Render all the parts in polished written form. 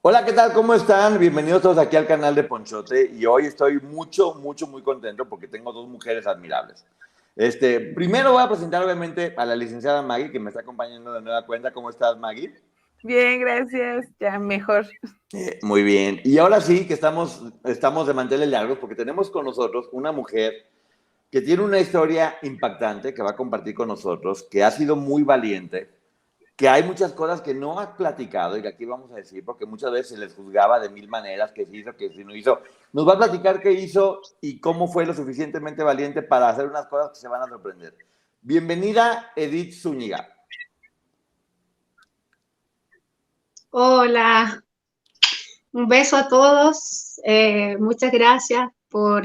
Hola, ¿qué tal? ¿Cómo están? Bienvenidos todos aquí al canal de Ponchote y hoy estoy muy contento porque tengo dos mujeres admirables. Primero voy a presentar obviamente a la licenciada Maggie que me está acompañando de nueva cuenta. ¿Cómo estás, Maggie? Bien, gracias. Ya mejor. Muy bien. Y ahora sí que estamos de manteles largos porque tenemos con nosotros una mujer que tiene una historia impactante que va a compartir con nosotros, que ha sido muy valiente, que hay muchas cosas que no has platicado y que aquí vamos a decir, porque muchas veces se les juzgaba de mil maneras, que se hizo, que si no hizo. Nos va a platicar qué hizo y cómo fue lo suficientemente valiente para hacer unas cosas que se van a sorprender. Bienvenida, Edith Zúñiga. Hola, un beso a todos. Muchas gracias por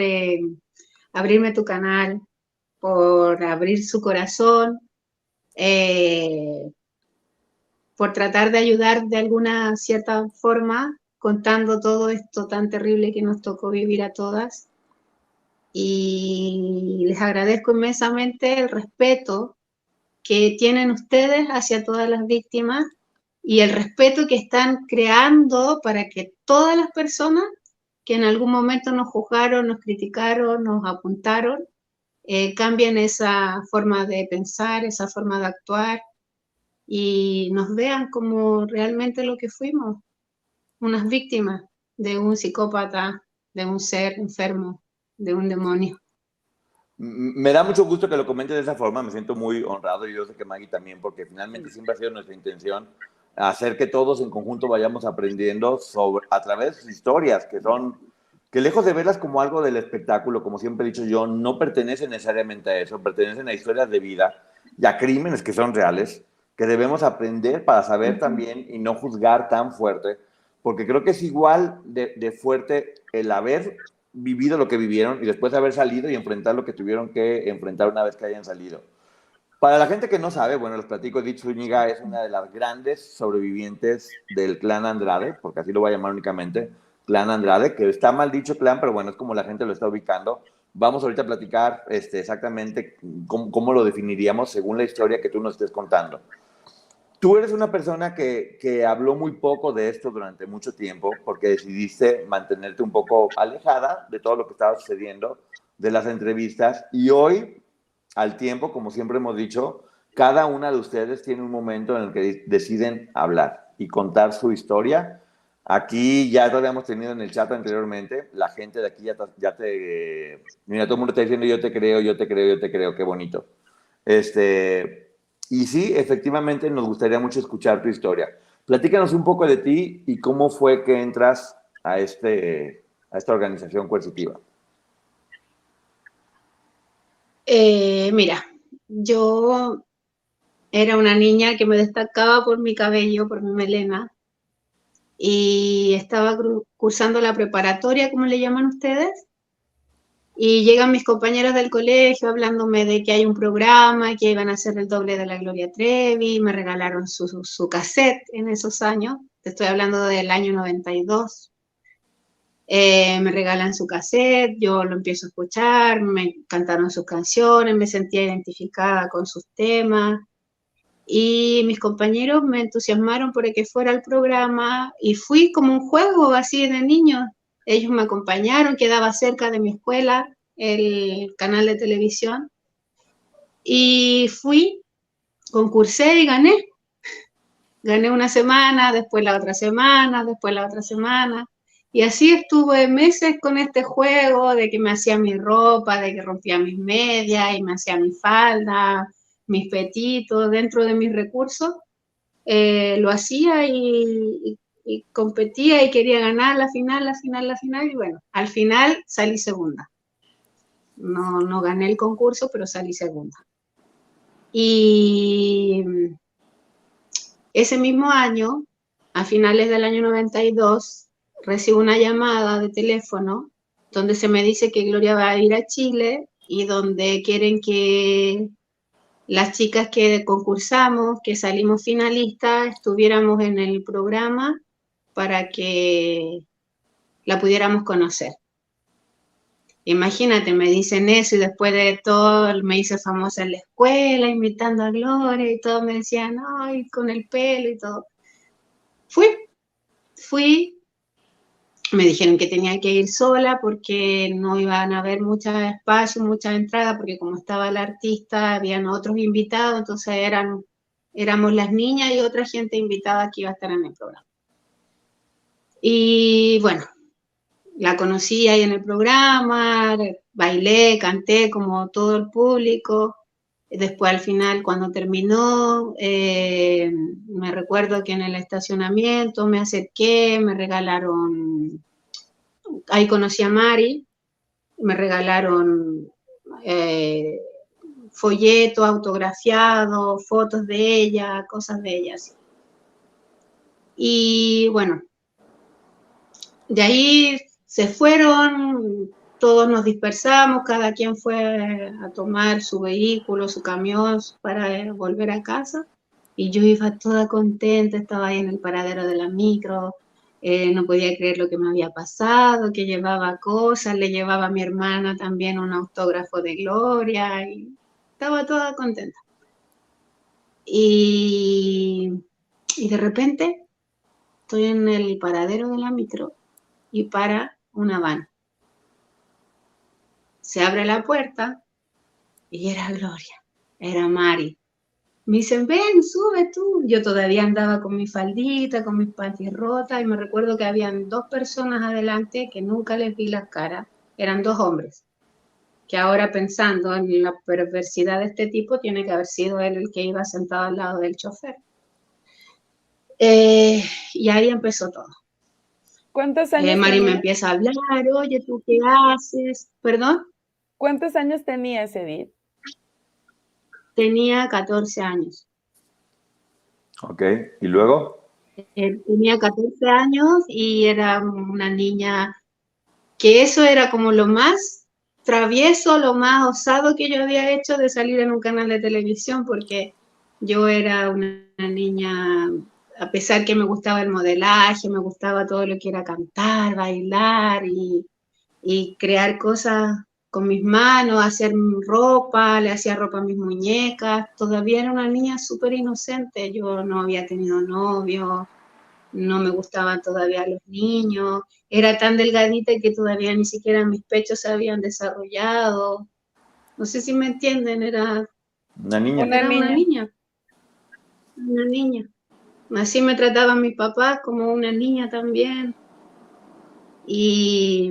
abrirme tu canal, por abrir su corazón, eh, por tratar de ayudar de alguna cierta forma, contando todo esto tan terrible que nos tocó vivir a todas. Y les agradezco inmensamente el respeto que tienen ustedes hacia todas las víctimas y el respeto que están creando para que todas las personas que en algún momento nos juzgaron, nos criticaron, nos apuntaron, cambien esa forma de pensar, esa forma de actuar y nos vean como realmente lo que fuimos, unas víctimas de un psicópata, de un ser enfermo, de un demonio. Me da mucho gusto que lo comentes de esa forma, me siento muy honrado y yo sé que Maggie también, porque finalmente siempre ha sido nuestra intención hacer que todos en conjunto vayamos aprendiendo a través de sus historias, que lejos de verlas como algo del espectáculo, como siempre he dicho yo, no pertenecen necesariamente a eso, pertenecen a historias de vida y a crímenes que son reales, que debemos aprender para saber también y no juzgar tan fuerte, porque creo que es igual de fuerte el haber vivido lo que vivieron y después de haber salido y enfrentar lo que tuvieron que enfrentar una vez que hayan salido. Para la gente que no sabe, bueno, les platico, Edith Zúñiga es una de las grandes sobrevivientes del clan Andrade, porque así lo voy a llamar únicamente, clan Andrade, que está mal dicho clan, pero bueno, es como la gente lo está ubicando. Vamos ahorita a platicar exactamente cómo lo definiríamos según la historia que tú nos estés contando. Tú eres una persona que habló muy poco de esto durante mucho tiempo porque decidiste mantenerte un poco alejada de todo lo que estaba sucediendo, de las entrevistas, y hoy, al tiempo, como siempre hemos dicho, cada una de ustedes tiene un momento en el que deciden hablar y contar su historia. Aquí ya lo habíamos tenido en el chat anteriormente, la gente de aquí mira, todo el mundo está diciendo yo te creo, yo te creo, yo te creo, qué bonito. Y sí, efectivamente nos gustaría mucho escuchar tu historia. Platícanos un poco de ti y cómo fue que entras a esta organización coercitiva. Mira, yo era una niña que me destacaba por mi cabello, por mi melena, y estaba cursando la preparatoria, como le llaman ustedes, y llegan mis compañeros del colegio hablándome de que hay un programa, que iban a hacer el doble de la Gloria Trevi, me regalaron su cassette en esos años, te estoy hablando del año 92. Me regalan su cassette, yo lo empiezo a escuchar, me cantaron sus canciones, me sentía identificada con sus temas, y mis compañeros me entusiasmaron por que fuera al programa y fui como un juego así de niños. Ellos me acompañaron, quedaba cerca de mi escuela, el canal de televisión, y fui, concursé y gané. Gané una semana, después la otra semana, después la otra semana. Y así estuve meses con este juego de que me hacía mi ropa, de que rompía mis medias y me hacía mi falda, mis petitos dentro de mis recursos. Lo hacía y competía y quería ganar la final, la final, la final. Y bueno, al final salí segunda. No, no gané el concurso, pero salí segunda. Y ese mismo año, a finales del año 92, recibo una llamada de teléfono donde se me dice que Gloria va a ir a Chile y donde quieren que las chicas que concursamos, que salimos finalistas, estuviéramos en el programa para que la pudiéramos conocer. Imagínate, me dicen eso y después de todo me hice famosa en la escuela, imitando a Gloria y todos me decían, ay, con el pelo y todo. Fui fui, me dijeron que tenía que ir sola porque no iban a haber muchos espacios, muchas entradas, porque como estaba la artista, habían otros invitados, entonces éramos las niñas y otra gente invitada que iba a estar en el programa. Y bueno, la conocí ahí en el programa, bailé, canté como todo el público. Después al final, cuando terminó, me recuerdo que en el estacionamiento me acerqué, me regalaron, ahí conocí a Mari, me regalaron folletos autografiados, fotos de ella, cosas de ella. Así. Y bueno, de ahí se fueron, todos nos dispersamos, cada quien fue a tomar su vehículo, su camión para volver a casa. Y yo iba toda contenta, estaba ahí en el paradero de la micro, no podía creer lo que me había pasado, que llevaba cosas, le llevaba a mi hermana también un autógrafo de Gloria, y estaba toda contenta. Y de repente estoy en el paradero de la micro y para una van. Se abre la puerta y era Gloria, era Mari. Me dicen, ven, sube tú. Yo todavía andaba con mi faldita, con mis panties rotas, y me recuerdo que habían 2 personas adelante que nunca les vi las caras. Eran 2 hombres, que ahora pensando en la perversidad de este tipo, tiene que haber sido él el que iba sentado al lado del chofer. Y ahí empezó todo. ¿Cuántos años Mari me tenías? empieza a hablar, oye, ¿tú qué haces? ¿Perdón? ¿Cuántos años tenías, Edith? Tenía 14 años. Ok, ¿y luego? Tenía 14 años y era una niña que eso era como lo más travieso, lo más osado que yo había hecho de salir en un canal de televisión, porque yo era una niña, a pesar que me gustaba el modelaje, me gustaba todo lo que era cantar, bailar y crear cosas con mis manos, hacer ropa, le hacía ropa a mis muñecas, todavía era una niña súper inocente, yo no había tenido novio, no me gustaban todavía los niños, era tan delgadita que todavía ni siquiera mis pechos se habían desarrollado, no sé si me entienden, era Una niña. Una una niña. niña. Así me trataban mis papás como una niña también. Y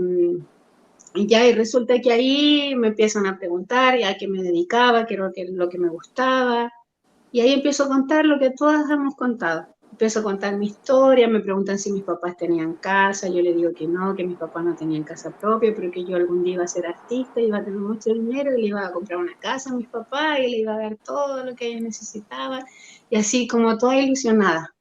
ya, y resulta que ahí me empiezan a preguntar ya a qué me dedicaba, qué era lo que me gustaba. Y ahí empiezo a contar lo que todas hemos contado. Empiezo a contar mi historia, me preguntan si mis papás tenían casa, yo le digo que no, que mis papás no tenían casa propia, pero que yo algún día iba a ser artista, iba a tener mucho dinero y le iba a comprar una casa a mis papás y le iba a dar todo lo que ellos necesitaban. Y así como toda ilusionada.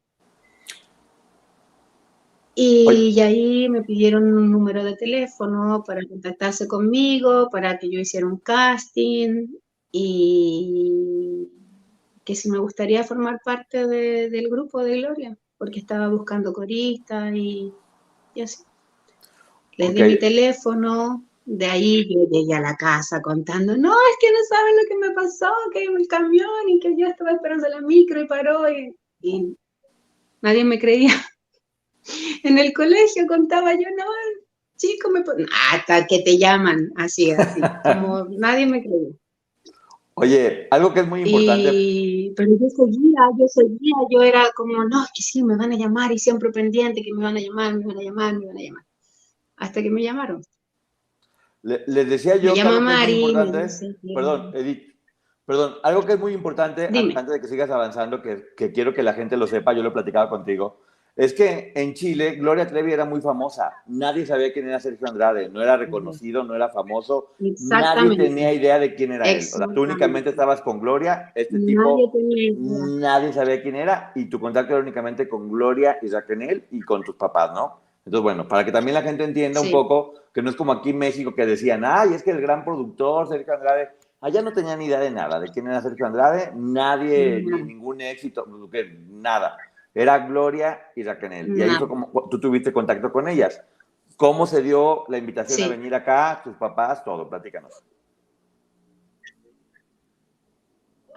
Oye, Y ahí me pidieron un número de teléfono para contactarse conmigo, para que yo hiciera un casting y que si me gustaría formar parte del grupo de Gloria, porque estaba buscando coristas y así. Les ok. di mi teléfono, de ahí yo llegué a la casa contando, no, es que no saben lo que me pasó, que iba el camión y que yo estaba esperando la micro y paró y nadie me creía. En el colegio contaba yo, no, chico, hasta que te llaman, así, como nadie me creía. Oye, algo que es muy importante. Pero yo era como, no, es que sí, me van a llamar y siempre pendiente que me van a llamar, me van a llamar, me van a llamar. Hasta que me llamaron. Les decía Me yo que llama algo que es muy Mari, me importante, dice perdón, Edith, perdón, algo que es muy importante dime. antes de que sigas avanzando, que quiero que la gente lo sepa, yo lo he platicado contigo, es que en Chile Gloria Trevi era muy famosa, nadie sabía quién era Sergio Andrade, no era reconocido, no era famoso, nadie Exactamente, tenía idea de quién era él, o sea, tú únicamente exactamente. estabas con Gloria, este Nadie tipo, tenía idea. nadie sabía quién era, y tu contacto era únicamente con Gloria y Raquel y con tus papás, ¿no? Entonces, bueno, para que también la gente entienda un Sí. poco que no es como aquí en México que decían, ay, es que el gran productor, Sergio Andrade, allá no tenían ni idea de nada, de quién era Sergio Andrade, nadie, ni Nada, ningún éxito, nada. Era Gloria y Raquel. Y ahí fue nada. como tú tuviste contacto con ellas. ¿Cómo se dio la invitación a Sí. venir acá? ¿Tus papás? Todo, platícanos.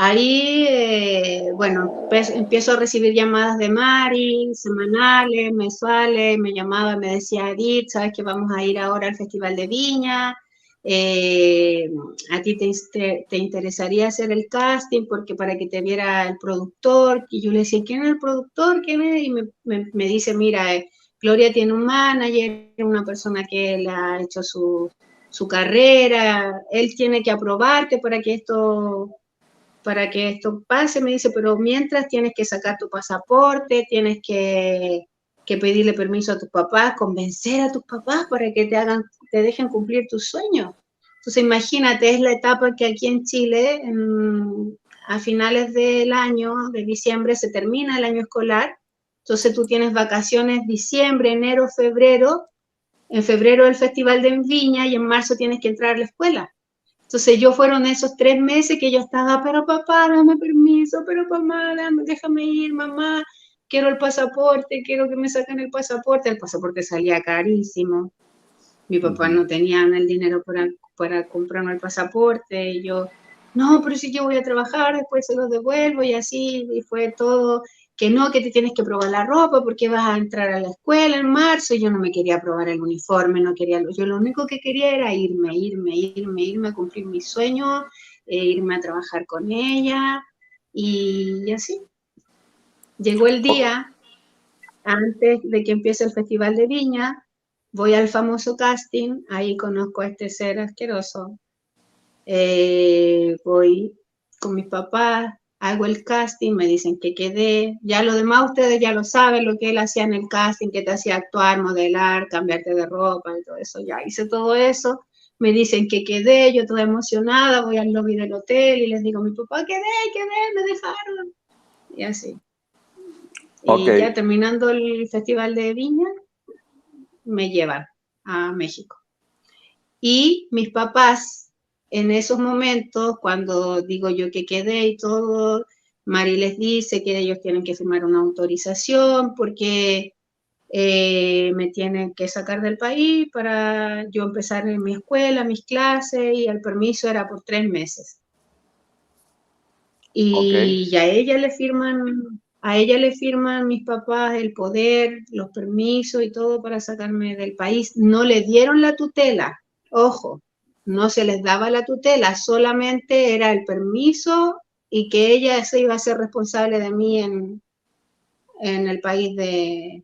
Ahí, bueno, pues, empiezo a recibir llamadas de Mari, semanales, mensuales, me llamaba y me decía, Edith, ¿sabes que vamos a ir ahora al Festival de Viña? ¿A ti te interesaría hacer el casting porque para que te viera el productor? Y yo le decía, ¿quién es el productor? ¿Quién es? Y me dice, mira, Gloria tiene un manager, una persona que le ha hecho su carrera, él tiene que aprobarte para que esto pase, me dice, pero mientras tienes que sacar tu pasaporte, tienes que pedirle permiso a tus papás, convencer a tus papás para que te dejen cumplir tus sueños. Entonces imagínate, es la etapa que aquí en Chile, a finales del año, de diciembre, se termina el año escolar, entonces tú tienes vacaciones diciembre, enero, febrero, en febrero el Festival de Viña y en marzo tienes que entrar a la escuela. Entonces yo fueron esos 3 meses que yo estaba, pero papá, dame permiso, pero mamá, déjame ir, mamá, quiero el pasaporte, quiero que me saquen el pasaporte salía carísimo, mi papá no tenía el dinero para comprarme el pasaporte, y yo, no, pero si yo voy a trabajar, después se los devuelvo, y así, y fue todo, que no, que te tienes que probar la ropa, porque vas a entrar a la escuela en marzo, y yo no me quería probar el uniforme, no quería, yo lo único que quería era irme a cumplir mis sueños, irme a trabajar con ella, y así. Llegó el día, antes de que empiece el Festival de Viña, voy al famoso casting, ahí conozco a este ser asqueroso, voy con mis papás, hago el casting, me dicen que quedé, ya lo demás ustedes ya lo saben, lo que él hacía en el casting, que te hacía actuar, modelar, cambiarte de ropa y todo eso, ya hice todo eso, me dicen que quedé, yo toda emocionada, voy al lobby del hotel y les digo a mi papá, quedé, me dejaron, y así. Ok. Y ya terminando el Festival de Viña, me llevan a México. Y mis papás, en esos momentos, cuando digo yo que quedé y todo, Mari les dice que ellos tienen que firmar una autorización porque me tienen que sacar del país para yo empezar en mi escuela, mis clases, y el permiso era por 3 meses. Y Ok. a ella le firman mis papás el poder, los permisos y todo para sacarme del país. No le dieron la tutela, ojo, no se les daba la tutela, solamente era el permiso y que ella se iba a ser responsable de mí en el país de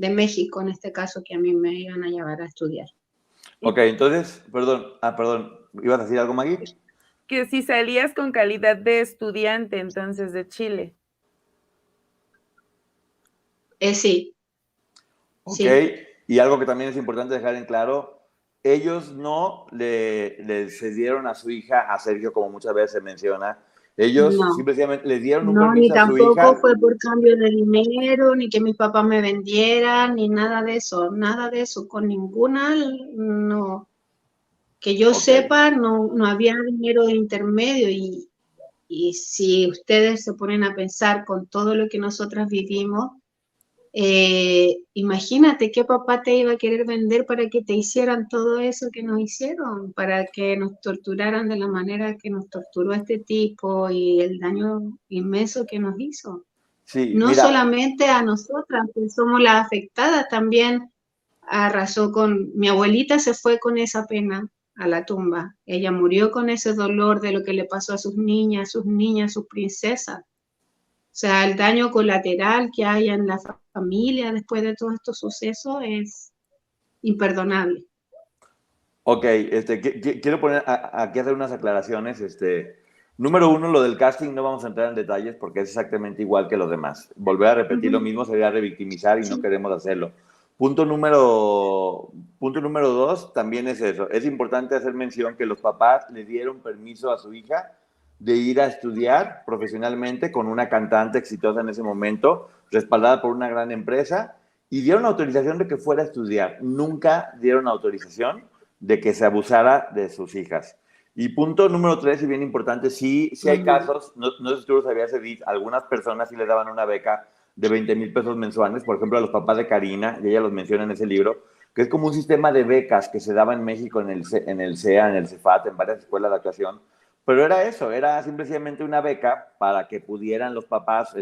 México, en este caso, que a mí me iban a llevar a estudiar. Ok, entonces, perdón, ¿ibas a decir algo, Maggie? Que si salías con calidad de estudiante, entonces, de Chile. Sí, Ok, sí. y algo que también es importante dejar en claro, ellos no le cedieron a su hija, a Sergio, como muchas veces se menciona, ellos No. simplemente le dieron un No, ni permiso a su tampoco hija. fue por cambio de dinero, ni que mis papás me vendieran, ni nada de eso, con ninguna, no, que yo Ok, sepa, no había dinero de intermedio, y si ustedes se ponen a pensar con todo lo que nosotras vivimos, imagínate qué papá te iba a querer vender para que te hicieran todo eso que nos hicieron, para que nos torturaran de la manera que nos torturó este tipo y el daño inmenso que nos hizo. sí, No mira, solamente a nosotras, que somos las afectadas, también arrasó con, mi abuelita se fue con esa pena a la tumba, ella murió con ese dolor de lo que le pasó a sus niñas, sus princesas. O sea, el daño colateral que hay en la familia después de todos estos sucesos es imperdonable. ok, quiero poner aquí hacer unas aclaraciones. Número uno, lo del casting no vamos a entrar en detalles porque es exactamente igual que los demás. Volver a repetir lo mismo sería revictimizar y no Sí. queremos hacerlo. Punto número dos, también es eso. Es importante hacer mención que los papás le dieron permiso a su hija de ir a estudiar profesionalmente con una cantante exitosa en ese momento, respaldada por una gran empresa, y dieron autorización de que fuera a estudiar. Nunca dieron autorización de que se abusara de sus hijas. Y punto número tres, y bien importante, sí hay casos, no sé si tú lo sabías, Edith, algunas personas sí le daban una beca de 20,000 pesos mensuales, por ejemplo, a los papás de Karina, y ella los menciona en ese libro, que es como un sistema de becas que se daba en México en el CEA, en el CEFAT, en varias escuelas de actuación, Pero era eso, era simplemente una beca para que pudieran los papás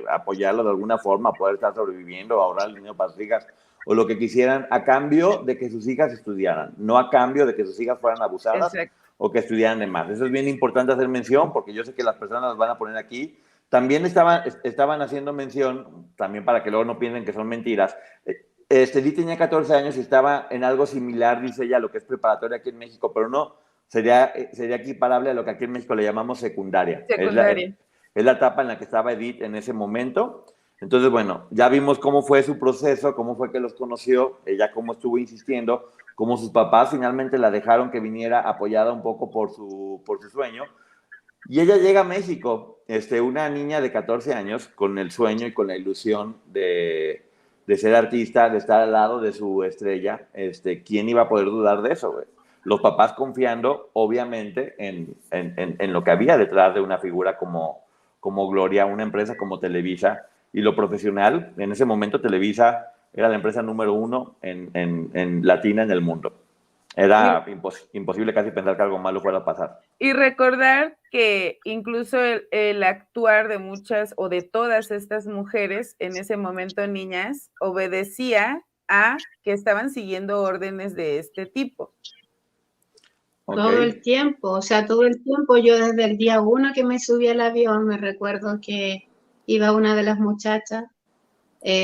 apoyarlo de alguna forma, poder estar sobreviviendo, ahorrar el dinero para sus hijas o lo que quisieran, a cambio de que sus hijas estudiaran, no a cambio de que sus hijas fueran abusadas Exacto. o que estudiaran de más. Eso es bien importante hacer mención, porque yo sé que las personas las van a poner aquí. También estaban haciendo mención, también para que luego no piensen que son mentiras. Edith tenía 14 años y estaba en algo similar, dice ella, a lo que es preparatoria aquí en México, pero no, sería equiparable a lo que aquí en México le llamamos secundaria. Secundaria. Es la etapa en la que estaba Edith en ese momento. Entonces, bueno, ya vimos cómo fue su proceso, cómo fue que los conoció, ella cómo estuvo insistiendo, cómo sus papás finalmente la dejaron que viniera apoyada un poco por su sueño. Y ella llega a México, una niña de 14 años, con el sueño y con la ilusión de ser artista, de estar al lado de su estrella. ¿Quién iba a poder dudar de eso, güey? Los papás confiando, obviamente, en lo que había detrás de una figura como Gloria, una empresa como Televisa, y lo profesional. En ese momento Televisa era la empresa número 1 en latina en el mundo. Era imposible casi pensar que algo malo fuera a pasar. Y recordar que incluso el actuar de muchas o de todas estas mujeres, en ese momento niñas, obedecía a que estaban siguiendo órdenes de este tipo. Okay. Todo el tiempo, o sea, todo el tiempo. Yo desde el día 1 que me subí al avión, me recuerdo que iba una de las muchachas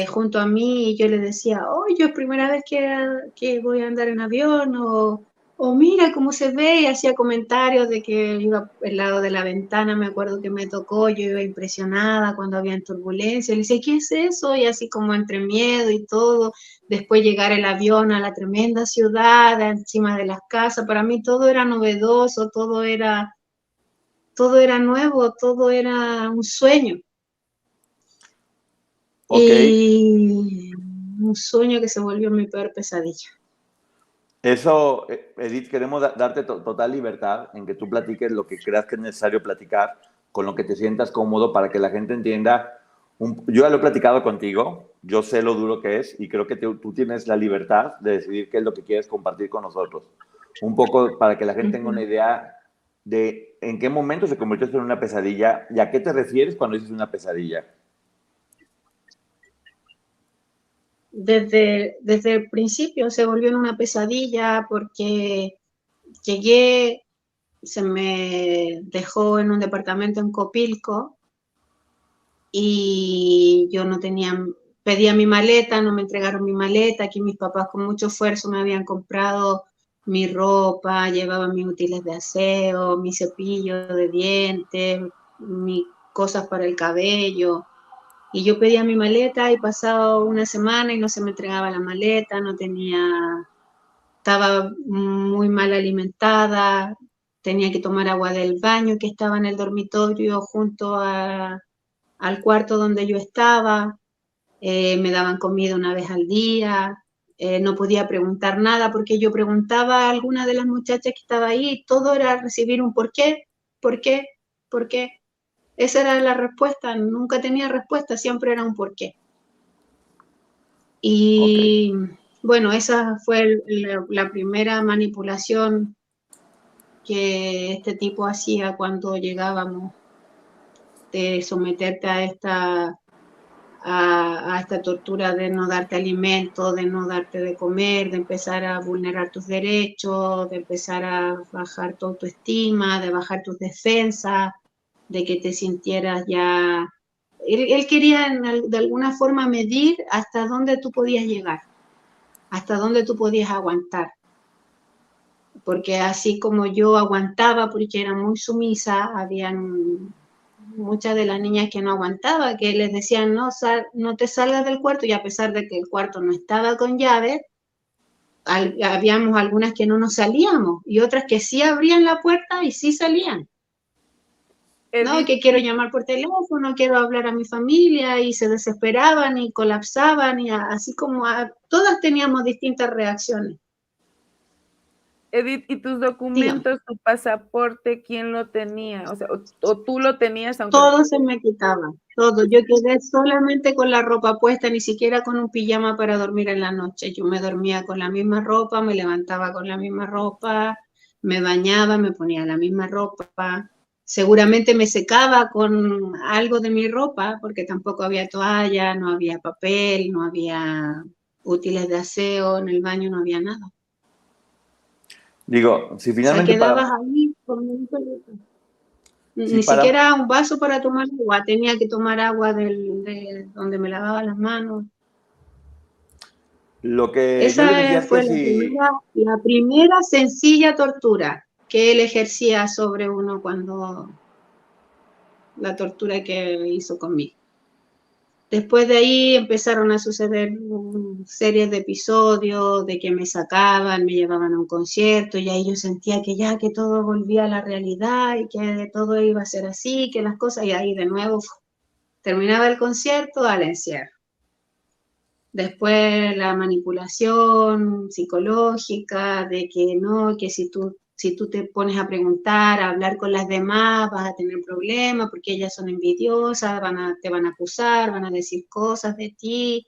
junto a mí y yo le decía, oh, yo es primera vez que voy a andar en avión, o mira cómo se ve, y hacía comentarios de que iba al lado de la ventana, me acuerdo que me tocó, yo iba impresionada cuando había turbulencia, le decía, ¿qué es eso? Y así como entre miedo y todo, después llegar el avión a la tremenda ciudad, encima de las casas, para mí todo era novedoso, todo era nuevo, todo era un sueño. Okay. Y un sueño que se volvió mi peor pesadilla. Eso, Edith, queremos darte total libertad en que tú platiques lo que creas que es necesario platicar, con lo que te sientas cómodo para que la gente entienda. Yo ya lo he platicado contigo, yo sé lo duro que es y creo que tú tienes la libertad de decidir qué es lo que quieres compartir con nosotros. Un poco para que la gente tenga una idea de en qué momento se convirtió esto en una pesadilla y a qué te refieres cuando dices una pesadilla. Desde el principio se volvió en una pesadilla porque llegué, se me dejó en un departamento en Copilco y yo no tenía, pedía mi maleta, no me entregaron mi maleta, aquí mis papás con mucho esfuerzo me habían comprado mi ropa, llevaban mis útiles de aseo, mi cepillo de dientes, mis cosas para el cabello. Y yo pedía mi maleta y pasaba una semana y no se me entregaba la maleta, estaba muy mal alimentada, tenía que tomar agua del baño que estaba en el dormitorio junto al cuarto donde yo estaba, me daban comida una vez al día, no podía preguntar nada porque yo preguntaba a alguna de las muchachas que estaba ahí y todo era recibir un ¿por qué? ¿Por qué? ¿Por qué? Esa era la respuesta, nunca tenía respuesta, siempre era un porqué. Y bueno, esa fue la primera manipulación que este tipo hacía cuando llegábamos, de someterte a esta tortura de no darte alimento, de no darte de comer, de empezar a vulnerar tus derechos, de empezar a bajar tu autoestima, de bajar tus defensas, de que te sintieras ya... Él quería de alguna forma medir hasta dónde tú podías llegar, hasta dónde tú podías aguantar. Porque así como yo aguantaba porque era muy sumisa, habían muchas de las niñas que no aguantaba, que les decían no, no te salgas del cuarto, y a pesar de que el cuarto no estaba con llave, habíamos algunas que no nos salíamos y otras que sí abrían la puerta y sí salían. No, que quiero llamar por teléfono, quiero hablar a mi familia, y se desesperaban y colapsaban, y así como todas teníamos distintas reacciones. Edith, ¿y tus documentos, Dígame. tu pasaporte, quién lo tenía? O sea, o tú lo tenías, aunque... Todo se me quitaba, todo. Yo quedé solamente con la ropa puesta, ni siquiera con un pijama para dormir en la noche. Yo me dormía con la misma ropa, me levantaba con la misma ropa, me bañaba, me ponía la misma ropa, seguramente me secaba con algo de mi ropa, porque tampoco había toalla, no había papel, no había útiles de aseo, en el baño no había nada. Digo, si O sea, finalmente quedabas ahí con un pelito. si Ni para siquiera un vaso para tomar agua, tenía que tomar agua de donde me lavaba las manos. lo que yo les decía Esa es que fue si la primera sencilla tortura que él ejercía sobre uno cuando la tortura que hizo conmigo. Después de ahí empezaron a suceder series de episodios, de que me sacaban, me llevaban a un concierto, y ahí yo sentía que ya que todo volvía a la realidad y que todo iba a ser así, que las cosas, y ahí de nuevo terminaba el concierto al encierro. Después la manipulación psicológica de que no, que si tú te pones a preguntar, a hablar con las demás, vas a tener problemas porque ellas son envidiosas, te van a acusar, van a decir cosas de ti.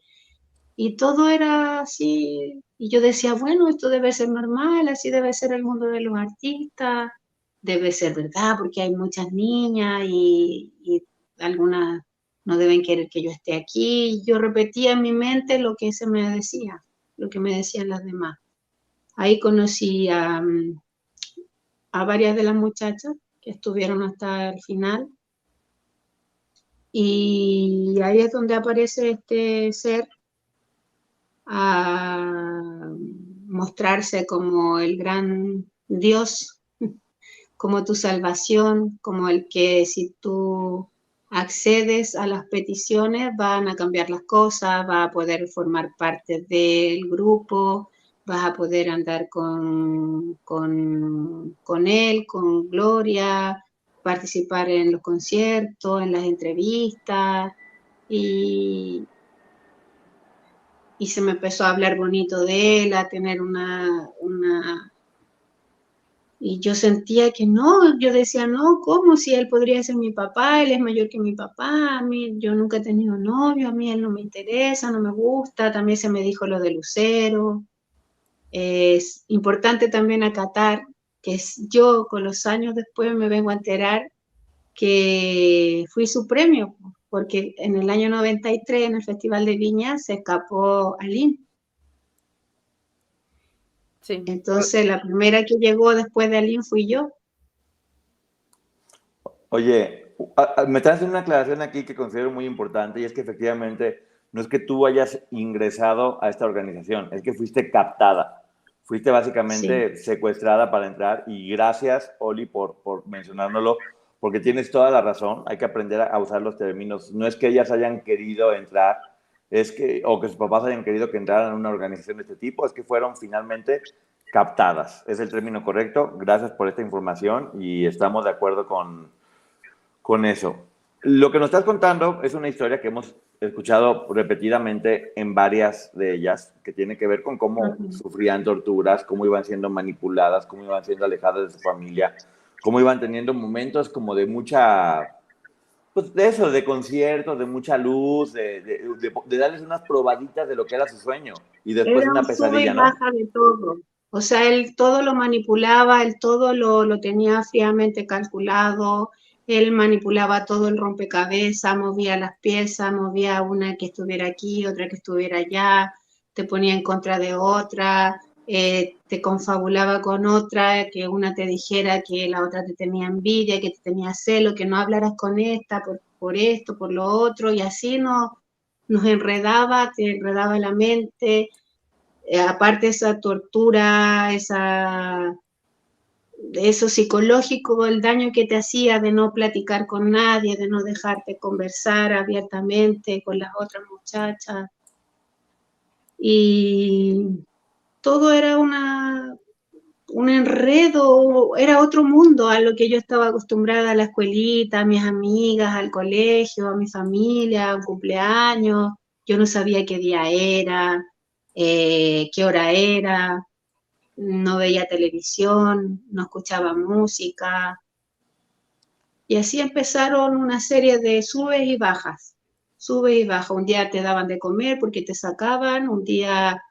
Y todo era así. Y yo decía, bueno, esto debe ser normal, así debe ser el mundo de los artistas, debe ser verdad porque hay muchas niñas y algunas no deben querer que yo esté aquí. Yo repetía en mi mente lo que se me decía, lo que me decían las demás. Ahí conocí a varias de las muchachas que estuvieron hasta el final. Y ahí es donde aparece este ser a mostrarse como el gran Dios, como tu salvación, como el que si tú accedes a las peticiones van a cambiar las cosas, vas a poder formar parte del grupo, vas a poder andar con él, con Gloria, participar en los conciertos, en las entrevistas, y, y se me empezó a hablar bonito de él, a tener y yo sentía que no, yo decía, no, ¿cómo? Si él podría ser mi papá, él es mayor que mi papá, a mí, yo nunca he tenido novio, a mí él no me interesa, no me gusta, también se me dijo lo de Lucero. Es importante también acatar que yo con los años después me vengo a enterar que fui su premio, porque en el año 93 en el Festival de Viña se escapó Aline. Sí. Entonces la primera que llegó después de Aline fui yo. Oye, me estás haciendo una aclaración aquí que considero muy importante, y es que efectivamente no es que tú hayas ingresado a esta organización, es que fuiste captada. Fuiste Sí. básicamente secuestrada para entrar, y gracias, Oli, por mencionárnoslo, porque tienes toda la razón, hay que aprender a usar los términos. No es que ellas hayan querido entrar, es que, o que sus papás hayan querido que entraran en una organización de este tipo, es que fueron finalmente captadas. Es el término correcto. Gracias por esta información y estamos de acuerdo con eso. Lo que nos estás contando es una historia que hemos escuchado repetidamente en varias de ellas, que tiene que ver con cómo sufrían torturas, cómo iban siendo manipuladas, cómo iban siendo alejadas de su familia, cómo iban teniendo momentos como de mucha, pues de eso, de conciertos, de mucha luz, de darles unas probaditas de lo que era su sueño, y después Era una un sube pesadilla, y ¿no? baja de todo. O sea, él todo lo manipulaba, él todo lo tenía fríamente calculado, él manipulaba todo el rompecabezas, movía las piezas, movía una que estuviera aquí, otra que estuviera allá, te ponía en contra de otra, te confabulaba con otra, que una te dijera que la otra te tenía envidia, que te tenía celo, que no hablaras con esta por esto, por lo otro, y así nos enredaba, te enredaba la mente. Aparte esa tortura, eso psicológico, el daño que te hacía de no platicar con nadie, de no dejarte conversar abiertamente con las otras muchachas. Y todo era un enredo, era otro mundo a lo que yo estaba acostumbrada, a la escuelita, a mis amigas, al colegio, a mi familia, a un cumpleaños. Yo no sabía qué día era, qué hora era, no veía televisión, no escuchaba música. Y así empezaron una serie de subes y bajas, subes y bajas. Un día te daban de comer porque te sacaban, un día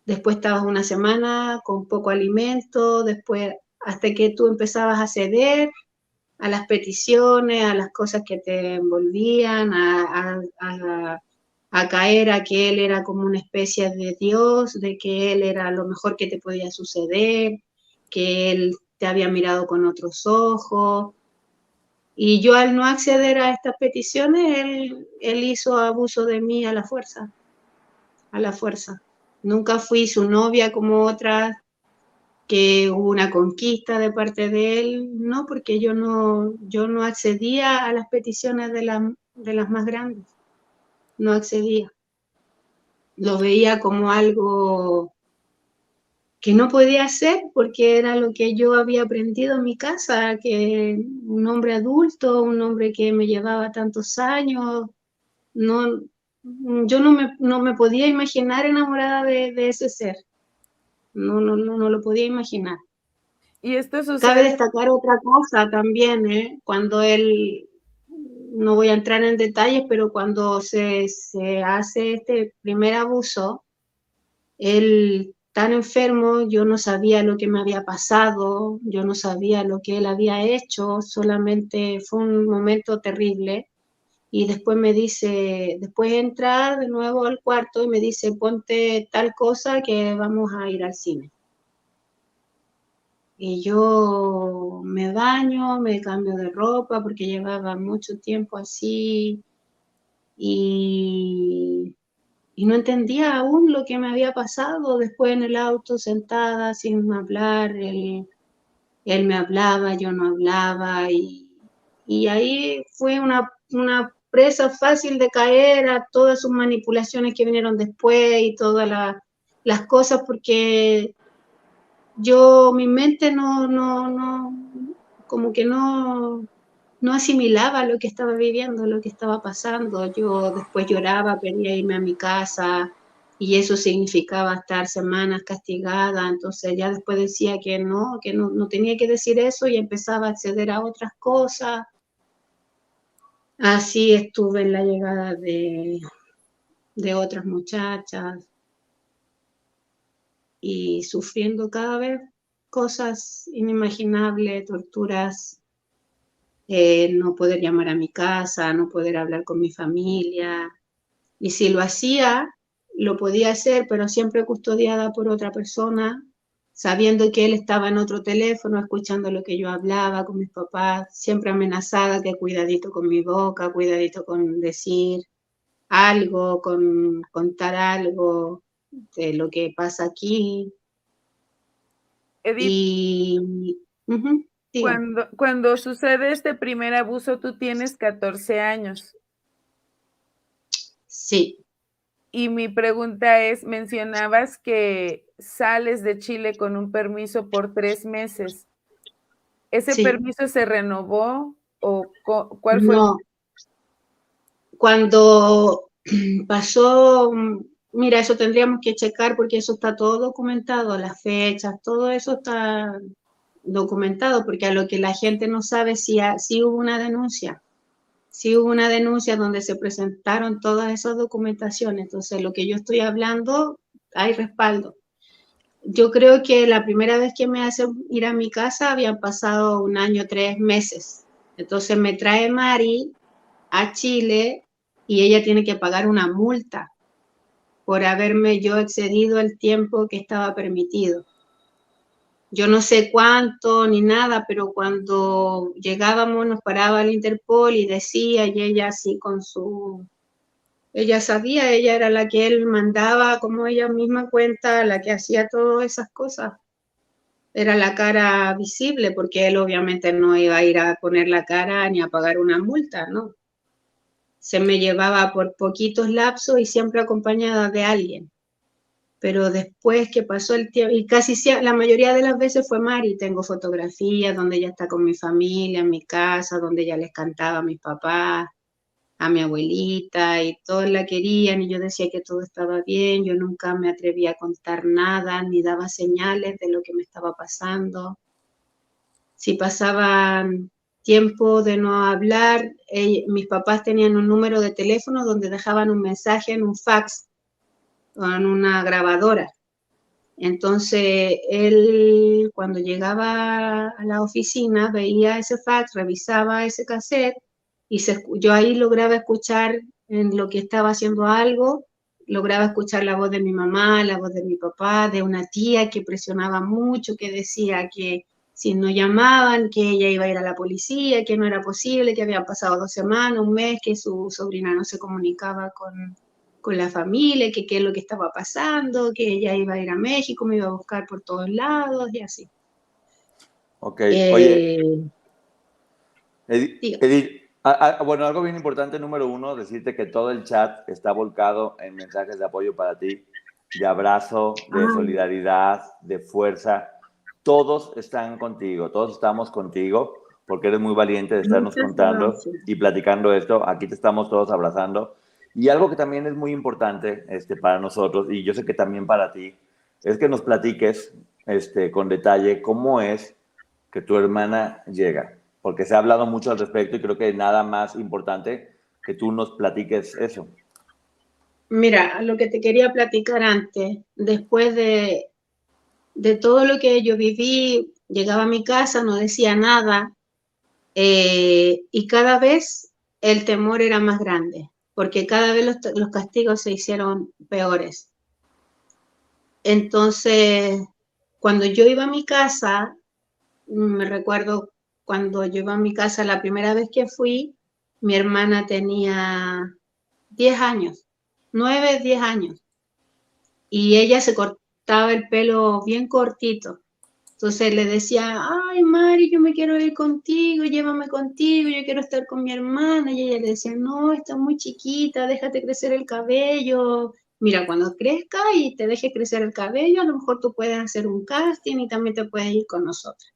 después estabas una semana con poco alimento, después hasta que tú empezabas a ceder a las peticiones, a las cosas que te envolvían, a caer a que él era como una especie de Dios, de que él era lo mejor que te podía suceder, que él te había mirado con otros ojos. Y yo al no acceder a estas peticiones, él hizo abuso de mí a la fuerza, a la fuerza. Nunca fui su novia como otras, que hubo una conquista de parte de él, no, porque yo no accedía a las peticiones de las más grandes, no accedía. Lo veía como algo que no podía hacer porque era lo que yo había aprendido en mi casa, que un hombre adulto, un hombre que me llevaba tantos años, no, yo no me podía imaginar enamorada de ese ser, no lo podía imaginar. Y esto Cabe sucede, destacar otra cosa también, ¿eh? Cuando él, no voy a entrar en detalles, pero cuando se hace este primer abuso, él tan enfermo, yo no sabía lo que me había pasado, yo no sabía lo que él había hecho, solamente fue un momento terrible. Y después me dice, después entra de nuevo al cuarto y me dice, ponte tal cosa que vamos a ir al cine. Y yo me baño, me cambio de ropa porque llevaba mucho tiempo así y no entendía aún lo que me había pasado. Después en el auto sentada sin hablar, él me hablaba, yo no hablaba y ahí fue una presa fácil de caer a todas sus manipulaciones que vinieron después y todas las cosas porque mi mente como que no asimilaba lo que estaba viviendo, lo que estaba pasando. Yo después lloraba, quería irme a mi casa y eso significaba estar semanas castigada. Entonces ya después decía que no tenía que decir eso y empezaba a acceder a otras cosas. Así estuve en la llegada de otras muchachas y sufriendo cada vez cosas inimaginables, torturas, no poder llamar a mi casa, no poder hablar con mi familia. Y si lo hacía, lo podía hacer, pero siempre custodiada por otra persona, sabiendo que él estaba en otro teléfono, escuchando lo que yo hablaba con mis papás, siempre amenazada que cuidadito con mi boca, cuidadito con decir algo, con contar algo de lo que pasa aquí. Edith, Y diga. cuando sucede este primer abuso, tú tienes 14 años. Sí. Y mi pregunta es, mencionabas que sales de Chile con un permiso por 3 meses. ¿Ese Sí. permiso se renovó o cuál fue? No. Cuando pasó, mira, eso tendríamos que checar porque eso está todo documentado, las fechas, todo eso está documentado, porque a lo que la gente no sabe si hubo una denuncia. Sí hubo una denuncia donde se presentaron todas esas documentaciones. Entonces, lo que yo estoy hablando, hay respaldo. Yo creo que la primera vez que me hacen ir a mi casa habían pasado 1 año, 3 meses. Entonces me trae Mari a Chile y ella tiene que pagar una multa por haberme yo excedido el tiempo que estaba permitido. Yo no sé cuánto ni nada, pero cuando llegábamos nos paraba el Interpol y decía, y ella así ella sabía, ella era la que él mandaba, como ella misma cuenta, la que hacía todas esas cosas. Era la cara visible, porque él obviamente no iba a ir a poner la cara ni a pagar una multa, ¿no? Se me llevaba por poquitos lapsos y siempre acompañada de alguien. Pero después que pasó el tiempo, y casi la mayoría de las veces fue Mari, tengo fotografías donde ella está con mi familia, en mi casa, donde ella les cantaba a mis papás, a mi abuelita, y todos la querían, y yo decía que todo estaba bien, yo nunca me atrevía a contar nada, ni daba señales de lo que me estaba pasando. Si pasaban tiempo de no hablar, mis papás tenían un número de teléfono donde dejaban un mensaje en un fax o en una grabadora. Entonces, él cuando llegaba a la oficina veía ese fax, revisaba ese cassette y yo ahí lograba escuchar en lo que estaba haciendo algo, lograba escuchar la voz de mi mamá, la voz de mi papá, de una tía que presionaba mucho, que decía que si no llamaban, que ella iba a ir a la policía, que no era posible, que habían pasado 2 semanas, un mes, que su sobrina no se comunicaba con la familia, que qué es lo que estaba pasando, que ella iba a ir a México, me iba a buscar por todos lados y así. Ok, oye, Digo, Edith, bueno, algo bien importante, número uno, decirte que todo el chat está volcado en mensajes de apoyo para ti, de abrazo, de solidaridad, de fuerza. Todos están contigo, todos estamos contigo, porque eres muy valiente de estarnos muchas contando gracias. y platicando esto. Aquí te estamos todos abrazando. Y algo que también es muy importante para nosotros, y yo sé que también para ti, es que nos platiques con detalle cómo es que tu hermana llega, porque se ha hablado mucho al respecto y creo que nada más importante que tú nos platiques eso. Mira, lo que te quería platicar antes, después de todo lo que yo viví, llegaba a mi casa, no decía nada, y cada vez el temor era más grande, porque cada vez los castigos se hicieron peores. Entonces, cuando yo iba a mi casa, me recuerdo cuando yo iba a mi casa la primera vez que fui, mi hermana tenía 10 años, 9, 10 años, y ella se cortaba el pelo bien cortito. Entonces le decía, ay, Mari, yo me quiero ir contigo, llévame contigo, yo quiero estar con mi hermana. Y ella le decía, no, está muy chiquita, déjate crecer el cabello. Mira, cuando crezca y te dejes crecer el cabello, a lo mejor tú puedes hacer un casting y también te puedes ir con nosotros.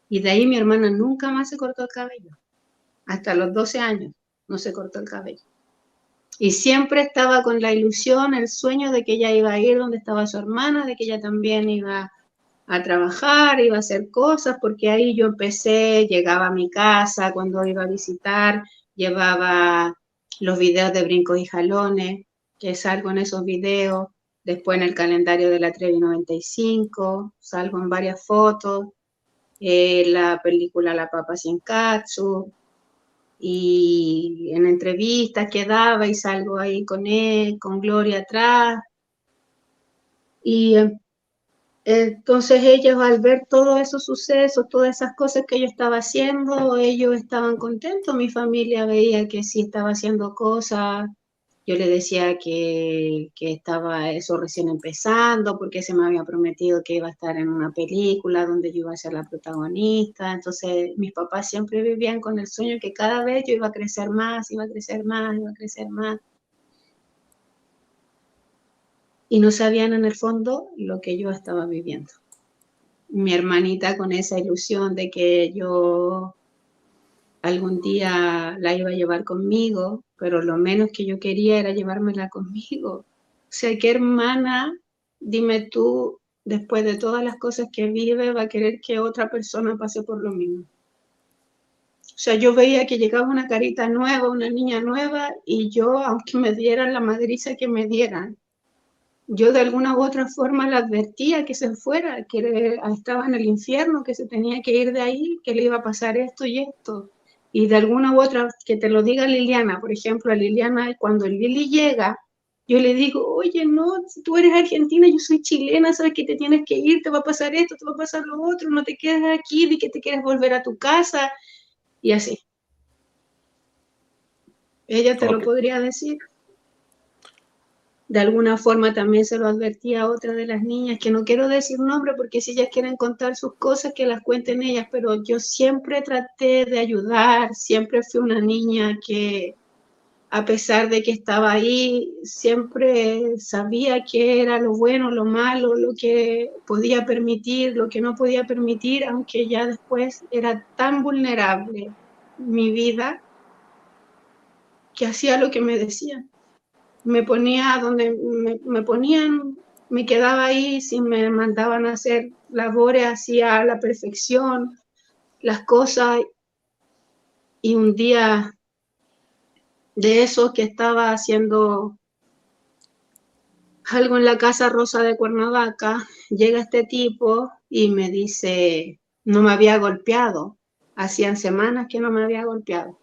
Y de ahí mi hermana nunca más se cortó el cabello. Hasta los 12 años no se cortó el cabello. Y siempre estaba con la ilusión, el sueño de que ella iba a ir donde estaba su hermana, de que ella también iba a trabajar, iba a hacer cosas, porque ahí yo empecé, llegaba a mi casa cuando iba a visitar, llevaba los videos de brincos y jalones, que salgo en esos videos, después en el calendario de la Trevi 95, salgo en varias fotos, la película La Papa Sin Katsu, y en entrevistas que daba y salgo ahí con él, con Gloria atrás, y entonces ellos al ver todos esos sucesos, todas esas cosas que yo estaba haciendo, ellos estaban contentos, mi familia veía que sí estaba haciendo cosas, yo le decía que estaba eso recién empezando, porque se me había prometido que iba a estar en una película donde yo iba a ser la protagonista, entonces mis papás siempre vivían con el sueño que cada vez yo iba a crecer más, iba a crecer más, iba a crecer más. Y no sabían en el fondo lo que yo estaba viviendo. Mi hermanita con esa ilusión de que yo algún día la iba a llevar conmigo, pero lo menos que yo quería era llevármela conmigo. O sea, ¿qué hermana, dime tú, después de todas las cosas que vive, va a querer que otra persona pase por lo mismo? O sea, yo veía que llegaba una carita nueva, una niña nueva, y yo, aunque me dieran la madriza que me dieran, yo de alguna u otra forma le advertía que se fuera, que estaba en el infierno, que se tenía que ir de ahí, que le iba a pasar esto y esto. Y de alguna u otra, que te lo diga Liliana, por ejemplo, a Liliana, cuando Lili llega, yo le digo, oye, no, si tú eres argentina, yo soy chilena, sabes que te tienes que ir, te va a pasar esto, te va a pasar lo otro, no te quedes aquí, di que te quieres volver a tu casa, y así. Ella te lo Okay. podría decir. De alguna forma también se lo advertía a otra de las niñas, que no quiero decir nombre porque si ellas quieren contar sus cosas, que las cuenten ellas, pero yo siempre traté de ayudar, siempre fui una niña que a pesar de que estaba ahí, siempre sabía qué era lo bueno, lo malo, lo que podía permitir, lo que no podía permitir, aunque ya después era tan vulnerable mi vida que hacía lo que me decían. Me ponía donde me ponían, me quedaba ahí, si me mandaban a hacer labores, hacía a la perfección las cosas, y un día de eso que estaba haciendo Algo en la Casa Rosa de Cuernavaca, llega este tipo y me dice, no me había golpeado, hacían semanas que no me había golpeado,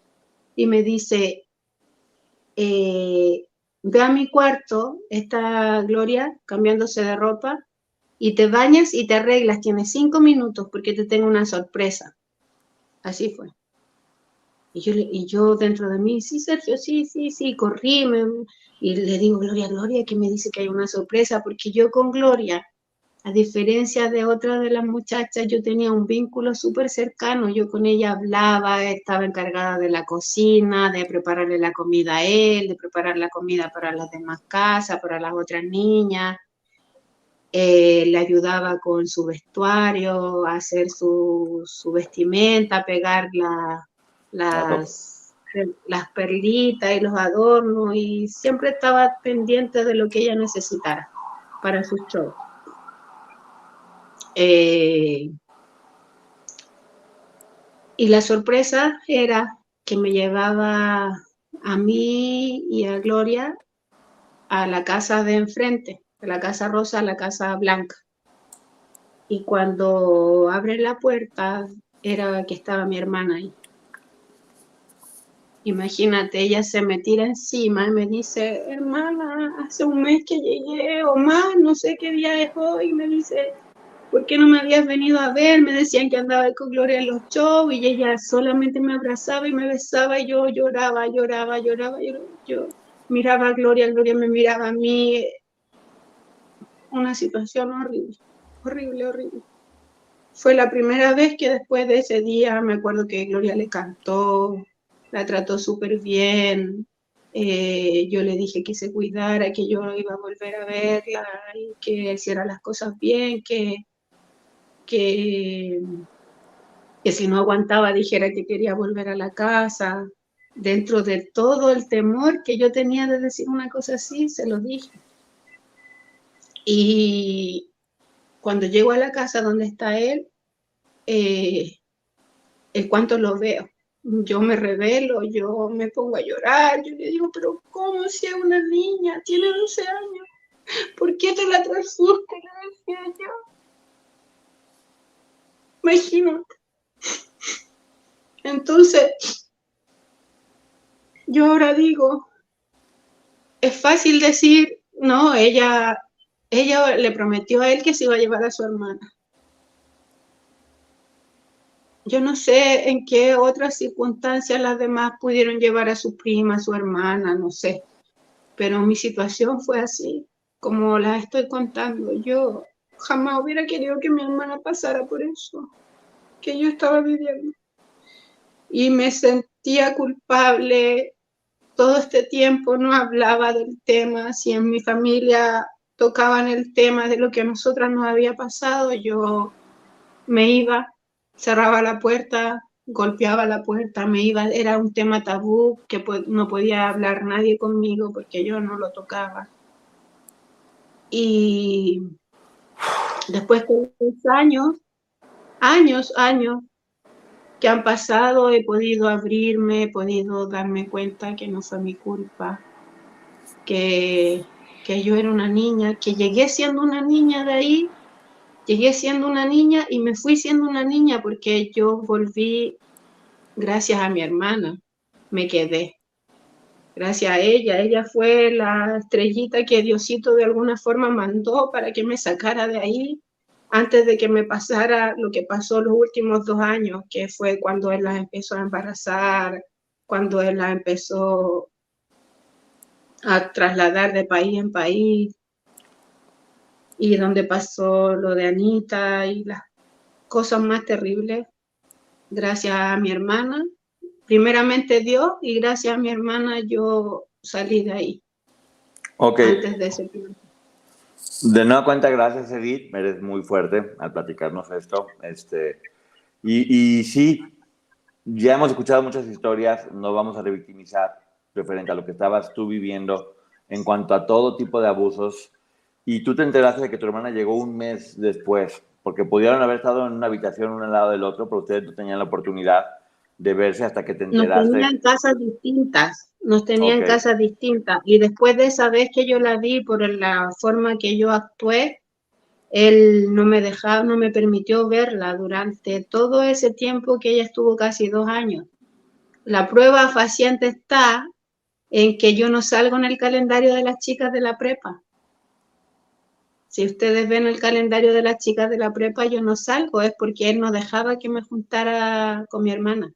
y me dice, ve a mi cuarto, está Gloria cambiándose de ropa, y te bañas y te arreglas, tienes 5 minutos porque te tengo una sorpresa. Así fue. Y yo dentro de mí, sí, Sergio, sí, corrí, y le digo, Gloria, que me dice que hay una sorpresa, porque yo con Gloria, a diferencia de otra de las muchachas, yo tenía un vínculo súper cercano, yo con ella hablaba, estaba encargada de la cocina, de prepararle la comida a él, de preparar la comida para las demás casas, para las otras niñas, le ayudaba con su vestuario, a hacer su vestimenta, a pegar las perlitas y los adornos, y siempre estaba pendiente de lo que ella necesitara para sus shows. Y la sorpresa era que me llevaba a mí y a Gloria a la casa de enfrente, de la Casa Rosa a la Casa Blanca. Y cuando abre la puerta, era que estaba mi hermana ahí. Imagínate, ella se me tira encima y me dice, hermana, hace un mes que llegué o más, no sé qué día es hoy. Y me dice, ¿por qué no me habías venido a ver? Me decían que andaba con Gloria en los shows, y ella solamente me abrazaba y me besaba, y yo lloraba. Yo miraba a Gloria me miraba a mí. Una situación horrible. Fue la primera vez que después de ese día me acuerdo que Gloria le cantó, la trató súper bien. Yo le dije que se cuidara, que yo iba a volver a verla y que hiciera las cosas bien, que si no aguantaba dijera que quería volver a la casa. Dentro de todo el temor que yo tenía de decir una cosa así, se lo dije. Y cuando llego a la casa donde está él, el cuánto lo veo. Yo me revelo, yo me pongo a llorar, yo le digo, pero ¿cómo si es una niña? Tiene 12 años, ¿por qué te la trajiste? Le decía yo. Imagínate. Entonces, yo ahora digo, es fácil decir, no, ella le prometió a él que se iba a llevar a su hermana. Yo no sé en qué otras circunstancias las demás pudieron llevar a su prima, a su hermana, no sé. Pero mi situación fue así, como la estoy contando. Yo jamás hubiera querido que mi hermana pasara por eso que yo estaba viviendo. Y me sentía culpable. Todo este tiempo no hablaba del tema. Si en mi familia tocaban el tema de lo que a nosotras nos había pasado, yo me iba, cerraba la puerta, golpeaba la puerta, me iba. Era un tema tabú que no podía hablar nadie conmigo porque yo no lo tocaba. Y después de 3 años que han pasado, he podido abrirme, he podido darme cuenta que no fue mi culpa, que yo era una niña, que llegué siendo una niña de ahí, llegué siendo una niña y me fui siendo una niña porque yo volví gracias a mi hermana, me quedé. Gracias a ella fue la estrellita que Diosito de alguna forma mandó para que me sacara de ahí antes de que me pasara lo que pasó los últimos 2 años, que fue cuando él las empezó a embarazar, cuando él las empezó a trasladar de país en país, y donde pasó lo de Anita y las cosas más terribles. Gracias a mi hermana, primeramente Dios, y gracias a mi hermana yo salí de ahí. Ok. Antes de ese tiempo. De nueva cuenta, gracias, Edith. Eres muy fuerte al platicarnos esto. Y sí, ya hemos escuchado muchas historias, no vamos a revictimizar referente a lo que estabas tú viviendo en cuanto a todo tipo de abusos. Y tú te enteraste de que tu hermana llegó un mes después, porque pudieron haber estado en una habitación uno al lado del otro, pero ustedes no tenían la oportunidad de verse hasta que te Nos tenía en enteraste. casas distintas, nos tenía Ok, en casas distintas. Y después de esa vez que yo la vi, por la forma que yo actué, él no me dejaba, no me permitió verla durante todo ese tiempo que ella estuvo casi 2 años. La prueba fehaciente está en que yo no salgo en el calendario de las chicas de la prepa. Si ustedes ven el calendario de las chicas de la prepa, yo no salgo, es porque él no dejaba que me juntara con mi hermana.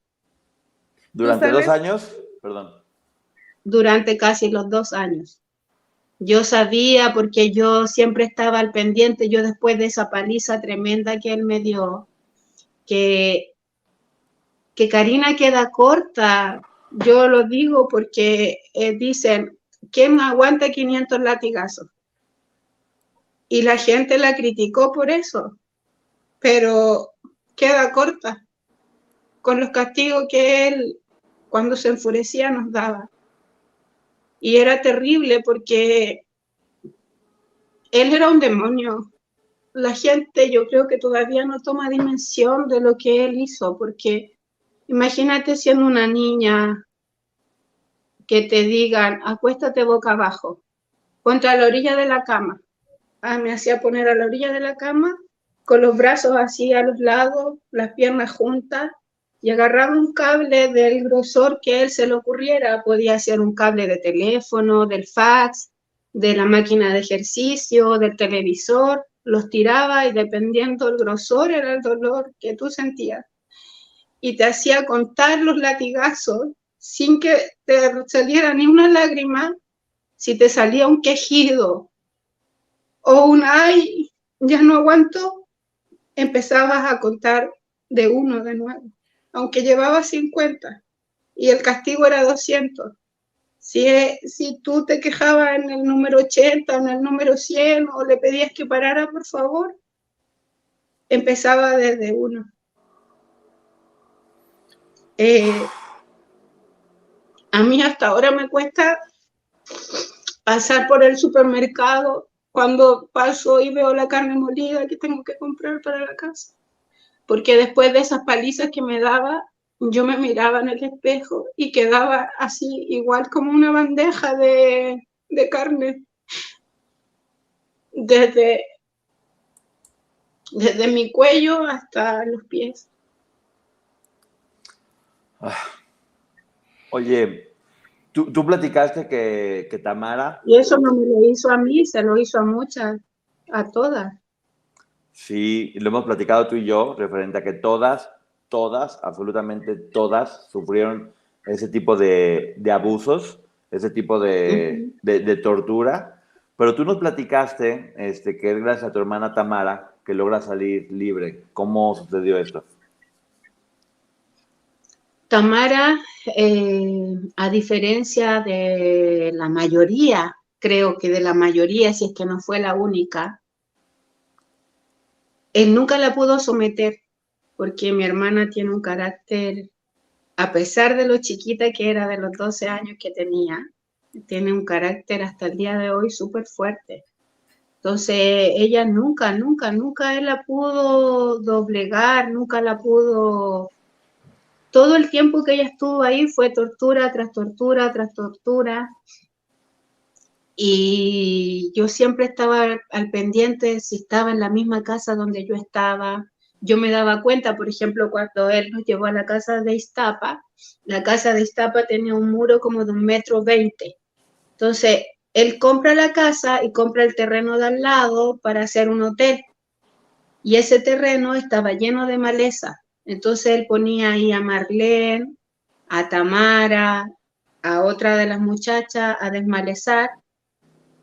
¿Tú durante 2 sabes? años, perdón. Durante casi los 2 años. Yo sabía porque yo siempre estaba al pendiente, yo después de esa paliza tremenda que él me dio, que Karina queda corta, yo lo digo porque dicen, ¿quién aguanta 500 latigazos? Y la gente la criticó por eso, pero queda corta con los castigos que él cuando se enfurecía nos daba. Y era terrible porque él era un demonio. La gente yo creo que todavía no toma dimensión de lo que él hizo, porque imagínate siendo una niña que te digan, acuéstate boca abajo, contra la orilla de la cama. Me hacía poner a la orilla de la cama, con los brazos así a los lados, las piernas juntas, y agarraba un cable del grosor que a él se le ocurriera. Podía ser un cable de teléfono, del fax, de la máquina de ejercicio, del televisor, los tiraba y dependiendo del grosor era el dolor que tú sentías. Y te hacía contar los latigazos sin que te saliera ni una lágrima. Si te salía un quejido o un ay, ya no aguanto, empezabas a contar de uno de nuevo, aunque llevaba 50 y el castigo era 200. Si tú te quejabas en el número 80 o en el número 100 o le pedías que parara, por favor, empezaba desde uno. A mí hasta ahora me cuesta pasar por el supermercado cuando paso y veo la carne molida que tengo que comprar para la casa. Porque después de esas palizas que me daba, yo me miraba en el espejo y quedaba así, igual como una bandeja de carne, desde mi cuello hasta los pies. Oye, tú platicaste que Tamara, Y eso no me lo hizo a mí, se lo hizo a muchas, a todas. sí, lo hemos platicado tú y yo, referente a que todas, absolutamente todas, sufrieron ese tipo de abusos, ese tipo de tortura. Pero tú nos platicaste que es gracias a tu hermana Tamara que logra salir libre. ¿Cómo sucedió esto? Tamara, a diferencia de la mayoría, creo que de la mayoría, si es que no fue la única, él nunca la pudo someter, porque mi hermana tiene un carácter, a pesar de lo chiquita que era de los 12 años que tenía, tiene un carácter hasta el día de hoy súper fuerte. Entonces, ella nunca él la pudo doblegar, nunca la pudo. Todo el tiempo que ella estuvo ahí fue tortura tras tortura tras tortura. Y yo siempre estaba al pendiente si estaba en la misma casa donde yo estaba. Yo me daba cuenta, por ejemplo, cuando él nos llevó a la casa de Iztapa, la casa de Iztapa tenía un muro como de 1,20 m. Entonces, él compra la casa y compra el terreno de al lado para hacer un hotel. Y ese terreno estaba lleno de maleza. Entonces, él ponía ahí a Marlene, a Tamara, a otra de las muchachas a desmalezar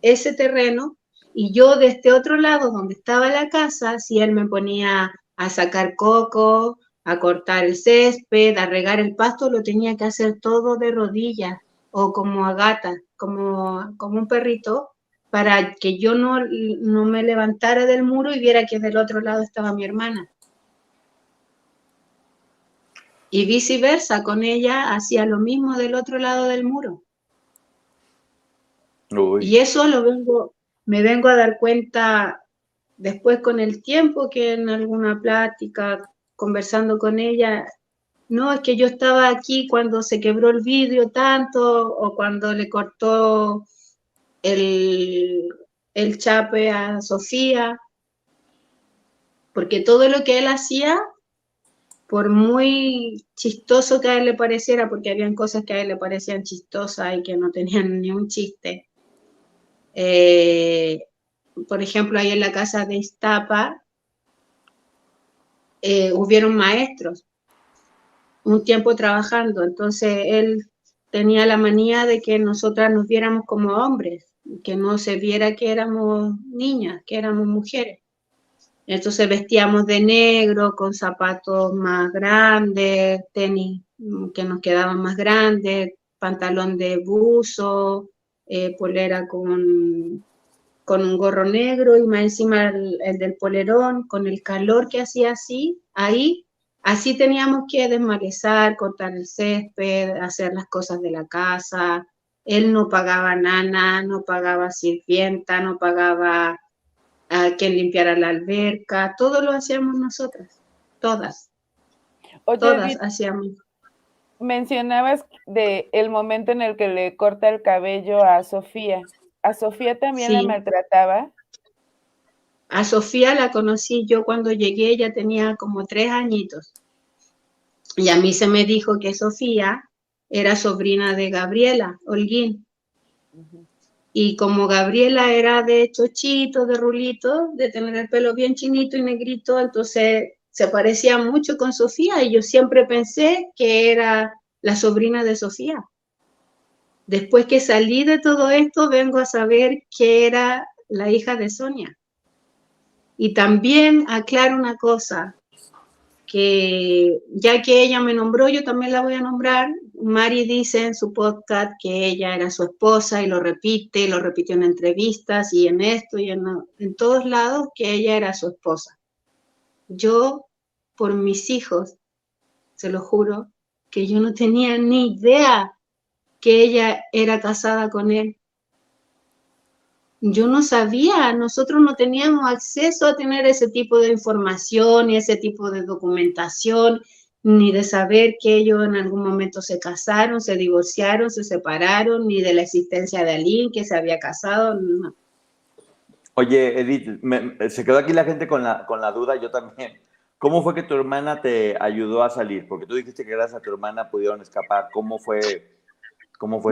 ese terreno, y yo de este otro lado donde estaba la casa, si él me ponía a sacar coco, a cortar el césped, a regar el pasto, lo tenía que hacer todo de rodillas o como a gata, como un perrito, para que yo no me levantara del muro y viera que del otro lado estaba mi hermana. Y viceversa, con ella hacía lo mismo del otro lado del muro. Uy. Y eso me vengo a dar cuenta después con el tiempo, que en alguna plática, conversando con ella, no, es que yo estaba aquí cuando se quebró el vidrio tanto, o cuando le cortó el, el chape a Sofía, porque todo lo que él hacía, por muy chistoso que a él le pareciera, porque habían cosas que a él le parecían chistosas y que no tenían ni un chiste. Por ejemplo, ahí en la casa de Iztapa, hubieron maestros un tiempo trabajando, entonces él tenía la manía de que nosotras nos viéramos como hombres, que no se viera que éramos niñas, que éramos mujeres. Entonces vestíamos de negro, con zapatos más grandes, tenis que nos quedaban más grandes, pantalón de buzo, polera con un gorro negro y más encima el del polerón, con el calor que hacía así teníamos que desmalezar, cortar el césped, hacer las cosas de la casa. Él no pagaba nana, no pagaba sirvienta, no pagaba a quien limpiara la alberca, todo lo hacíamos nosotras, todas, Oye, todas Edith, hacíamos. mencionabas de el momento en el que le corta el cabello a Sofía. ¿A Sofía también la Sí, maltrataba? a Sofía la conocí yo cuando llegué, ella tenía como 3 añitos. Y a mí se me dijo que Sofía era sobrina de Gabriela Holguín. Ujú. Y como Gabriela era de chochito, de rulito, de tener el pelo bien chinito y negrito, entonces se parecía mucho con Sofía y yo siempre pensé que era la sobrina de Sofía. Después que salí de todo esto, vengo a saber que era la hija de Sonia. Y también aclaro una cosa, que ya que ella me nombró, yo también la voy a nombrar. Mari dice en su podcast que ella era su esposa y lo repitió en entrevistas y en esto y en todos lados que ella era su esposa. Yo, por mis hijos, se lo juro, que yo no tenía ni idea que ella era casada con él. Yo no sabía, nosotros no teníamos acceso a tener ese tipo de información y ese tipo de documentación, ni de saber que ellos en algún momento se casaron, se divorciaron, se separaron, ni de la existencia de alguien que se había casado. No. Oye, Edith, se quedó aquí la gente con la duda, yo también. ¿Cómo fue que tu hermana te ayudó a salir? Porque tú dijiste que gracias a tu hermana pudieron escapar. Cómo fue ese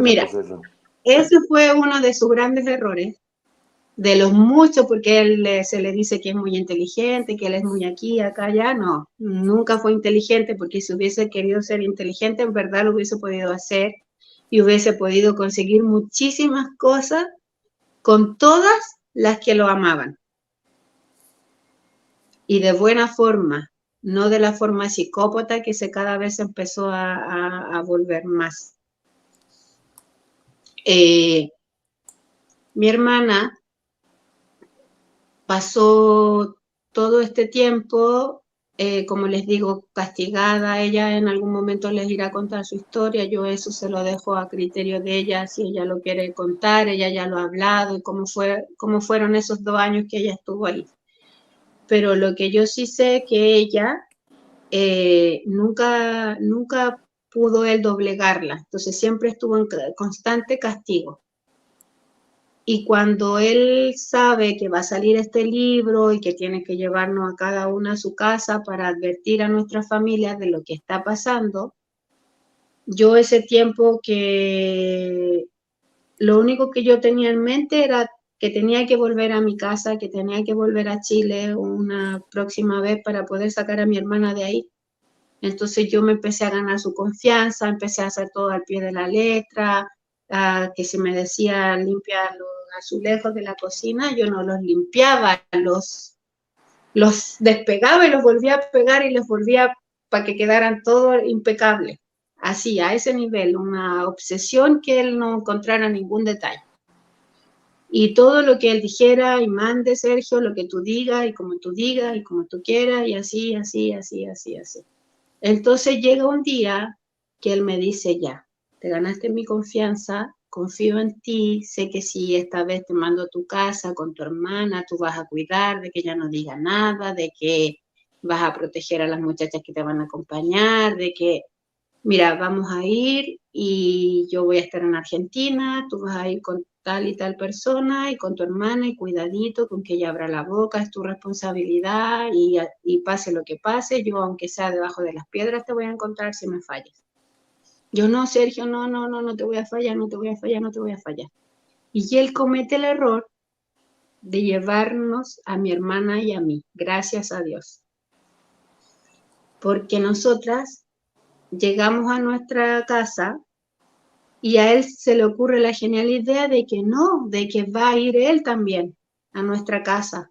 Mira, proceso? ese fue uno de sus grandes errores, de los muchos, porque se le dice que es muy inteligente, que él es muy aquí, acá, allá. No, nunca fue inteligente, porque si hubiese querido ser inteligente, en verdad lo hubiese podido hacer y hubiese podido conseguir muchísimas cosas con todas las que lo amaban. Y de buena forma, no de la forma psicópata que se cada vez empezó a volver más. Mi hermana pasó todo este tiempo, como les digo, castigada. Ella en algún momento les irá a contar su historia. Yo eso se lo dejo a criterio de ella, si ella lo quiere contar. Ella ya lo ha hablado y cómo fueron esos 2 años que ella estuvo ahí. Pero lo que yo sí sé que ella nunca pudo él doblegarla. Entonces siempre estuvo en constante castigo. Y cuando él sabe que va a salir este libro y que tiene que llevarnos a cada una a su casa para advertir a nuestras familias de lo que está pasando, yo ese tiempo que lo único que yo tenía en mente era que tenía que volver a mi casa, que tenía que volver a Chile una próxima vez para poder sacar a mi hermana de ahí. Entonces yo me empecé a ganar su confianza, empecé a hacer todo al pie de la letra, que si me decía limpia los azulejos de la cocina, yo no los limpiaba, los despegaba y los volvía a pegar y los volvía para que quedaran todos impecables. Así, a ese nivel, una obsesión que él no encontrara ningún detalle. Y todo lo que él dijera y mande, Sergio, lo que tú digas y como tú digas y como tú quieras y así, así, así, así, así. Entonces llega un día que él me dice, ya, te ganaste mi confianza, confío en ti, sé que si esta vez te mando a tu casa con tu hermana, tú vas a cuidar de que ella no diga nada, de que vas a proteger a las muchachas que te van a acompañar, de que, mira, vamos a ir y yo voy a estar en Argentina, tú vas a ir con tal y tal persona y con tu hermana y cuidadito con que ella abra la boca, es tu responsabilidad y pase lo que pase, yo aunque sea debajo de las piedras te voy a encontrar si me fallas. Yo no, Sergio, no te voy a fallar, no te voy a fallar, no te voy a fallar. Y él comete el error de llevarnos a mi hermana y a mí, gracias a Dios. Porque nosotras llegamos a nuestra casa y a él se le ocurre la genial idea de que no, de que va a ir él también a nuestra casa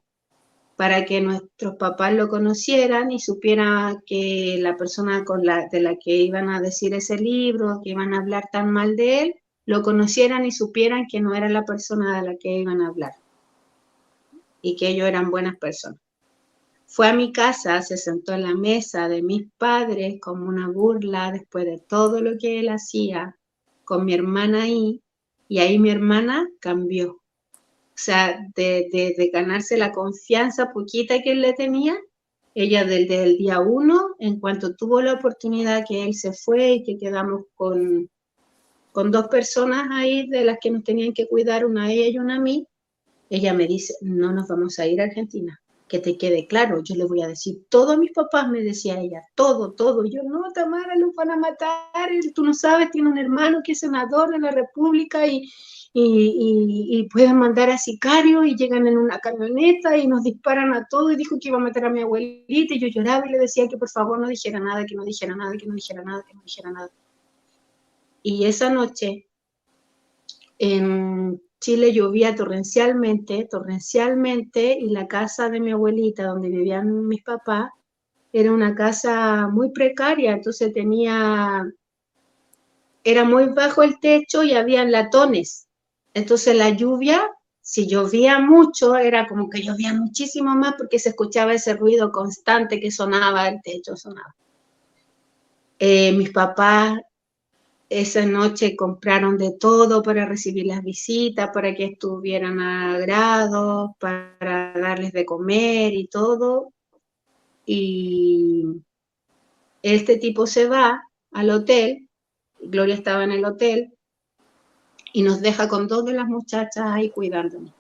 para que nuestros papás lo conocieran y supieran que la persona de la que iban a decir ese libro, que iban a hablar tan mal de él, lo conocieran y supieran que no era la persona de la que iban a hablar y que ellos eran buenas personas. Fue a mi casa, se sentó en la mesa de mis padres como una burla después de todo lo que él hacía con mi hermana ahí, y ahí mi hermana cambió. O sea, de ganarse la confianza poquita que él le tenía, ella desde el día 1, en cuanto tuvo la oportunidad que él se fue y que quedamos con 2 personas ahí de las que nos tenían que cuidar, una a ella y una a mí, ella me dice, no nos vamos a ir a Argentina, que te quede claro, yo le voy a decir todo a mis papás, me decía ella, todo, todo. Y yo, no, Tamara, los van a matar, tú no sabes, tiene un hermano que es senador de la República y pueden mandar a sicarios y llegan en una camioneta y nos disparan a todos y dijo que iba a matar a mi abuelita y yo lloraba y le decía que por favor no dijera nada, que no dijera nada, que no dijera nada, que no dijera nada. Y esa noche en Chile llovía torrencialmente, y la casa de mi abuelita, donde vivían mis papás, era una casa muy precaria, entonces era muy bajo el techo y había latones. Entonces la lluvia, si llovía mucho, era como que llovía muchísimo más porque se escuchaba ese ruido constante que sonaba, el techo sonaba. Mis papás esa noche compraron de todo para recibir las visitas, para que estuvieran a grado, para darles de comer y todo. Y este tipo se va al hotel, Gloria estaba en el hotel, y nos deja con 2 de las muchachas ahí cuidándonos.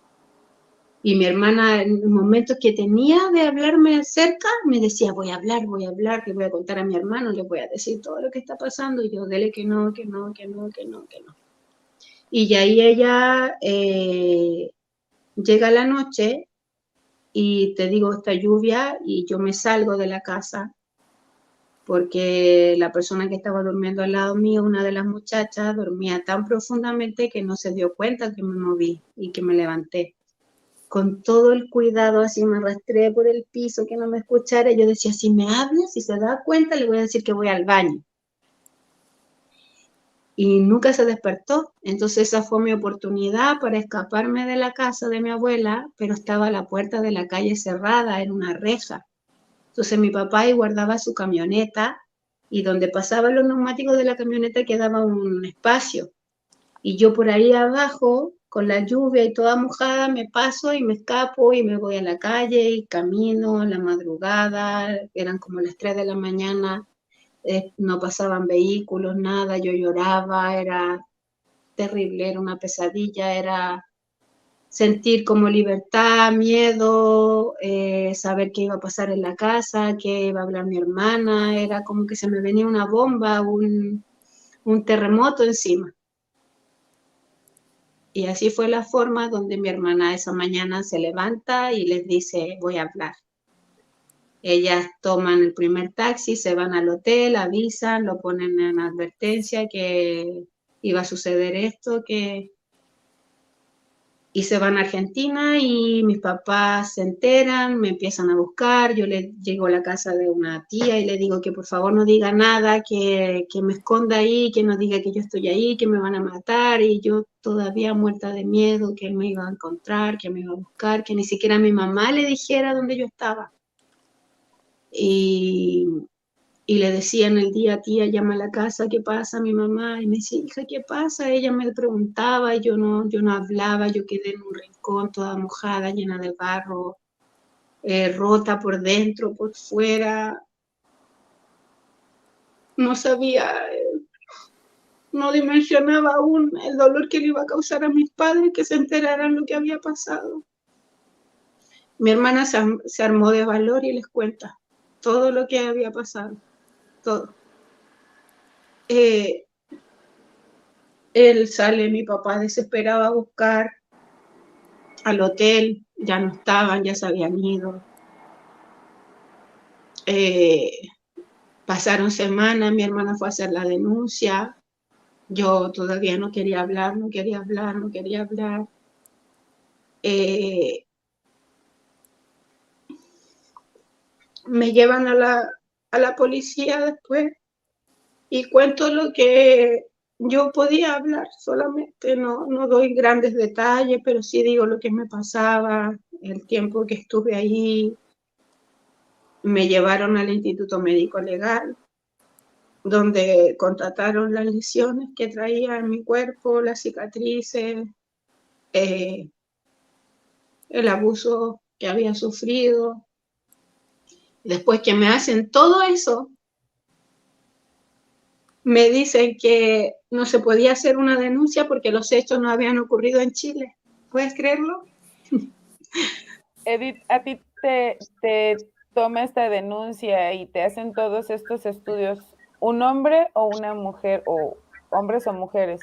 Y mi hermana, en los momentos que tenía de hablarme cerca, me decía, voy a hablar, que voy a contar a mi hermano, le voy a decir todo lo que está pasando. Y yo, dele que no. Y ahí ella llega la noche y te digo, esta lluvia, y yo me salgo de la casa porque la persona que estaba durmiendo al lado mío, una de las muchachas, dormía tan profundamente que no se dio cuenta que me moví y que me levanté. Con todo el cuidado, así me arrastré por el piso, que no me escuchara. Yo decía, si me habla, si se da cuenta, le voy a decir que voy al baño. Y nunca se despertó. Entonces esa fue mi oportunidad para escaparme de la casa de mi abuela, pero estaba la puerta de la calle cerrada, era una reja. Entonces mi papá ahí guardaba su camioneta y donde pasaban los neumáticos de la camioneta quedaba un espacio. Y yo por ahí abajo, con la lluvia y toda mojada, me paso y me escapo y me voy a la calle y camino a la madrugada, eran como las 3 de la mañana, no pasaban vehículos, nada, yo lloraba, era terrible, era una pesadilla, era sentir como libertad, miedo, saber qué iba a pasar en la casa, qué iba a hablar mi hermana, era como que se me venía una bomba, un terremoto encima. Y así fue la forma donde mi hermana esa mañana se levanta y les dice, voy a hablar. Ellas toman el primer taxi, se van al hotel, avisan, lo ponen en advertencia que iba a suceder esto, y se van a Argentina y mis papás se enteran, me empiezan a buscar, yo le llego a la casa de una tía y le digo que por favor no diga nada, que me esconda ahí, que no diga que yo estoy ahí, que me van a matar, y yo todavía muerta de miedo, que él me iba a encontrar, que me iba a buscar, que ni siquiera a mi mamá le dijera dónde yo estaba. Y le decía en el día, tía, llama a la casa, ¿qué pasa? Mi mamá, y me decía, hija, ¿qué pasa? Ella me preguntaba y yo no hablaba, yo quedé en un rincón toda mojada, llena de barro. rota por dentro, por fuera. No sabía, no dimensionaba aún el dolor que le iba a causar a mis padres que se enteraran lo que había pasado. Mi hermana se armó de valor y les cuenta todo lo que había pasado, todo. Él sale, mi papá desesperado a buscar al hotel, ya no estaban, ya se habían ido. Pasaron semanas, mi hermana fue a hacer la denuncia, yo todavía no quería hablar, no quería hablar, no quería hablar. Me llevan a la policía después y cuento lo que yo podía hablar, solamente no doy grandes detalles, pero sí digo lo que me pasaba, el tiempo que estuve ahí. Me llevaron al Instituto Médico Legal, donde constataron las lesiones que traía en mi cuerpo, las cicatrices, el abuso que había sufrido. Después que me hacen todo eso, me dicen que no se podía hacer una denuncia porque los hechos no habían ocurrido en Chile. ¿Puedes creerlo? Edith, a ti te toma esta denuncia y te hacen todos estos estudios, ¿un hombre o una mujer, o hombres o mujeres?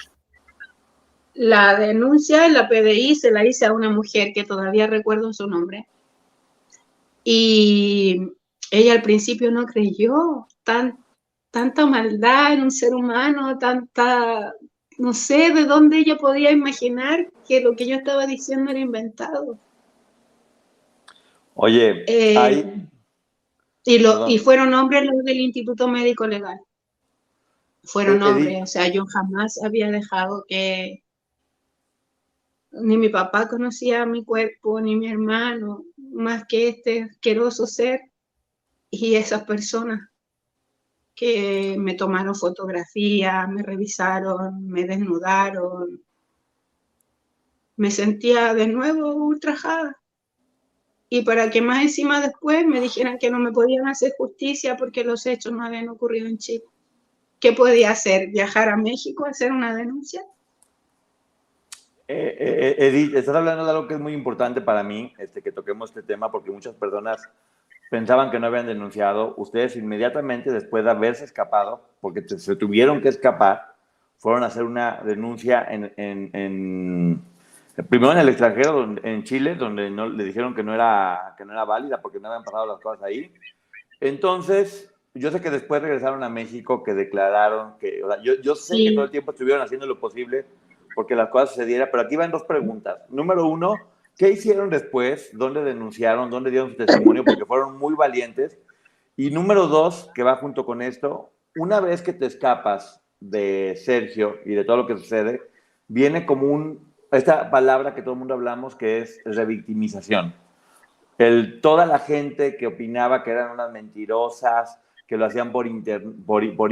La denuncia en la PDI se la hice a una mujer que todavía recuerdo su nombre. Y ella al principio no creyó tanta maldad en un ser humano, no sé de dónde ella podía imaginar que lo que yo estaba diciendo era inventado. Oye, y fueron hombres los del Instituto Médico Legal. Fueron hombres, o sea, yo jamás había dejado que... Ni mi papá conocía mi cuerpo, ni mi hermano, más que este asqueroso ser y esas personas que me tomaron fotografías, me revisaron, me desnudaron. Me sentía de nuevo ultrajada. Y para que más encima después me dijeran que no me podían hacer justicia porque los hechos no habían ocurrido en Chile. ¿Qué podía hacer? ¿Viajar a México a hacer una denuncia? Edith, estás hablando de algo que es muy importante para mí, que toquemos este tema, porque muchas personas pensaban que no habían denunciado. Ustedes inmediatamente después de haberse escapado, porque se tuvieron que escapar, fueron a hacer una denuncia primero en el extranjero, en Chile, donde no, le dijeron que no era válida porque no habían pasado las cosas ahí. Entonces, yo sé que después regresaron a México, que declararon que, o sea, yo sé Sí. que todo el tiempo estuvieron haciendo lo posible porque las cosas sucedieran, pero aquí van dos preguntas. Número uno, ¿qué hicieron después? ¿Dónde denunciaron? ¿Dónde dieron su testimonio? Porque fueron muy valientes. Y número dos, que va junto con esto, una vez que te escapas de Sergio y de todo lo que sucede, viene como esta palabra que todo el mundo hablamos, que es revictimización. Toda la gente que opinaba que eran unas mentirosas, que lo hacían por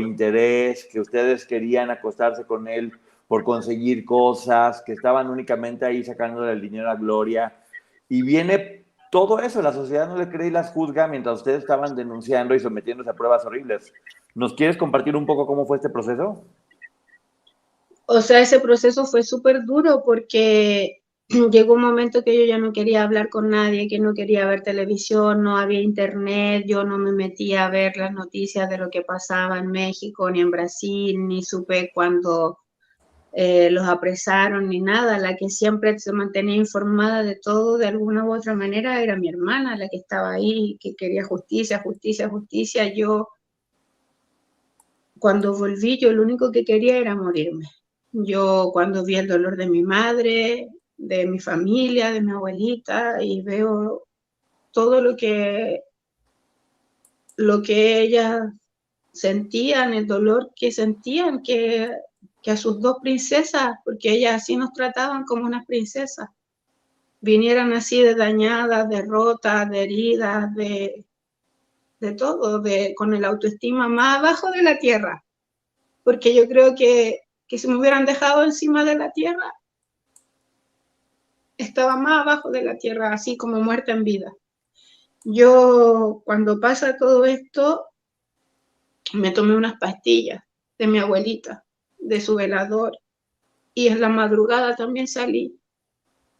interés, que ustedes querían acostarse con él por conseguir cosas, que estaban únicamente ahí sacándole el dinero a Gloria. Y viene todo eso, la sociedad no le cree y las juzga mientras ustedes estaban denunciando y sometiéndose a pruebas horribles. ¿Nos quieres compartir un poco cómo fue este proceso? O sea, ese proceso fue súper duro porque llegó un momento que yo ya no quería hablar con nadie, que no quería ver televisión, no había internet, yo no me metía a ver las noticias de lo que pasaba en México, ni en Brasil, ni supe cuando los apresaron, ni nada. La que siempre se mantenía informada de todo de alguna u otra manera era mi hermana, la que estaba ahí, que quería justicia, justicia, justicia. Yo, cuando volví, yo lo único que quería era morirme. Yo cuando vi el dolor de mi madre, de mi familia, de mi abuelita, y veo todo lo que ellas sentían, el dolor que sentían, que a sus dos princesas, porque ellas así nos trataban como unas princesas, vinieran así de dañadas, de rotas, de heridas, de todo, con el autoestima más abajo de la tierra, porque yo creo que si me hubieran dejado encima de la tierra, estaba más abajo de la tierra, así como muerta en vida. Yo, cuando pasa todo esto, me tomé unas pastillas de mi abuelita, de su velador, y en la madrugada también salí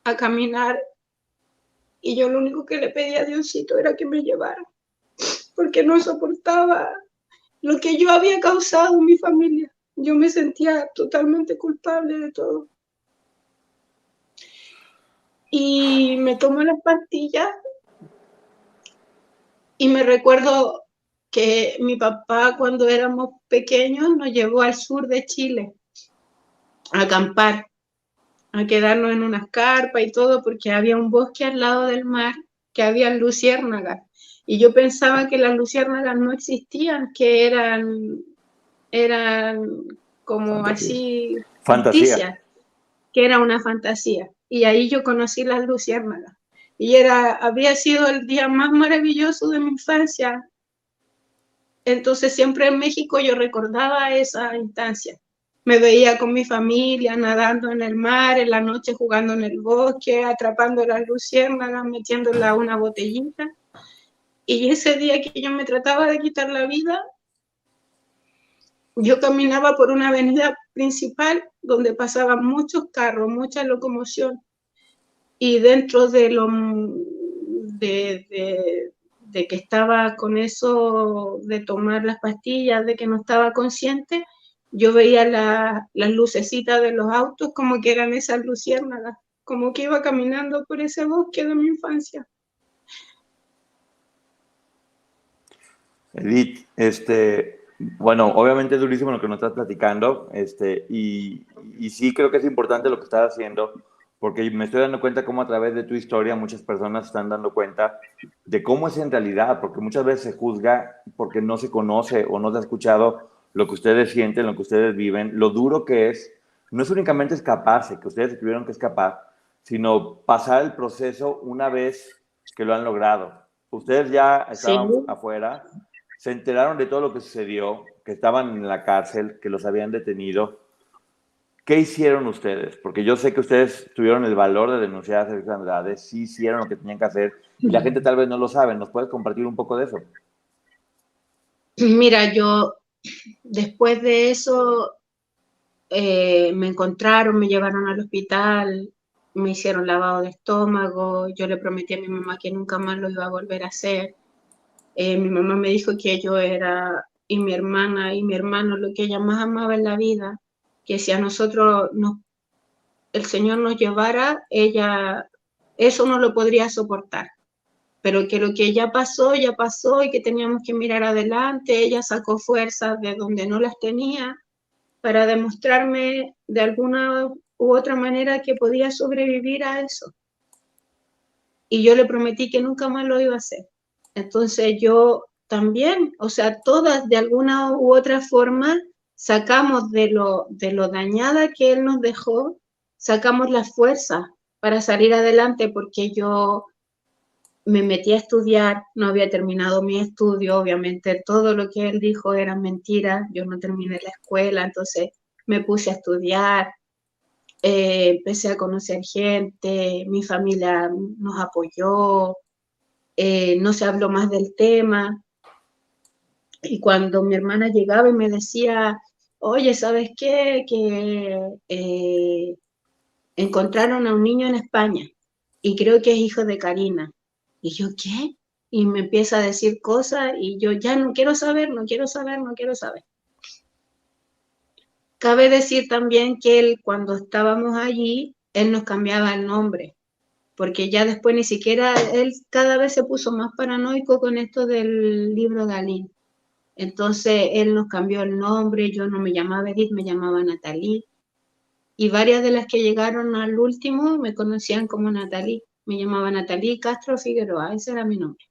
a caminar, y yo lo único que le pedí a Diosito era que me llevara, porque no soportaba lo que yo había causado en mi familia. Yo me sentía totalmente culpable de todo. Y me tomo las pastillas y me recuerdo que mi papá, cuando éramos pequeños, nos llevó al sur de Chile a acampar, a quedarnos en unas carpas y todo, porque había un bosque al lado del mar, que había luciérnagas. Y yo pensaba que las luciérnagas no existían, que eran como Fantasía. así Fantasía. ficticias, que era una fantasía. Y ahí yo conocí las luciérnagas. Y había sido el día más maravilloso de mi infancia. Entonces siempre en México yo recordaba esa instancia. Me veía con mi familia nadando en el mar, en la noche jugando en el bosque, atrapando las luciérnagas, metiéndola a una botellita. Y ese día que yo me trataba de quitar la vida, yo caminaba por una avenida principal donde pasaban muchos carros, mucha locomoción. Y dentro de de que estaba con eso de tomar las pastillas, de que no estaba consciente, yo veía las lucecitas de los autos como que eran esas luciérnagas, como que iba caminando por ese bosque de mi infancia. Edith, bueno, obviamente es durísimo lo que nos estás platicando, y sí creo que es importante lo que estás haciendo, porque me estoy dando cuenta cómo a través de tu historia muchas personas están dando cuenta de cómo es en realidad, porque muchas veces se juzga porque no se conoce o no se ha escuchado lo que ustedes sienten, lo que ustedes viven, lo duro que es, no es únicamente escaparse, que ustedes tuvieron que escapar, sino pasar el proceso una vez que lo han logrado. Ustedes ya Sí. estaban afuera, se enteraron de todo lo que sucedió, que estaban en la cárcel, que los habían detenido. ¿Qué hicieron ustedes? Porque yo sé que ustedes tuvieron el valor de denunciar a Sergio Andrade, sí hicieron lo que tenían que hacer, y la gente tal vez no lo sabe. ¿Nos puedes compartir un poco de eso? Mira, yo después de eso me encontraron, me llevaron al hospital, me hicieron lavado de estómago, yo le prometí a mi mamá que nunca más lo iba a volver a hacer. Mi mamá me dijo que yo era, y mi hermana y mi hermano, lo que ella más amaba en la vida, que si a nosotros el Señor nos llevara, ella eso no lo podría soportar, pero que lo que ya pasó y que teníamos que mirar adelante. Ella sacó fuerzas de donde no las tenía para demostrarme de alguna u otra manera que podía sobrevivir a eso. Y yo le prometí que nunca más lo iba a hacer. Entonces yo también, o sea, todas de alguna u otra forma sacamos de lo dañada que él nos dejó, sacamos la fuerza para salir adelante, porque yo me metí a estudiar, no había terminado mi estudio, obviamente todo lo que él dijo era mentira, yo no terminé la escuela, entonces me puse a estudiar, empecé a conocer gente, mi familia nos apoyó, no se habló más del tema. Y cuando mi hermana llegaba y me decía, oye, ¿sabes qué? Que encontraron a un niño en España y creo que es hijo de Karina. Y yo, ¿qué? Y me empieza a decir cosas y yo ya no quiero saber, no quiero saber, no quiero saber. Cabe decir también que él, cuando estábamos allí, él nos cambiaba el nombre, porque ya después ni siquiera, él cada vez se puso más paranoico con esto del libro Galín. Entonces él nos cambió el nombre, yo no me llamaba Edith, me llamaba Natalie. Y varias de las que llegaron al último me conocían como Natalie. Me llamaba Natalie Castro Figueroa, ese era mi nombre.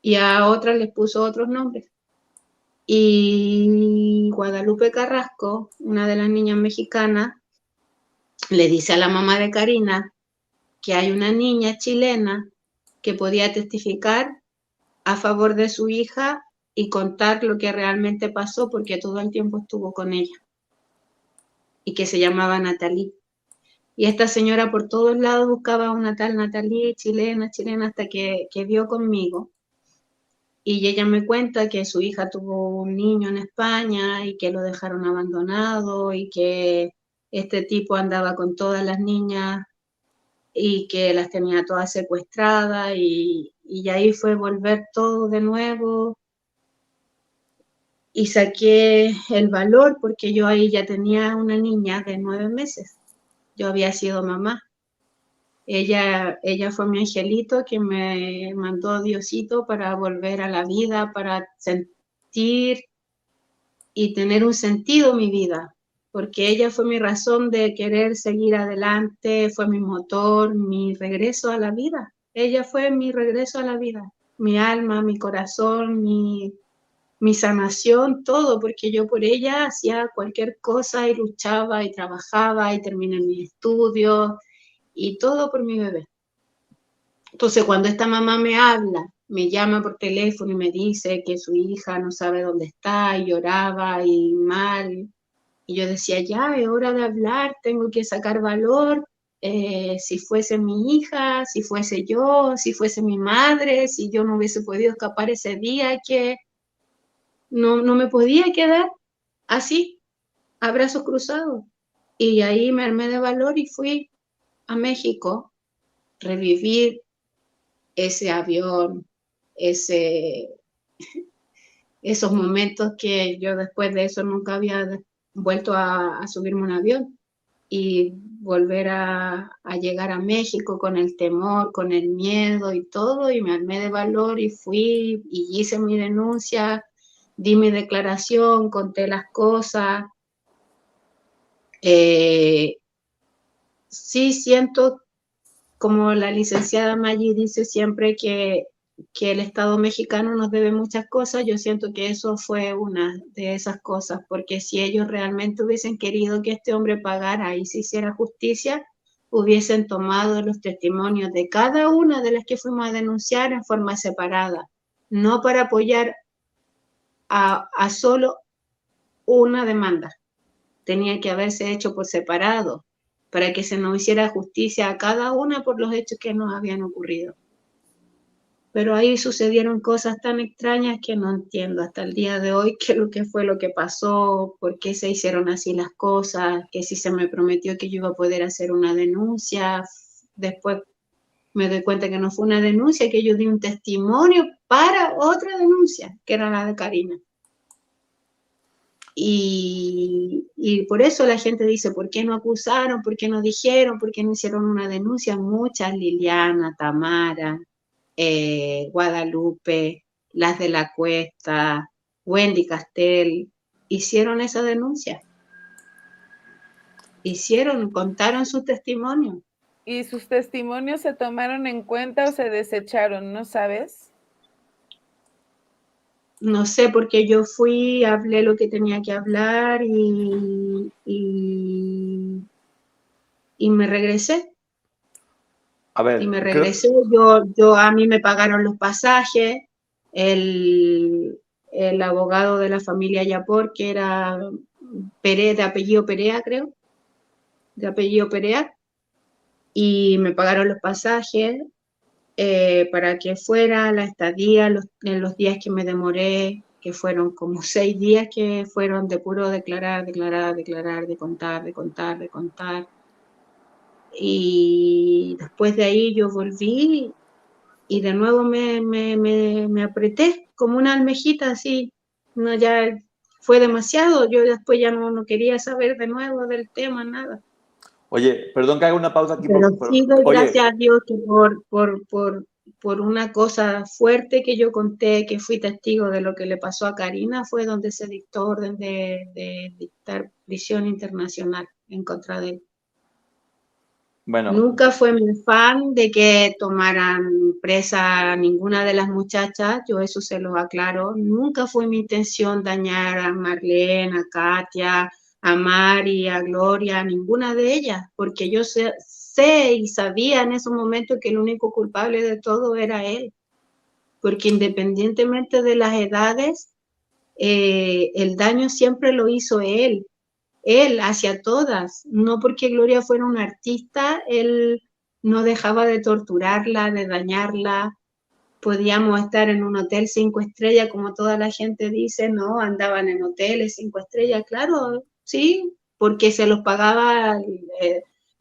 Y a otras les puso otros nombres. Y Guadalupe Carrasco, una de las niñas mexicanas, le dice a la mamá de Karina que hay una niña chilena que podía testificar a favor de su hija y contar lo que realmente pasó, porque todo el tiempo estuvo con ella, y que se llamaba Natalie. Y esta señora por todos lados buscaba una tal Natalie, chilena, hasta que dio conmigo. Y ella me cuenta que su hija tuvo un niño en España y que lo dejaron abandonado y que este tipo andaba con todas las niñas y que las tenía todas secuestradas y ahí fue volver todo de nuevo. Y saqué el valor porque yo ahí ya tenía una niña de 9 meses. Yo había sido mamá. Ella fue mi angelito que me mandó Diosito para volver a la vida, para sentir y tener un sentido mi vida, porque ella fue mi razón de querer seguir adelante, fue mi motor, mi regreso a la vida. Ella fue mi regreso a la vida, mi alma, mi corazón, mi sanación, todo, porque yo por ella hacía cualquier cosa y luchaba y trabajaba y terminé mis estudios y todo por mi bebé. Entonces, cuando esta mamá me habla, me llama por teléfono y me dice que su hija no sabe dónde está y lloraba y mal, y yo decía, ya, es hora de hablar, tengo que sacar valor, si fuese mi hija, si fuese yo, si fuese mi madre, si yo no hubiese podido escapar ese día, que no me podía quedar así, a brazos cruzados. Y ahí me armé de valor y fui a México, revivir ese avión, esos momentos que yo después de eso nunca había vuelto a subirme a un avión y volver a llegar a México con el temor, con el miedo y todo, y me armé de valor y fui y hice mi denuncia, di mi declaración, conté las cosas. Sí siento, como la licenciada Maggi dice siempre, que el Estado mexicano nos debe muchas cosas. Yo siento que eso fue una de esas cosas, porque si ellos realmente hubiesen querido que este hombre pagara y se hiciera justicia, hubiesen tomado los testimonios de cada una de las que fuimos a denunciar en forma separada, no para apoyar a solo una demanda. Tenía que haberse hecho por separado, para que se nos hiciera justicia a cada una por los hechos que nos habían ocurrido. Pero ahí sucedieron cosas tan extrañas que no entiendo hasta el día de hoy qué fue lo que pasó, por qué se hicieron así las cosas, que si se me prometió que yo iba a poder hacer una denuncia, después me doy cuenta que no fue una denuncia, que yo di un testimonio para otra denuncia, que era la de Karina. Y por eso la gente dice, ¿por qué no acusaron? ¿Por qué no dijeron? ¿Por qué no hicieron una denuncia? Muchas, Liliana, Tamara, Guadalupe, las de la Cuesta, Wendy Castel, hicieron esa denuncia. Contaron su testimonio. ¿Y sus testimonios se tomaron en cuenta o se desecharon? ¿No sabes? No sé, porque yo fui, hablé lo que tenía que hablar y me regresé. A ver, y me regresé. Yo a mí me pagaron los pasajes, el abogado de la familia Yapor, que era de apellido Perea, creo, y me pagaron los pasajes para que fuera la estadía, en los días que me demoré, que fueron como 6 días que fueron de puro declarar, de contar. Y después de ahí yo volví y de nuevo me apreté como una almejita así. No, ya fue demasiado. Yo después ya no quería saber de nuevo del tema, nada. Oye, perdón que haga una pausa aquí. Pero sí doy oye, gracias a Dios que por una cosa fuerte que yo conté, que fui testigo de lo que le pasó a Karina, fue donde se dictó orden de dictar prisión internacional en contra de él. Bueno. Nunca fue mi afán de que tomaran presa a ninguna de las muchachas, yo eso se los aclaro. Nunca fue mi intención dañar a Marlene, a Katia, a Mari, a Gloria, a ninguna de ellas, porque yo sé y sabía en esos momentos que el único culpable de todo era él, porque independientemente de las edades, el daño siempre lo hizo él. él hacia todas, no porque Gloria fuera una artista, él no dejaba de torturarla, de dañarla. Podíamos estar en un hotel 5 estrellas, como toda la gente dice, ¿no? Andaban en hoteles 5 estrellas, claro, sí, porque se los pagaba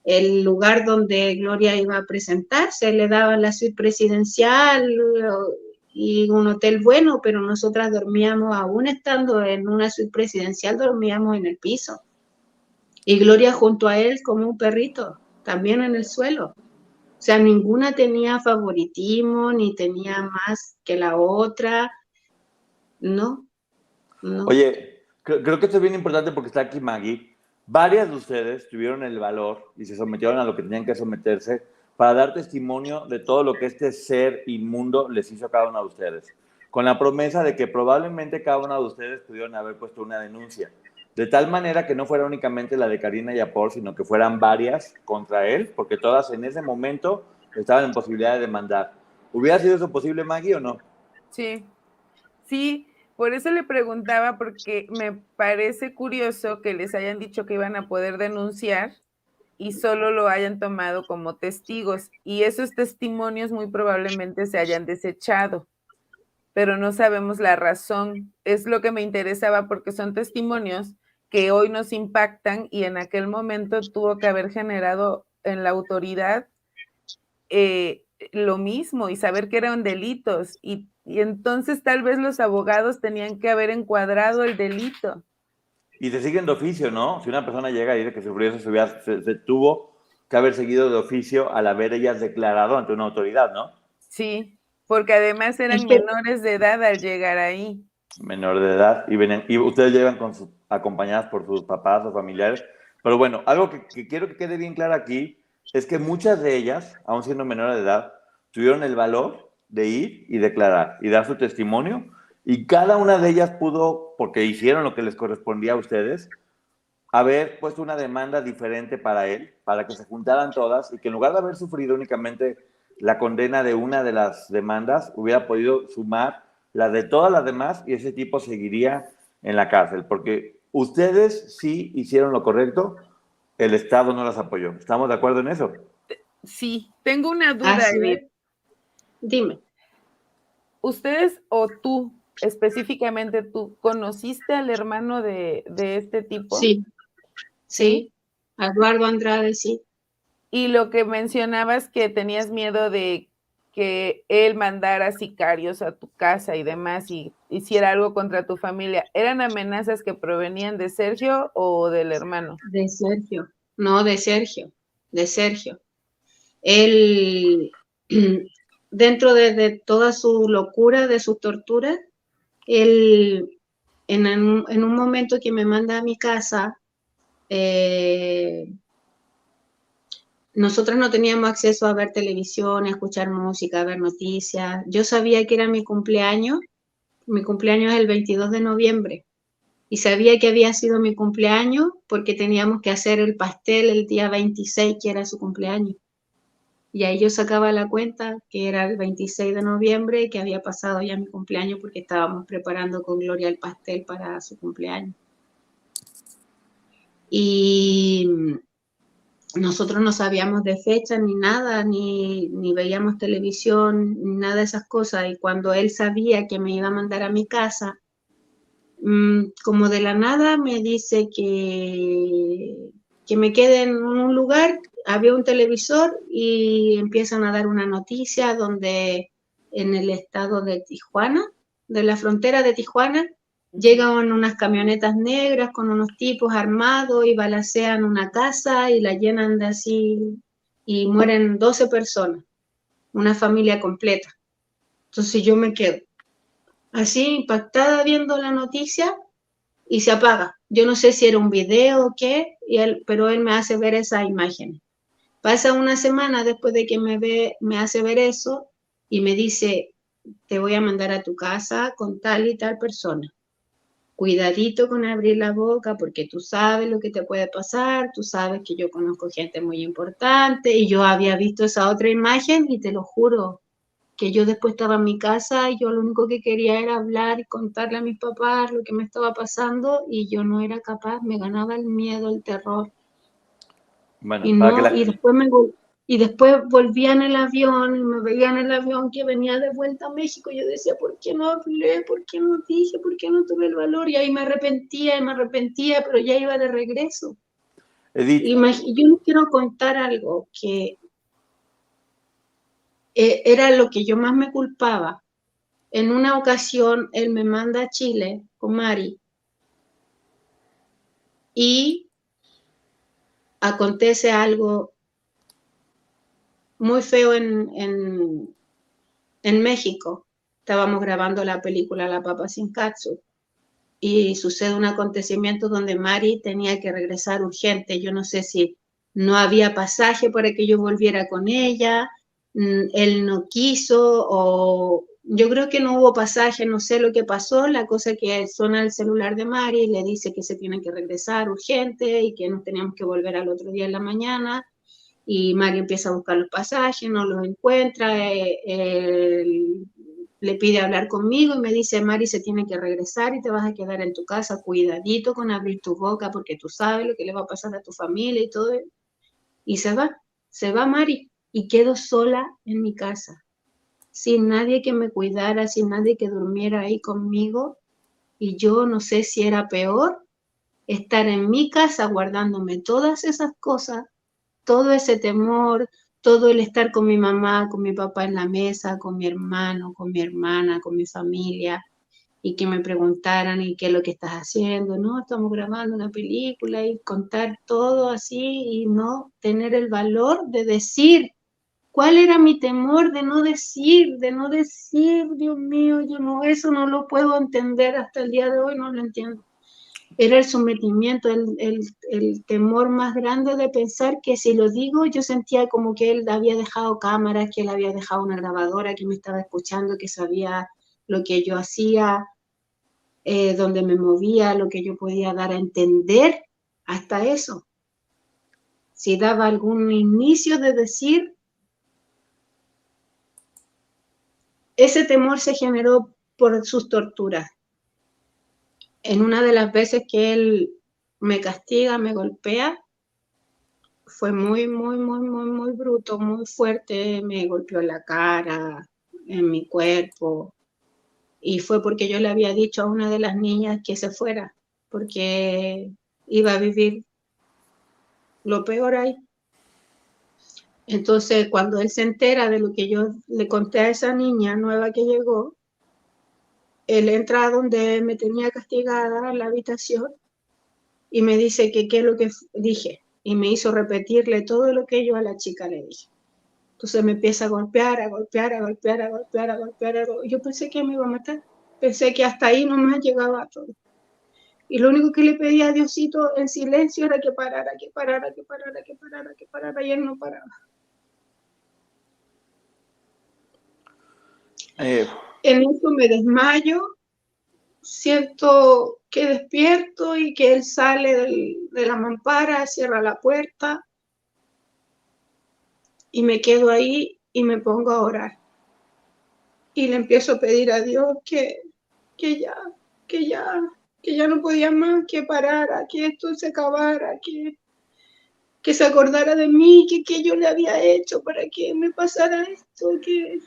el lugar donde Gloria iba a presentarse, le daban la suite presidencial y un hotel bueno, pero nosotras dormíamos, aún estando en una suite presidencial, dormíamos en el piso. Y Gloria junto a él como un perrito, también en el suelo. O sea, ninguna tenía favoritismo, ni tenía más que la otra. No, no. Oye, creo que esto es bien importante porque está aquí Maggie. Varias de ustedes tuvieron el valor y se sometieron a lo que tenían que someterse para dar testimonio de todo lo que este ser inmundo les hizo a cada una de ustedes, con la promesa de que probablemente cada una de ustedes pudieron haber puesto una denuncia, de tal manera que no fuera únicamente la de Karina y Apor, sino que fueran varias contra él, porque todas en ese momento estaban en posibilidad de demandar. ¿Hubiera sido eso posible, Maggie, o no? Sí, sí, por eso le preguntaba, porque me parece curioso que les hayan dicho que iban a poder denunciar y solo lo hayan tomado como testigos, y esos testimonios muy probablemente se hayan desechado, pero no sabemos la razón. Es lo que me interesaba, porque son testimonios que hoy nos impactan y en aquel momento tuvo que haber generado en la autoridad lo mismo y saber que eran delitos, y entonces tal vez los abogados tenían que haber encuadrado el delito. Y se siguen de oficio, ¿no? Si una persona llega y dice que sufrió eso, se tuvo que haber seguido de oficio al haber ellas declarado ante una autoridad, ¿no? Sí, porque además eran menores de edad al llegar ahí. Menor de edad, y ustedes llegan acompañadas por sus papás o familiares. Pero bueno, algo que quiero que quede bien claro aquí es que muchas de ellas, aún siendo menores de edad, tuvieron el valor de ir y declarar y dar su testimonio, y cada una de ellas pudo, porque hicieron lo que les correspondía a ustedes, haber puesto una demanda diferente para él, para que se juntaran todas y que en lugar de haber sufrido únicamente la condena de una de las demandas, hubiera podido sumar la de todas las demás y ese tipo seguiría en la cárcel, porque ustedes sí hicieron lo correcto, el Estado no las apoyó. ¿Estamos de acuerdo en eso? Sí, tengo una duda, Edith. Dime. ¿Ustedes o tú, específicamente tú, conociste al hermano de este tipo? Sí, sí, Eduardo Andrade, sí. Y lo que mencionabas, que tenías miedo de que él mandara sicarios a tu casa y demás y hiciera algo contra tu familia, ¿eran amenazas que provenían de Sergio o del hermano? De Sergio, no, de Sergio. Él, dentro de toda su locura, de su tortura, él, en un momento que me manda a mi casa, nosotros no teníamos acceso a ver televisión, a escuchar música, a ver noticias. Yo sabía que era mi cumpleaños es el 22 de noviembre, y sabía que había sido mi cumpleaños porque teníamos que hacer el pastel el día 26, que era su cumpleaños. Y ahí yo sacaba la cuenta que era el 26 de noviembre y que había pasado ya mi cumpleaños porque estábamos preparando con Gloria el pastel para su cumpleaños. Y nosotros no sabíamos de fecha ni nada, ni veíamos televisión, ni nada de esas cosas. Y cuando él sabía que me iba a mandar a mi casa, como de la nada me dice que me quede en un lugar, había un televisor y empiezan a dar una noticia donde en el estado de Tijuana, de la frontera de Tijuana, llegan unas camionetas negras con unos tipos armados y balacean una casa y la llenan de así y mueren 12 personas, una familia completa. Entonces yo me quedo así impactada viendo la noticia y se apaga. Yo no sé si era un video o qué, pero él me hace ver esa imagen. Pasa una semana después de que me hace ver eso y me dice, te voy a mandar a tu casa con tal y tal persona. Cuidadito con abrir la boca porque tú sabes lo que te puede pasar, tú sabes que yo conozco gente muy importante y yo había visto esa otra imagen y te lo juro, que yo después estaba en mi casa y yo lo único que quería era hablar y contarle a mis papás lo que me estaba pasando y yo no era capaz, me ganaba el miedo, el terror. Bueno, Y para que no, y después volvía en el avión y me veía en el avión que venía de vuelta a México. Yo decía, ¿por qué no hablé? ¿Por qué no dije? ¿Por qué no tuve el valor? Y ahí me arrepentía, pero ya iba de regreso. Edith, Yo les quiero contar algo que era lo que yo más me culpaba. En una ocasión, él me manda a Chile con Mari y acontece algo muy feo en México. Estábamos grabando la película La Papa Sin Katsu y sucede un acontecimiento donde Mari tenía que regresar urgente. Yo no sé si no había pasaje para que yo volviera con ella, él no quiso o yo creo que no hubo pasaje, no sé lo que pasó. La cosa que suena el celular de Mari y le dice que se tiene que regresar urgente y que nos teníamos que volver al otro día en la mañana. Y Mari empieza a buscar los pasajes, no los encuentra, le pide hablar conmigo y me dice, Mari se tiene que regresar y te vas a quedar en tu casa, cuidadito con abrir tu boca porque tú sabes lo que le va a pasar a tu familia y todo. Y se va Mari y quedo sola en mi casa, sin nadie que me cuidara, sin nadie que durmiera ahí conmigo. Y yo no sé si era peor estar en mi casa guardándome todas esas cosas, todo ese temor, todo el estar con mi mamá, con mi papá en la mesa, con mi hermano, con mi hermana, con mi familia, y que me preguntaran, ¿y qué es lo que estás haciendo? No, estamos grabando una película y contar todo así y no tener el valor de decir. ¿Cuál era mi temor de no decir, Dios mío, yo no, eso no lo puedo entender hasta el día de hoy, no lo entiendo. Era el sometimiento, el temor más grande de pensar que si lo digo, yo sentía como que él había dejado cámaras, que él había dejado una grabadora, que me estaba escuchando, que sabía lo que yo hacía, donde me movía, lo que yo podía dar a entender, hasta eso. Si daba algún inicio de decir, ese temor se generó por sus torturas. En una de las veces que él me castiga, me golpea, fue muy, muy, muy, muy, muy bruto, muy fuerte, me golpeó en la cara, en mi cuerpo, y fue porque yo le había dicho a una de las niñas que se fuera, porque iba a vivir lo peor ahí. Entonces, cuando él se entera de lo que yo le conté a esa niña nueva que llegó, él entra a donde me tenía castigada en la habitación y me dice que qué es lo que dije, y me hizo repetirle todo lo que yo a la chica le dije. Entonces me empieza a golpear, a golpear, a golpear, a golpear, a golpear, a golpear. Yo pensé que me iba a matar. Pensé que hasta ahí nomás llegaba todo. Y lo único que le pedía a Diosito en silencio era que parara, que parara, que parara, que parara, que parara, y él no paraba. En eso me desmayo, siento que despierto y que él sale de la mampara, cierra la puerta y me quedo ahí y me pongo a orar. Y le empiezo a pedir a Dios que ya no podía más, que parara, que esto se acabara, que se acordara de mí, que yo le había hecho para que me pasara esto, que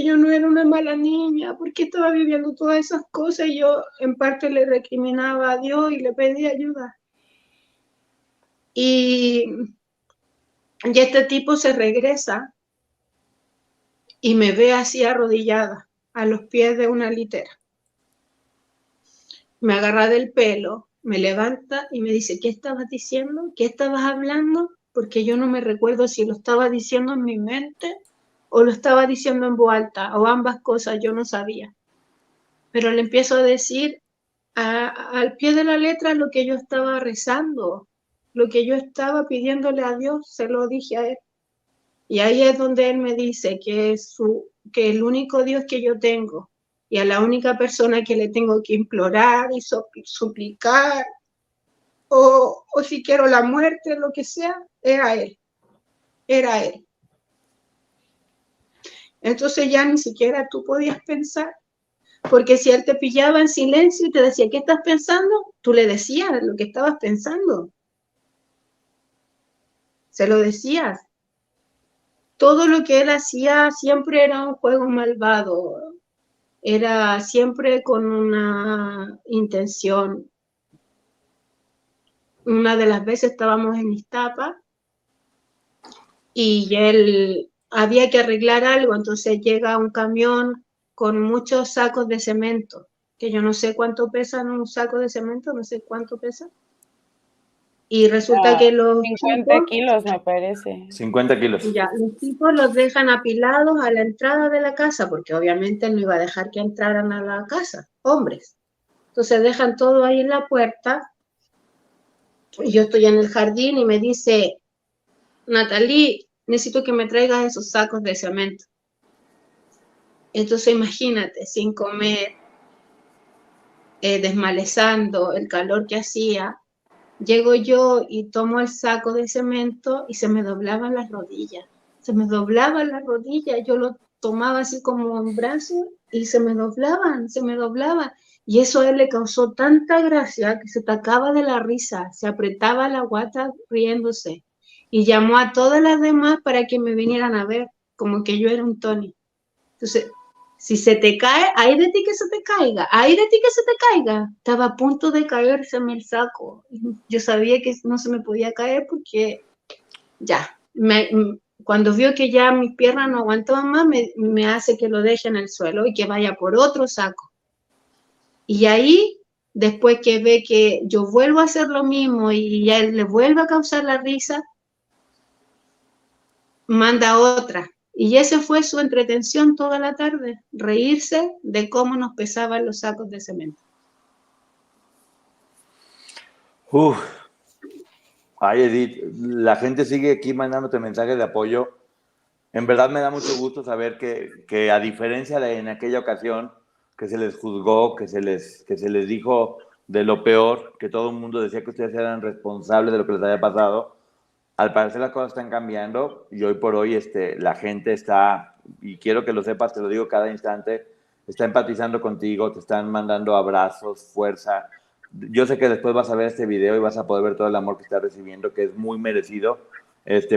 yo no era una mala niña, porque estaba viviendo todas esas cosas y yo en parte le recriminaba a Dios y le pedía ayuda. Y este tipo se regresa y me ve así arrodillada a los pies de una litera. Me agarra del pelo, me levanta y me dice, ¿qué estabas diciendo? ¿Qué estabas hablando? Porque yo no me recuerdo si lo estaba diciendo en mi mente o lo estaba diciendo en voz alta, o ambas cosas, yo no sabía. Pero le empiezo a decir al pie de la letra lo que yo estaba rezando, lo que yo estaba pidiéndole a Dios, se lo dije a él. Y ahí es donde él me dice que el único Dios que yo tengo y a la única persona que le tengo que implorar y suplicar o si quiero la muerte, lo que sea, era él. Entonces ya ni siquiera tú podías pensar, porque si él te pillaba en silencio y te decía, ¿qué estás pensando? Tú le decías lo que estabas pensando. Se lo decías. Todo lo que él hacía siempre era un juego malvado, era siempre con una intención. Una de las veces estábamos en Iztapa y él había que arreglar algo, entonces llega un camión con muchos sacos de cemento, que yo no sé cuánto pesa un saco de cemento, no sé cuánto pesa. Y resulta que los 50 tipos, kilos, me parece. 50 kilos. ya, los tipos los dejan apilados a la entrada de la casa, porque obviamente él no iba a dejar que entraran a la casa, hombres. Entonces dejan todo ahí en la puerta, y yo estoy en el jardín y me dice, Natalie, necesito que me traigas esos sacos de cemento. Entonces imagínate, sin comer, desmalezando, el calor que hacía, llego yo y tomo el saco de cemento y se me doblaban las rodillas. Se me doblaban las rodillas, yo lo tomaba así como en brazos y se me doblaban, se me doblaban. Y eso a él le causó tanta gracia que se atacaba de la risa, se apretaba la guata riéndose y llamó a todas las demás para que me vinieran a ver, como que yo era un Tony. Entonces, si se te cae, hay de ti que se te caiga, hay de ti que se te caiga. Estaba a punto de caérseme el saco. Yo sabía que no se me podía caer porque ya, cuando vio que ya mis piernas no aguantaban más, me hace que lo deje en el suelo y que vaya por otro saco. Y ahí, después que ve que yo vuelvo a hacer lo mismo y a él le vuelve a causar la risa, manda otra. Y esa fue su entretención toda la tarde, reírse de cómo nos pesaban los sacos de cemento. Uf. Ay, Edith, la gente sigue aquí mandándote mensajes de apoyo. En verdad me da mucho gusto saber que a diferencia de en aquella ocasión que se les juzgó, que se les dijo de lo peor, que todo el mundo decía que ustedes eran responsables de lo que les había pasado, al parecer las cosas están cambiando y hoy por hoy la gente está, y quiero que lo sepas, te lo digo cada instante, está empatizando contigo, te están mandando abrazos, fuerza. Yo sé que después vas a ver este video y vas a poder ver todo el amor que estás recibiendo, que es muy merecido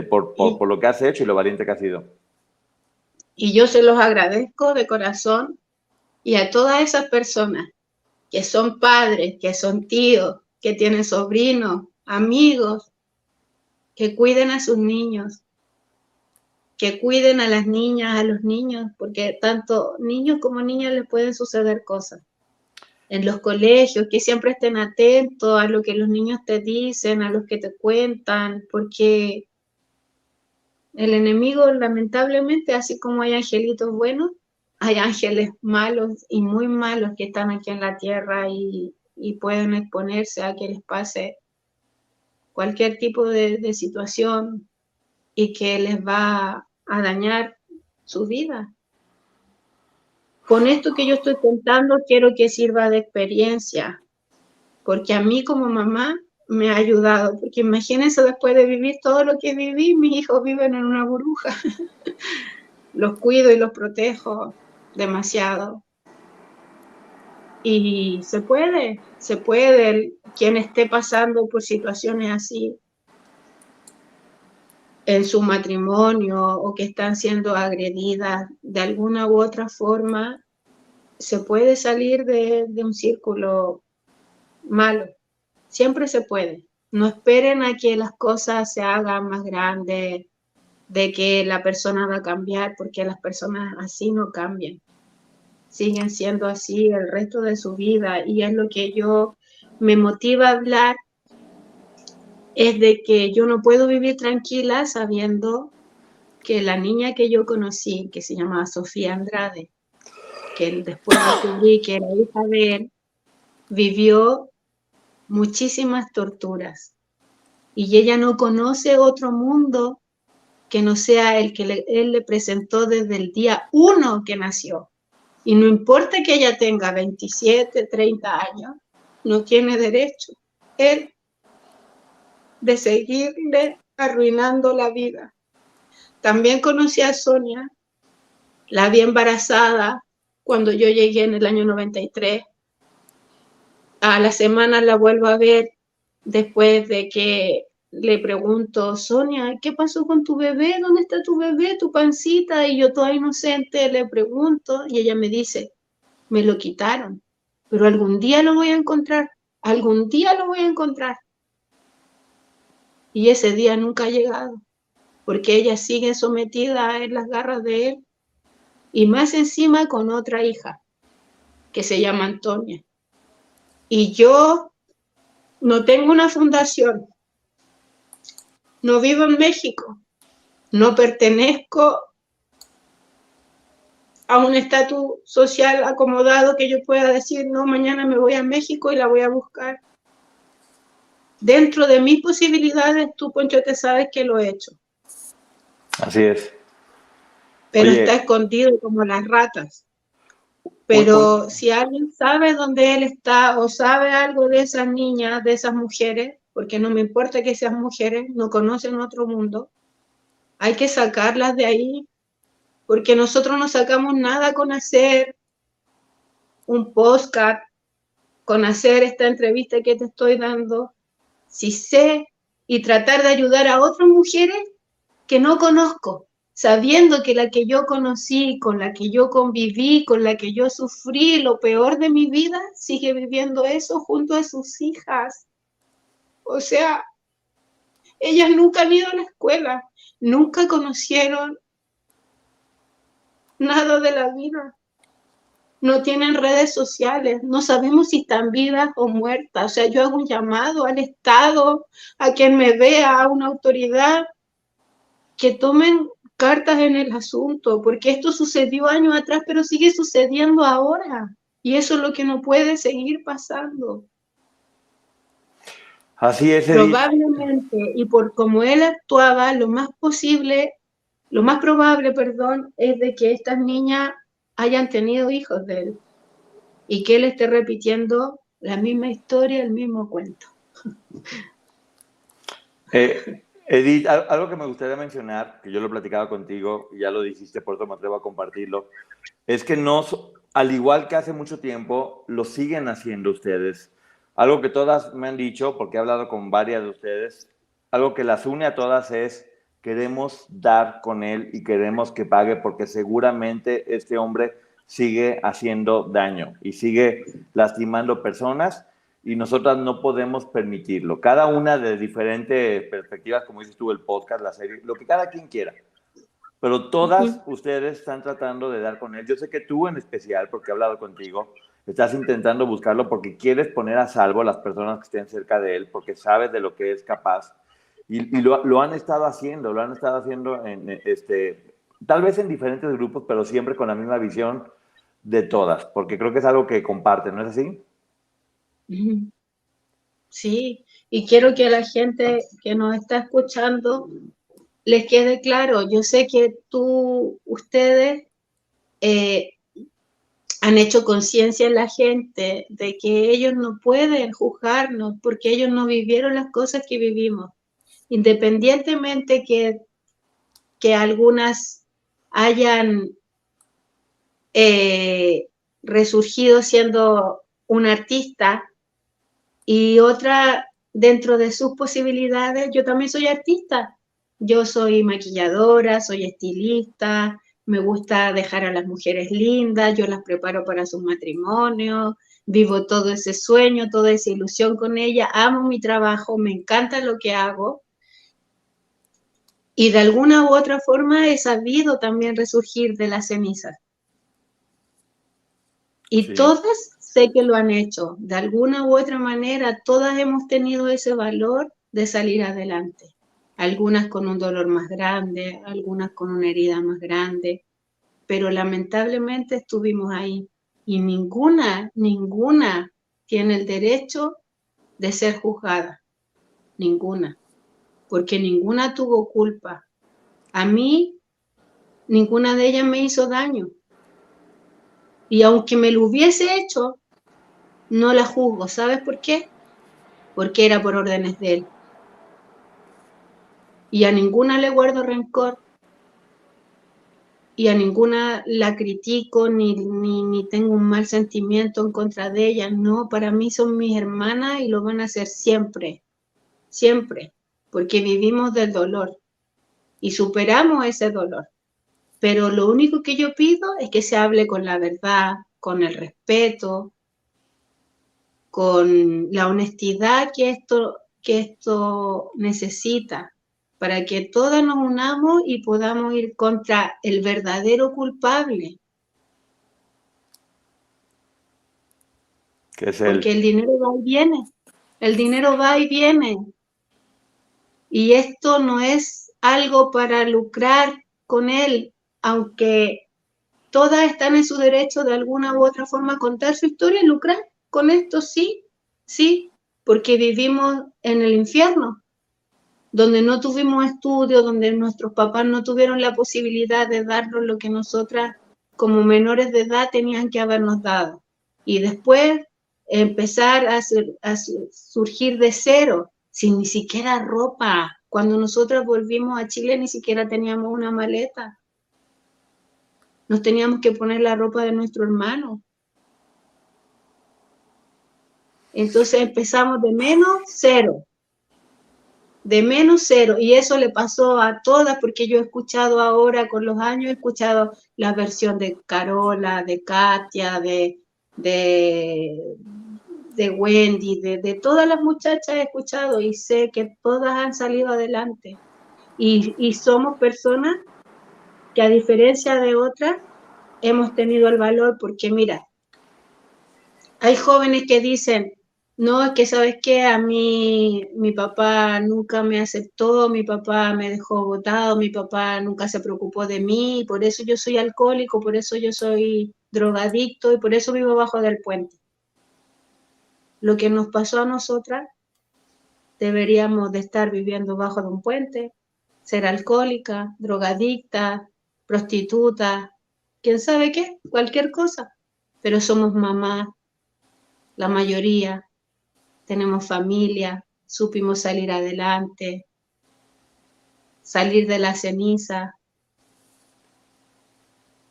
por lo que has hecho y lo valiente que has sido. Y yo se los agradezco de corazón y a todas esas personas que son padres, que son tíos, que tienen sobrinos, amigos, que cuiden a sus niños, que cuiden a las niñas, a los niños, porque tanto niños como niñas les pueden suceder cosas. En los colegios, que siempre estén atentos a lo que los niños te dicen, a lo que te cuentan, porque el enemigo, lamentablemente, así como hay angelitos buenos, hay ángeles malos y muy malos que están aquí en la tierra y pueden exponerse a que les pase cualquier tipo de situación y que les va a dañar su vida. Con esto que yo estoy contando, quiero que sirva de experiencia, porque a mí como mamá me ha ayudado, porque imagínense después de vivir todo lo que viví, mis hijos viven en una burbuja. Los cuido y los protejo demasiado. Y se puede, quien esté pasando por situaciones así en su matrimonio o que están siendo agredidas de alguna u otra forma, se puede salir de un círculo malo. Siempre se puede. No esperen a que las cosas se hagan más grandes, de que la persona va a cambiar, porque las personas así no cambian. Siguen siendo así el resto de su vida. Y es lo que yo me motiva a hablar, es de que yo no puedo vivir tranquila sabiendo que la niña que yo conocí, que se llamaba Sofía Andrade, que después descubrí que era hija de él, vivió muchísimas torturas. Y ella no conoce otro mundo que no sea el que él le presentó desde el día 1 que nació. Y no importa que ella tenga 27, 30 años, no tiene derecho él de seguirle arruinando la vida. También conocí a Sonia, La vi embarazada cuando yo llegué en el año 93. A la semana la vuelvo a ver después de que le pregunto, Sonia, ¿qué pasó con tu bebé? ¿Dónde está tu bebé, tu pancita? Y yo toda inocente le pregunto y ella me dice, me lo quitaron, pero algún día lo voy a encontrar, algún día lo voy a encontrar. Y ese día nunca ha llegado, porque ella sigue sometida en las garras de él y más encima con otra hija que se llama Antonia. Y yo no tengo una fundación, no vivo en México, no pertenezco a un estatus social acomodado que yo pueda decir, no, mañana me voy a México y la voy a buscar. Dentro de mis posibilidades, tú, Poncho, te sabes que lo he hecho. Así es. Pero Oye, está escondido como las ratas. Pero si alguien sabe dónde él está o sabe algo de esas niñas, de esas mujeres, porque no me importa que esas mujeres no conocen otro mundo, hay que sacarlas de ahí, porque nosotros no sacamos nada con hacer un podcast, con hacer esta entrevista que te estoy dando, si sé y tratar de ayudar a otras mujeres que no conozco, sabiendo que la que yo conocí, con la que yo conviví, con la que yo sufrí lo peor de mi vida, sigue viviendo eso junto a sus hijas. O sea, ellas nunca han ido a la escuela, nunca conocieron nada de la vida. No tienen redes sociales, no sabemos si están vivas o muertas. O sea, yo hago un llamado al Estado, a quien me vea, a una autoridad, que tomen cartas en el asunto, porque esto sucedió años atrás, pero sigue sucediendo ahora. Y eso es lo que no puede seguir pasando. así es, Edith. Probablemente, y por cómo él actuaba, lo más probable, perdón, es de que estas niñas hayan tenido hijos de él y que él esté repitiendo la misma historia, el mismo cuento. Edith, algo que me gustaría mencionar, que yo lo platicaba contigo y ya lo dijiste, por eso me atrevo a compartirlo, es que no, al igual que hace mucho tiempo, lo siguen haciendo ustedes. Algo que todas me han dicho, porque he hablado con varias de ustedes, algo que las une a todas es, queremos dar con él y queremos que pague, porque seguramente este hombre sigue haciendo daño y sigue lastimando personas y nosotras no podemos permitirlo. Cada una de diferentes perspectivas, como dices tú, el podcast, la serie, lo que cada quien quiera. Pero todas ustedes están tratando de dar con él. Yo sé que tú en especial, porque he hablado contigo, estás intentando buscarlo porque quieres poner a salvo a las personas que estén cerca de él, porque sabes de lo que es capaz. Y lo han estado haciendo, tal vez en diferentes grupos, pero siempre con la misma visión de todas, porque creo que es algo que comparten, ¿no es así? Sí, y quiero que a la gente que nos está escuchando les quede claro. Yo sé que ustedes han hecho conciencia en la gente de que ellos no pueden juzgarnos porque ellos no vivieron las cosas que vivimos. Independientemente que algunas hayan resurgido siendo un artista y otra dentro de sus posibilidades, yo también soy artista. Yo soy maquilladora, soy estilista, me gusta dejar a las mujeres lindas, yo las preparo para sus matrimonios, vivo todo ese sueño, toda esa ilusión con ella, amo mi trabajo, me encanta lo que hago y de alguna u otra forma he sabido también resurgir de las cenizas. Y Sí. todas sé que lo han hecho, de alguna u otra manera, todas hemos tenido ese valor de salir adelante. Algunas con un dolor más grande, algunas con una herida más grande, pero lamentablemente estuvimos ahí y ninguna tiene el derecho de ser juzgada, ninguna, porque ninguna tuvo culpa. A mí, ninguna de ellas me hizo daño. Y aunque me lo hubiese hecho, no la juzgo. ¿Sabes por qué? Porque era por órdenes de él. Y a ninguna le guardo rencor. y a ninguna la critico ni tengo un mal sentimiento en contra de ellas. No, para mí son mis hermanas y lo van a hacer siempre, siempre, porque vivimos del dolor y superamos ese dolor. Pero lo único que yo pido es que se hable con la verdad, con el respeto, con la honestidad que esto necesita, para que todas nos unamos y podamos ir contra el verdadero culpable, Que es porque él. el dinero va y viene, el dinero va y viene, y esto no es algo para lucrar con él, aunque todas están en su derecho de alguna u otra forma a contar su historia y lucrar con esto, sí, sí, porque vivimos en el infierno, donde no tuvimos estudios, donde nuestros papás no tuvieron la posibilidad de darnos lo que nosotras como menores de edad tenían que habernos dado. Y después empezar a surgir de cero, sin ni siquiera ropa. Cuando nosotras volvimos a Chile ni siquiera teníamos una maleta. Nos teníamos que poner la ropa de nuestro hermano. Entonces empezamos de menos cero, y eso le pasó a todas, porque yo he escuchado ahora con los años, he escuchado la versión de Carola, de Katia, de, de Wendy, de todas las muchachas he escuchado y sé que todas han salido adelante y somos personas que a diferencia de otras hemos tenido el valor, porque mira, hay jóvenes que dicen, no, es que sabes qué, a mí mi papá nunca me aceptó, mi papá me dejó botado, mi papá nunca se preocupó de mí, por eso yo soy alcohólico, por eso yo soy drogadicto y por eso vivo bajo del puente. Lo que nos pasó a nosotras, deberíamos de estar viviendo bajo de un puente, ser alcohólica, drogadicta, prostituta, quién sabe qué, cualquier cosa, pero somos mamás, la mayoría, tenemos familia, supimos salir adelante, salir de la ceniza,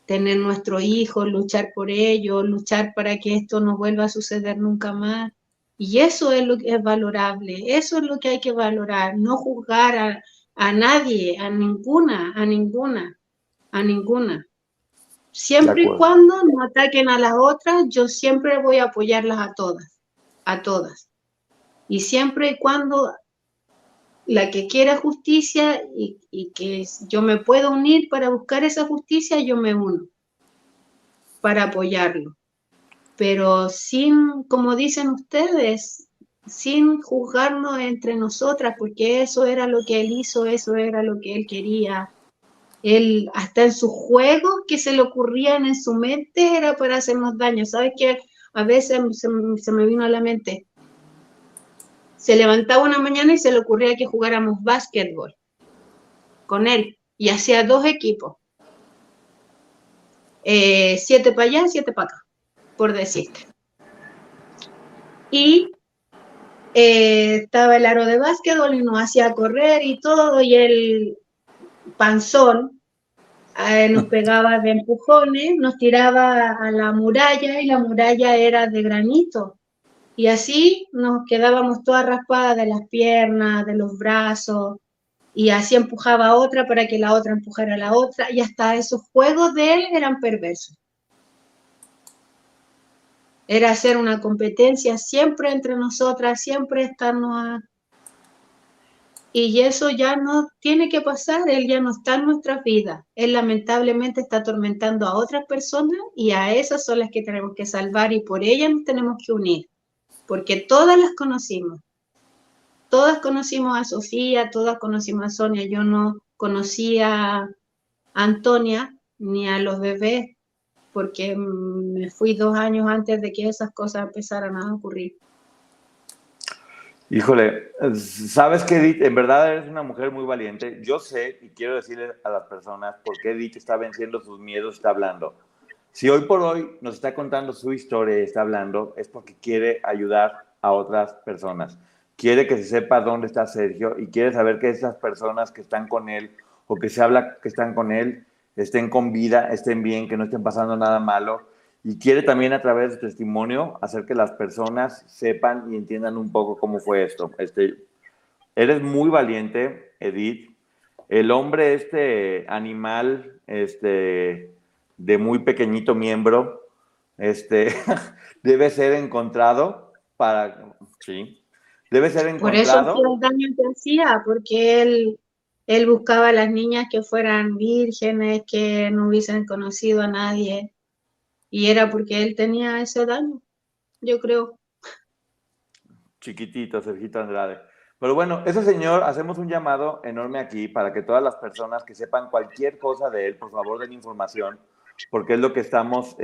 tener nuestros hijos, luchar por ellos, luchar para que esto no vuelva a suceder nunca más. Y eso es lo que es valorable, eso es lo que hay que valorar, no juzgar a nadie, a ninguna, a ninguna, a ninguna. De Siempre y acuerdo. cuando no ataquen a las otras, yo siempre voy a apoyarlas a todas, a todas. Y siempre y cuando la que quiera justicia y que yo me pueda unir para buscar esa justicia, yo me uno para apoyarlo. Pero sin, como dicen ustedes, sin juzgarnos entre nosotras, porque eso era lo que él hizo, eso era lo que él quería. Él, hasta en sus juegos que se le ocurrían en su mente, era para hacernos daño. ¿Sabes qué? A veces se me vino a la mente. Se levantaba una mañana y se le ocurría que jugáramos básquetbol con él y hacía dos equipos, 7 para allá, 7 para acá, por decirte. Y estaba el aro de básquetbol y nos hacía correr y todo, y el panzón nos pegaba de empujones, nos tiraba a la muralla y la muralla era de granito. Y así nos quedábamos todas raspadas de las piernas, de los brazos, y así empujaba a otra para que la otra empujara a la otra, y hasta esos juegos de él eran perversos. Era hacer una competencia siempre entre nosotras, siempre estarnos y eso ya no tiene que pasar, él ya no está en nuestras vidas. Él lamentablemente está atormentando a otras personas y a esas son las que tenemos que salvar y por ellas nos tenemos que unir, porque todas las conocimos. Todas conocimos a Sofía, todas conocimos a Sonia. Yo no conocía a Antonia ni a los bebés porque me fui 2 años antes de que esas cosas empezaran a ocurrir. Híjole, sabes que Edith, en verdad eres una mujer muy valiente. Yo sé y quiero decirle a las personas por qué Edith está venciendo sus miedos, está hablando. Si hoy por hoy nos está contando su historia y está hablando, es porque quiere ayudar a otras personas. Quiere que se sepa dónde está Sergio y quiere saber que esas personas que están con él o que se habla que están con él estén con vida, estén bien, que no estén pasando nada malo. Y quiere también a través de tu testimonio hacer que las personas sepan y entiendan un poco cómo fue esto. Eres muy valiente, Edith. El hombre, animal, de muy pequeñito miembro, debe ser encontrado sí, debe ser Por eso hacía encontrado. el daño que hacía, porque él buscaba a las niñas que fueran vírgenes, que no hubiesen conocido a nadie, y era porque él tenía ese daño, yo creo. Chiquitito, Sergito Andrade. Pero bueno, ese señor, hacemos un llamado enorme aquí para que todas las personas que sepan cualquier cosa de él, por favor, den información, porque es lo que estamos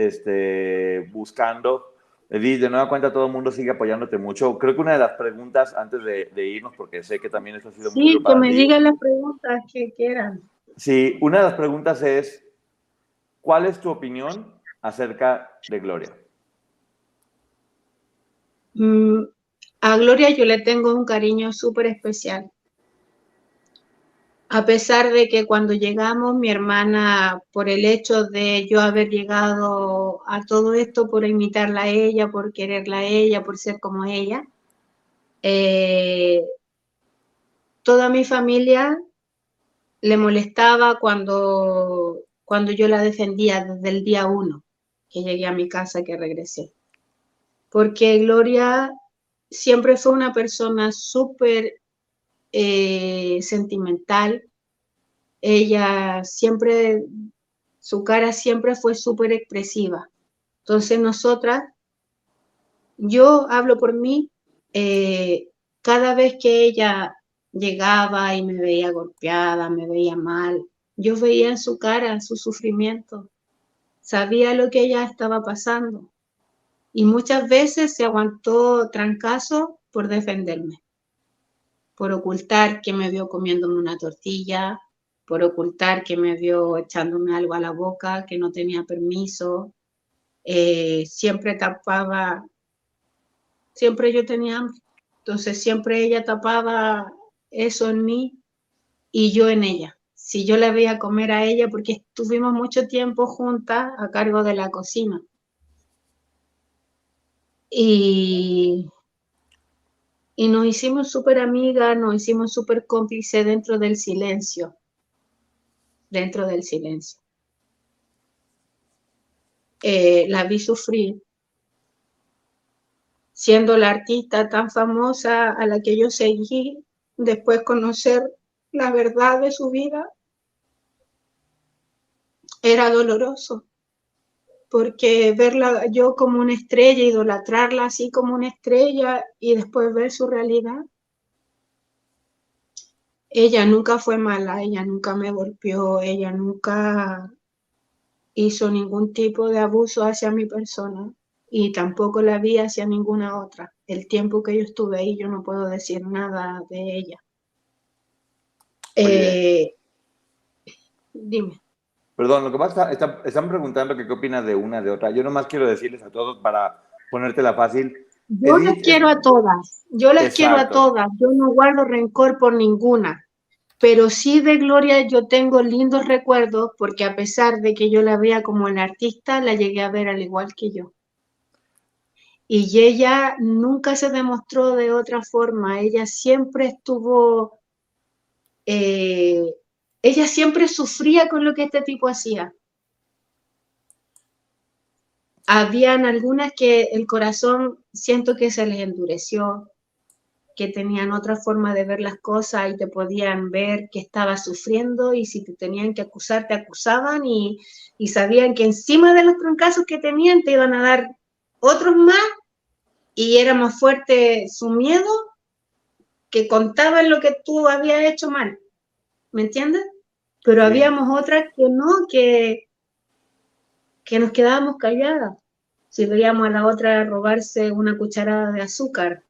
buscando. Edith, de nueva cuenta, todo el mundo sigue apoyándote mucho. Creo que una de las preguntas antes de irnos, porque sé que también esto ha sido muy duro Sí, que para me ti. digan las preguntas que quieran. Sí, una de las preguntas es, ¿cuál es tu opinión acerca de Gloria? A Gloria yo le tengo un cariño súper especial. A pesar de que cuando llegamos, mi hermana, por el hecho de yo haber llegado a todo esto, por imitarla a ella, por quererla a ella, por ser como ella, eh, toda mi familia le molestaba cuando yo la defendía desde el día 1 que llegué a mi casa, que regresé. Porque Gloria siempre fue una persona súper sentimental. Ella siempre, su cara siempre fue súper expresiva. Entonces yo hablo por mí, cada vez que ella llegaba y me veía golpeada, me veía mal, yo veía en su cara su sufrimiento, sabía lo que ella estaba pasando y muchas veces se aguantó trancazo por defenderme, por ocultar que me vio comiéndome una tortilla, por ocultar que me vio echándome algo a la boca, que no tenía permiso. Siempre tapaba, siempre yo tenía hambre, entonces siempre ella tapaba eso en mí y yo en ella. Si yo la veía comer a ella, porque estuvimos mucho tiempo juntas a cargo de la cocina. Y, y nos hicimos súper amigas, nos hicimos súper cómplices dentro del silencio. La vi sufrir, siendo la artista tan famosa a la que yo seguí, después conocer la verdad de su vida, era doloroso, porque verla yo como una estrella, idolatrarla así como una estrella y después ver su realidad. Ella nunca fue mala, ella nunca me golpeó, ella nunca hizo ningún tipo de abuso hacia mi persona y tampoco la vi hacia ninguna otra. El tiempo que yo estuve ahí yo no puedo decir nada de ella. Oye, Dime. perdón, lo que pasa es que están preguntando que qué opinas de una, de otra. Yo nomás quiero decirles a todos para ponértela fácil. Yo las Edith es... quiero a todas, yo las quiero a Exacto. todas, yo no guardo rencor por ninguna, pero sí de Gloria yo tengo lindos recuerdos porque a pesar de que yo la veía como la artista, la llegué a ver al igual que yo. Y ella nunca se demostró de otra forma, eh, ella siempre sufría con lo que este tipo hacía. Habían algunas que el corazón siento que se les endureció, que tenían otra forma de ver las cosas y te podían ver que estabas sufriendo y si te tenían que acusar, te acusaban y sabían que encima de los trancazos que tenían te iban a dar otros más y era más fuerte su miedo que contaban lo que tú habías hecho mal, ¿me entiendes? Pero Sí. habíamos otras que no, que nos quedábamos calladas. Si veíamos a la otra robarse una cucharada de azúcar,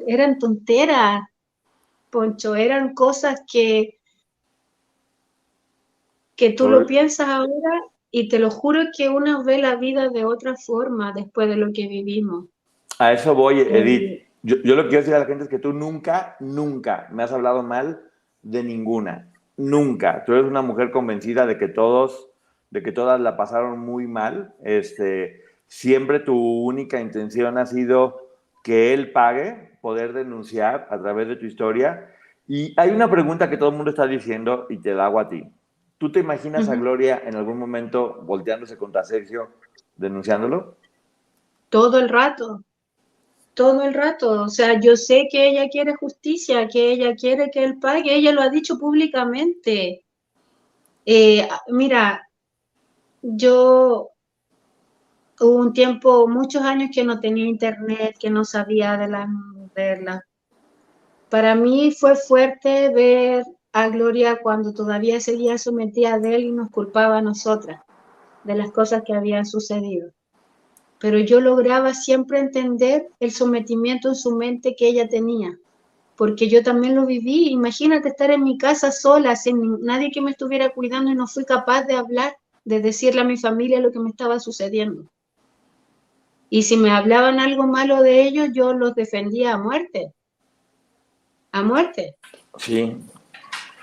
eran tonteras, Poncho, eran cosas que tú lo Sobre- piensas ahora y te lo juro que uno ve la vida de otra forma después de lo que vivimos. A eso voy, Eh, Edith. Yo lo que quiero decir a la gente es que tú nunca, nunca me has hablado mal de ninguna. Nunca. Tú eres una mujer convencida de que todos de que todas la pasaron muy mal. Siempre tu única intención ha sido que él pague, poder denunciar a través de tu historia. Y hay una pregunta que todo el mundo está diciendo y te la hago a ti. ¿Tú te imaginas a Gloria en algún momento volteándose contra Sergio, denunciándolo? Todo el rato, todo el rato. O sea, yo sé que ella quiere justicia, que ella quiere que él pague, ella lo ha dicho públicamente. Mira, yo hubo un tiempo, muchos años que no tenía internet, que no sabía de las. Para mí fue fuerte ver a Gloria cuando todavía seguía sometida de él y nos culpaba a nosotras de las cosas que habían sucedido. Pero yo lograba siempre entender el sometimiento en su mente que ella tenía, porque yo también lo viví. Imagínate estar en mi casa sola, sin nadie que me estuviera cuidando y no fui capaz de hablar, de decirle a mi familia lo que me estaba sucediendo. Y si me hablaban algo malo de ellos, yo los defendía a muerte, a muerte. Sí.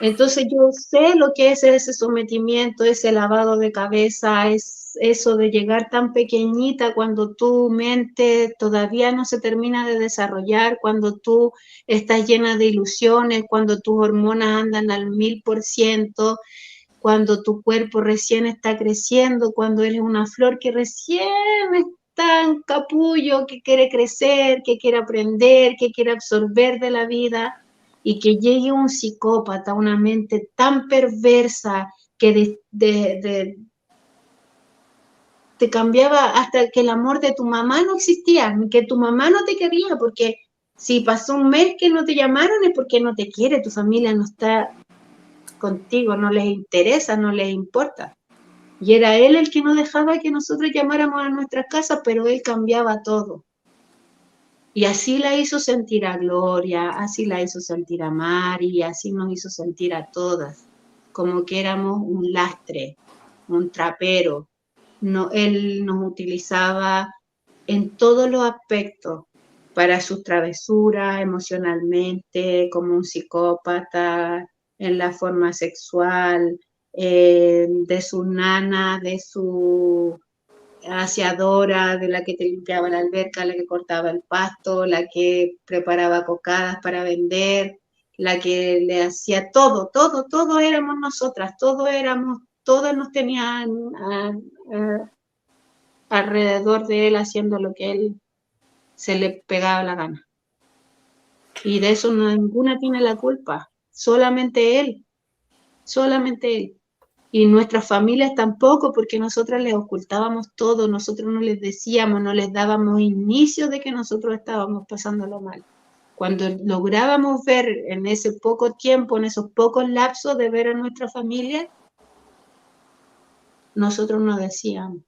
Entonces yo sé lo que es ese sometimiento, ese lavado de cabeza, es eso de llegar tan pequeñita cuando tu mente todavía no se termina de desarrollar, cuando tú estás llena de ilusiones, cuando tus hormonas andan al 1000%, cuando tu cuerpo recién está creciendo, cuando eres una flor que recién está en capullo, que quiere crecer, que quiere aprender, que quiere absorber de la vida, y que llegue un psicópata, una mente tan perversa que te cambiaba hasta que el amor de tu mamá no existía, que tu mamá no te quería, porque si pasó un mes que no te llamaron es porque no te quiere, tu familia no está contigo, no les interesa, no les importa. Y era él el que no dejaba que nosotros llamáramos a nuestras casas, pero él cambiaba todo. Y así la hizo sentir a Gloria, así la hizo sentir a Mari, así nos hizo sentir a todas, como que éramos un lastre, un trapero. No, él nos utilizaba en todos los aspectos para sus travesuras emocionalmente, como un psicópata, en la forma sexual, de su nana, de su aseadora, de la que te limpiaba la alberca, la que cortaba el pasto, la que preparaba cocadas para vender, la que le hacía todo, todo, todo éramos nosotras, todos nos tenían alrededor de él haciendo lo que él se le pegaba la gana. Y de eso ninguna tiene la culpa, solamente él, solamente él. Y nuestras familias tampoco, porque nosotras les ocultábamos todo, nosotros no les decíamos, no les dábamos inicio de que nosotros estábamos pasándolo mal. Cuando lográbamos ver en ese poco tiempo, en esos pocos lapsos de ver a nuestra familia, nosotros nos decíamos,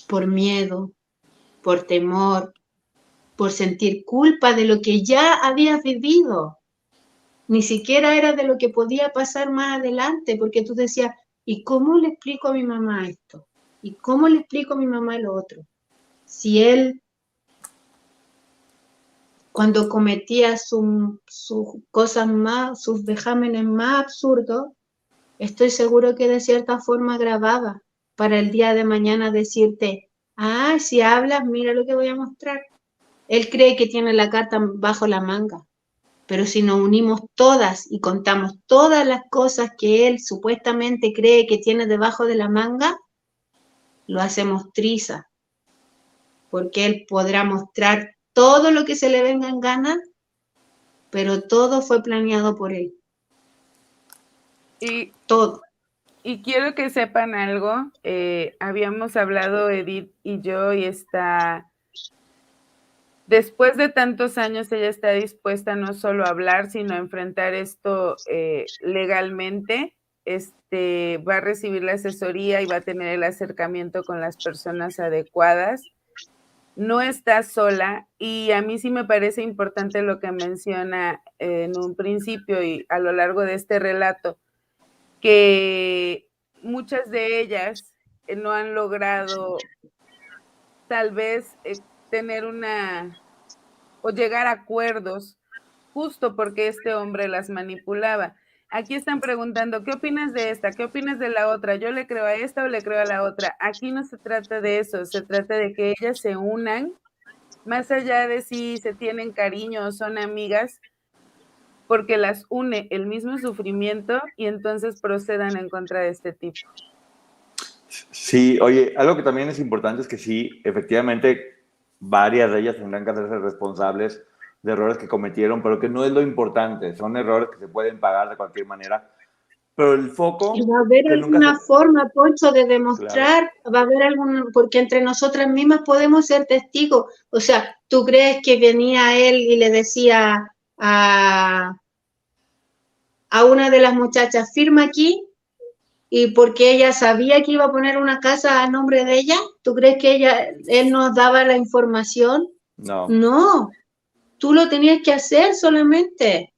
por miedo, por temor, por sentir culpa de lo que ya habías vivido. Ni siquiera era de lo que podía pasar más adelante, porque tú decías, ¿y cómo le explico a mi mamá esto? ¿Y cómo le explico a mi mamá lo otro? Si él, cuando cometía sus cosas más, sus vejámenes más absurdos, estoy seguro que de cierta forma grababa para el día de mañana decirte, si hablas, mira lo que voy a mostrar. Él cree que tiene la carta bajo la manga. Pero si nos unimos todas y contamos todas las cosas que él supuestamente cree que tiene debajo de la manga, lo hacemos triza, porque él podrá mostrar todo lo que se le venga en gana, pero todo fue planeado por él. Y todo. Y quiero que sepan algo, habíamos hablado Edith y yo, y después de tantos años ella está dispuesta no solo a hablar, sino a enfrentar esto legalmente. Va a recibir la asesoría y va a tener el acercamiento con las personas adecuadas. No está sola, y a mí sí me parece importante lo que menciona en un principio y a lo largo de este relato, que muchas de ellas no han logrado tal vez tener o llegar a acuerdos justo porque este hombre las manipulaba. Aquí están preguntando, ¿qué opinas de esta? ¿Qué opinas de la otra? ¿Yo le creo a esta o le creo a la otra? Aquí no se trata de eso, se trata de que ellas se unan, más allá de si se tienen cariño o son amigas, porque las une el mismo sufrimiento y entonces procedan en contra de este tipo. Sí, oye, algo que también es importante es que sí, efectivamente, varias de ellas tendrán que hacerse responsables de errores que cometieron, pero que no es lo importante, son errores que se pueden pagar de cualquier manera, pero el Y foco va a haber que nunca se... alguna forma, Poncho, de Claro, demostrar, va a haber algún, porque entre nosotras mismas podemos ser testigos. O sea, ¿tú crees que venía él y le decía a una de las muchachas, firma aquí, y porque ella sabía que iba a poner una casa a nombre de ella? ¿Tú crees que él nos daba la información? no, No, tú lo tenías que hacer solamente.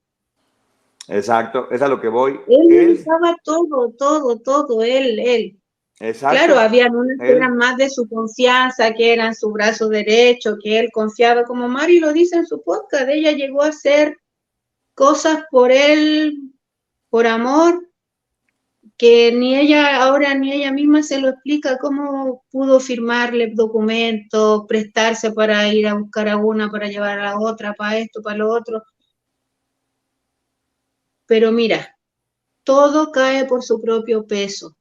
exacto, es a lo que voy. Él Él, manejaba todo, él. Claro, exacto, habían unas que eran él, más de su confianza, que eran su brazo derecho, que él confiaba, como Mari lo dice en su podcast. Ella llegó a hacer cosas por él, por amor, que ni ella ahora ni ella misma se lo explica cómo pudo firmarle documentos, prestarse para ir a buscar a una, para llevar a la otra, para esto, para lo otro. Pero mira, todo cae por su propio peso.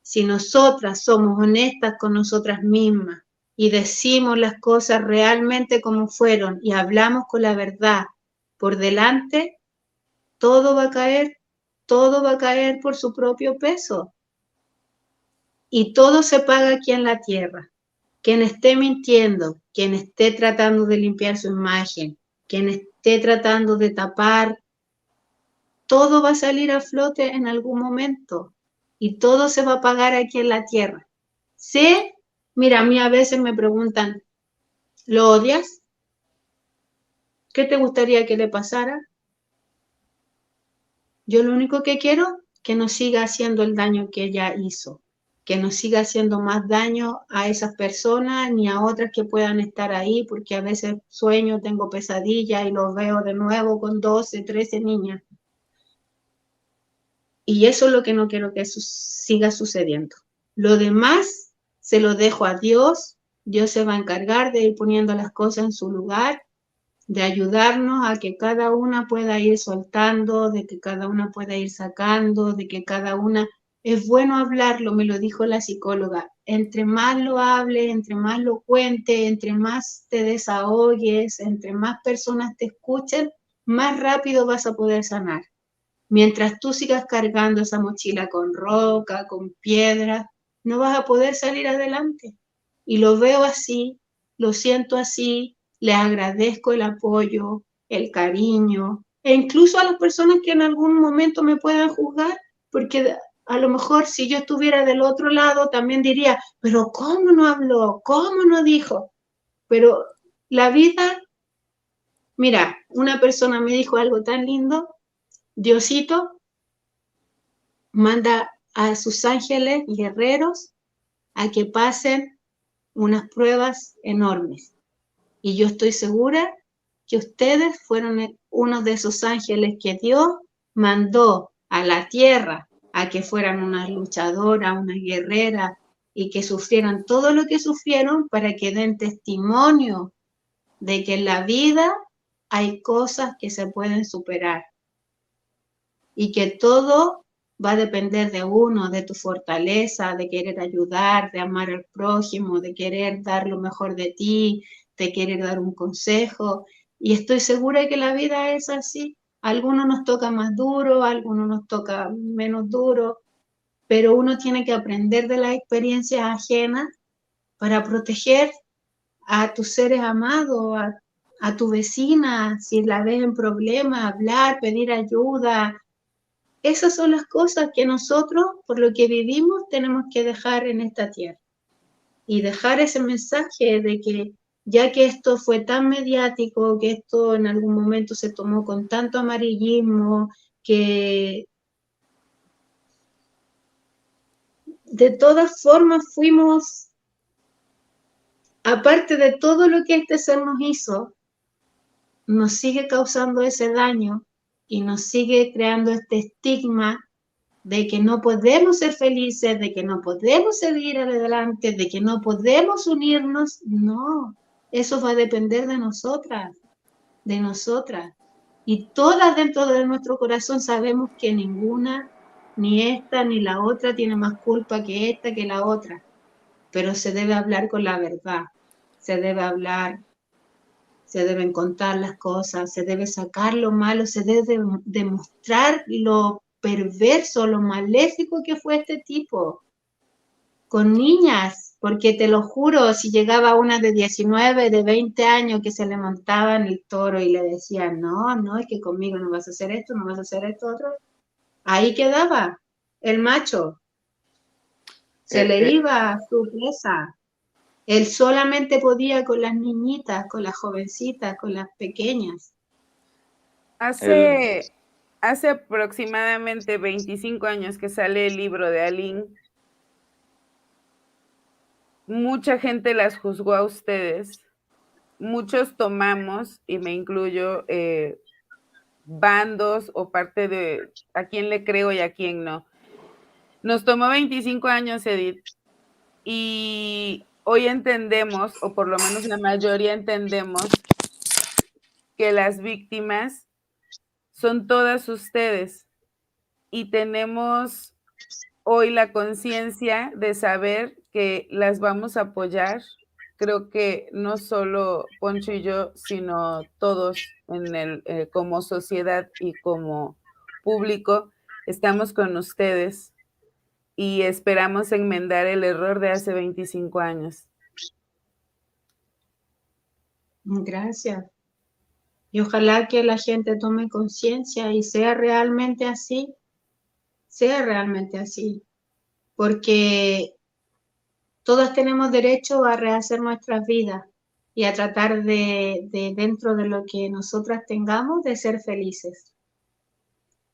Si nosotras somos honestas con nosotras mismas y decimos las cosas realmente como fueron y hablamos con la verdad por delante, todo va a caer, todo va a caer por su propio peso. Y todo se paga aquí en la tierra. Quien esté mintiendo, quien esté tratando de limpiar su imagen, quien esté tratando de tapar, todo va a salir a flote en algún momento y todo se va a pagar aquí en la tierra. Sí, mira, a mí a veces me preguntan, ¿lo odias? ¿Qué te gustaría que le pasara? Yo lo único que quiero es que no siga haciendo el daño que ella hizo, que no siga haciendo más daño a esas personas ni a otras que puedan estar ahí, porque a veces sueño, tengo pesadillas y los veo de nuevo con 12, 13 niñas. Y eso es lo que no quiero que siga sucediendo. Lo demás se lo dejo a Dios. Dios se va a encargar de ir poniendo las cosas en su lugar, de ayudarnos a que cada una pueda ir soltando, de que cada una pueda ir sacando, de que cada una... Es bueno hablarlo, me lo dijo la psicóloga. Entre más lo hables, entre más lo cuentes, entre más te desahogues, entre más personas te escuchen, más rápido vas a poder sanar. Mientras tú sigas cargando esa mochila con roca, con piedra, no vas a poder salir adelante. Y lo veo así, lo siento así, les agradezco el apoyo, el cariño, e incluso a las personas que en algún momento me puedan juzgar, porque a lo mejor si yo estuviera del otro lado también diría, pero ¿cómo no habló? ¿Cómo no dijo? Pero la vida, mira, una persona me dijo algo tan lindo, Diosito manda a sus ángeles guerreros a que pasen unas pruebas enormes. Y yo estoy segura que ustedes fueron uno de esos ángeles que Dios mandó a la tierra a que fueran unas luchadoras, unas guerreras y que sufrieran todo lo que sufrieron para que den testimonio de que en la vida hay cosas que se pueden superar y que todo va a depender de uno, de tu fortaleza, de querer ayudar, de amar al prójimo, de querer dar lo mejor de ti, de querer dar un consejo. Y estoy segura de que la vida es así. A algunos nos toca más duro, a algunos nos toca menos duro, pero uno tiene que aprender de las experiencias ajenas para proteger a tus seres amados, a tu vecina, si la ves en problemas, hablar, pedir ayuda. Esas son las cosas que nosotros, por lo que vivimos, tenemos que dejar en esta tierra. Y dejar ese mensaje de que ya que esto fue tan mediático, que esto en algún momento se tomó con tanto amarillismo, que de todas formas fuimos, aparte de todo lo que este ser nos hizo, nos sigue causando ese daño y nos sigue creando este estigma de que no podemos ser felices, de que no podemos seguir adelante, de que no podemos unirnos. No, eso va a depender de nosotras, de nosotras. Y todas dentro de nuestro corazón sabemos que ninguna, ni esta ni la otra, tiene más culpa que esta, que la otra. Pero se debe hablar con la verdad, se debe hablar, se deben contar las cosas, se debe sacar lo malo, se debe demostrar lo perverso, lo maléfico que fue este tipo con niñas, porque te lo juro, si llegaba una de 19, de 20 años que se le montaba en el toro y le decían, no, no, es que conmigo no vas a hacer esto, no vas a hacer esto otro, ahí quedaba el macho, se le iba su presa. Él solamente podía con las niñitas, con las jovencitas, con las pequeñas. Hace aproximadamente 25 años que sale el libro de Aline, mucha gente las juzgó a ustedes. Muchos tomamos, y me incluyo, bandos o parte de a quién le creo y a quién no. Nos tomó 25 años, Edith, y hoy entendemos, o por lo menos la mayoría entendemos, que las víctimas son todas ustedes y tenemos hoy la conciencia de saber que las vamos a apoyar. Creo que no solo Poncho y yo, sino todos como sociedad y como público, estamos con ustedes y esperamos enmendar el error de hace 25 años. Gracias. Y ojalá que la gente tome conciencia y sea realmente así, porque todas tenemos derecho a rehacer nuestras vidas y a tratar de dentro de lo que nosotras tengamos, de ser felices.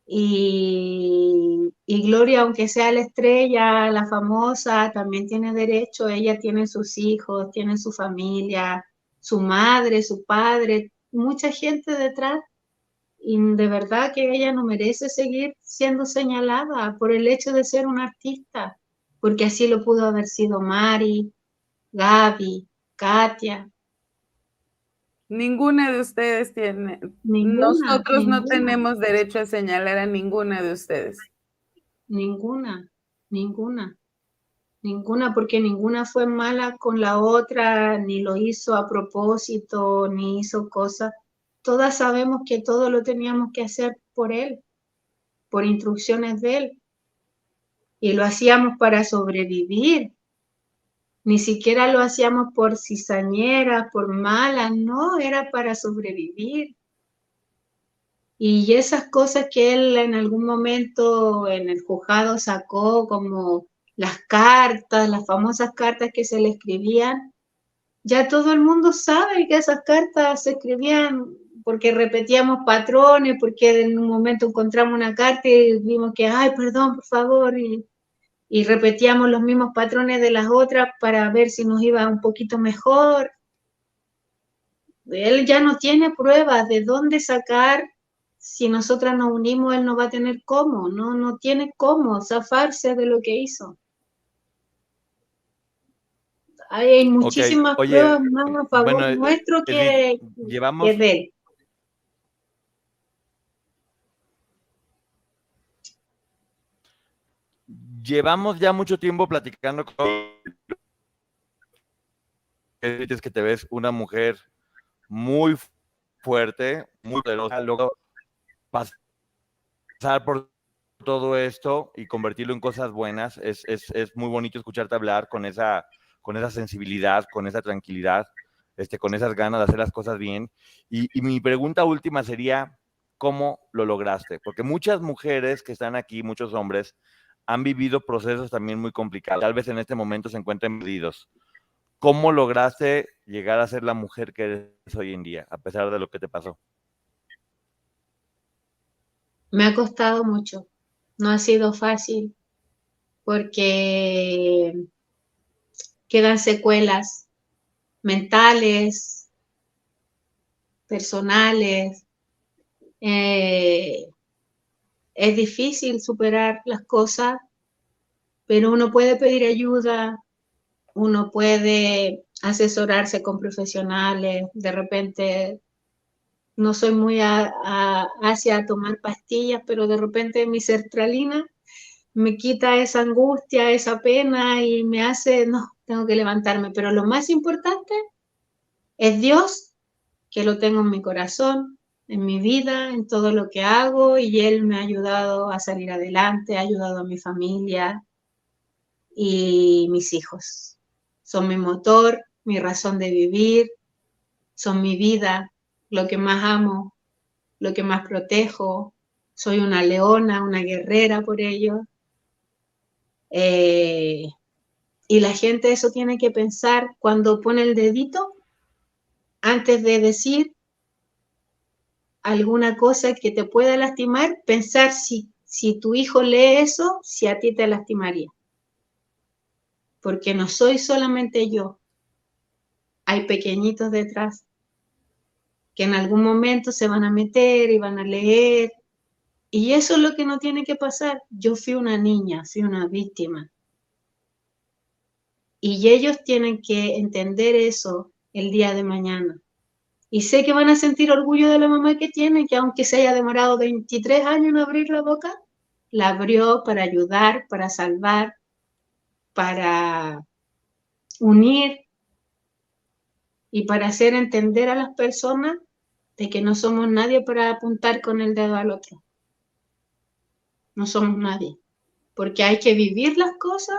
Y Gloria, aunque sea la estrella, la famosa, también tiene derecho, ella tiene sus hijos, tiene su familia, su madre, su padre, mucha gente detrás, y de verdad que ella no merece seguir siendo señalada por el hecho de ser una artista, porque así lo pudo haber sido Mari, Gaby, Katia. Ninguna de ustedes tiene, nosotros no tenemos derecho a señalar a ninguna de ustedes. Ninguna, porque ninguna fue mala con la otra, ni lo hizo a propósito, ni hizo cosas. Todas sabemos que todo lo teníamos que hacer por él, por instrucciones de él. Y lo hacíamos para sobrevivir. Ni siquiera lo hacíamos por cizañeras, por malas, no, era para sobrevivir. Y esas cosas que él en algún momento en el juzgado sacó, como las cartas, las famosas cartas que se le escribían, ya todo el mundo sabe que esas cartas se escribían porque repetíamos patrones, porque en un momento encontramos una carta y vimos que, ay, perdón, por favor, y repetíamos los mismos patrones de las otras para ver si nos iba un poquito mejor. Él ya no tiene pruebas de dónde sacar. Si nosotras nos unimos, él no va a tener cómo, no tiene cómo zafarse de lo que hizo. Hay muchísimas pruebas más a favor nuestro que de él. Llevamos ya mucho tiempo platicando con que te ves una mujer muy fuerte, muy poderosa, luego pasar por todo esto y convertirlo en cosas buenas. Es muy bonito escucharte hablar con esa sensibilidad, con esa tranquilidad, con esas ganas de hacer las cosas bien. Y mi pregunta última sería, ¿cómo lo lograste? Porque muchas mujeres que están aquí, muchos hombres, han vivido procesos también muy complicados. Tal vez en este momento se encuentren perdidos. ¿Cómo lograste llegar a ser la mujer que eres hoy en día, a pesar de lo que te pasó? Me ha costado mucho. No ha sido fácil porque quedan secuelas mentales, personales, Es difícil superar las cosas, pero uno puede pedir ayuda, uno puede asesorarse con profesionales. De repente, no soy muy hacia tomar pastillas, pero de repente mi sertralina me quita esa angustia, esa pena y me hace, no, tengo que levantarme. Pero lo más importante es Dios, que lo tengo en mi corazón, en mi vida, en todo lo que hago, y Él me ha ayudado a salir adelante, ha ayudado a mi familia y mis hijos. Son mi motor, mi razón de vivir, son mi vida, lo que más amo, lo que más protejo. Soy una leona, una guerrera por ellos. Y la gente eso tiene que pensar cuando pone el dedito, antes de decir alguna cosa que te pueda lastimar, pensar si tu hijo lee eso, si a ti te lastimaría. Porque no soy solamente yo, hay pequeñitos detrás que en algún momento se van a meter y van a leer, y eso es lo que no tiene que pasar. Yo fui una niña, fui una víctima, y ellos tienen que entender eso el día de mañana. Y sé que van a sentir orgullo de la mamá que tiene, que aunque se haya demorado 23 años en abrir la boca, la abrió para ayudar, para salvar, para unir y para hacer entender a las personas de que no somos nadie para apuntar con el dedo al otro. No somos nadie, porque hay que vivir las cosas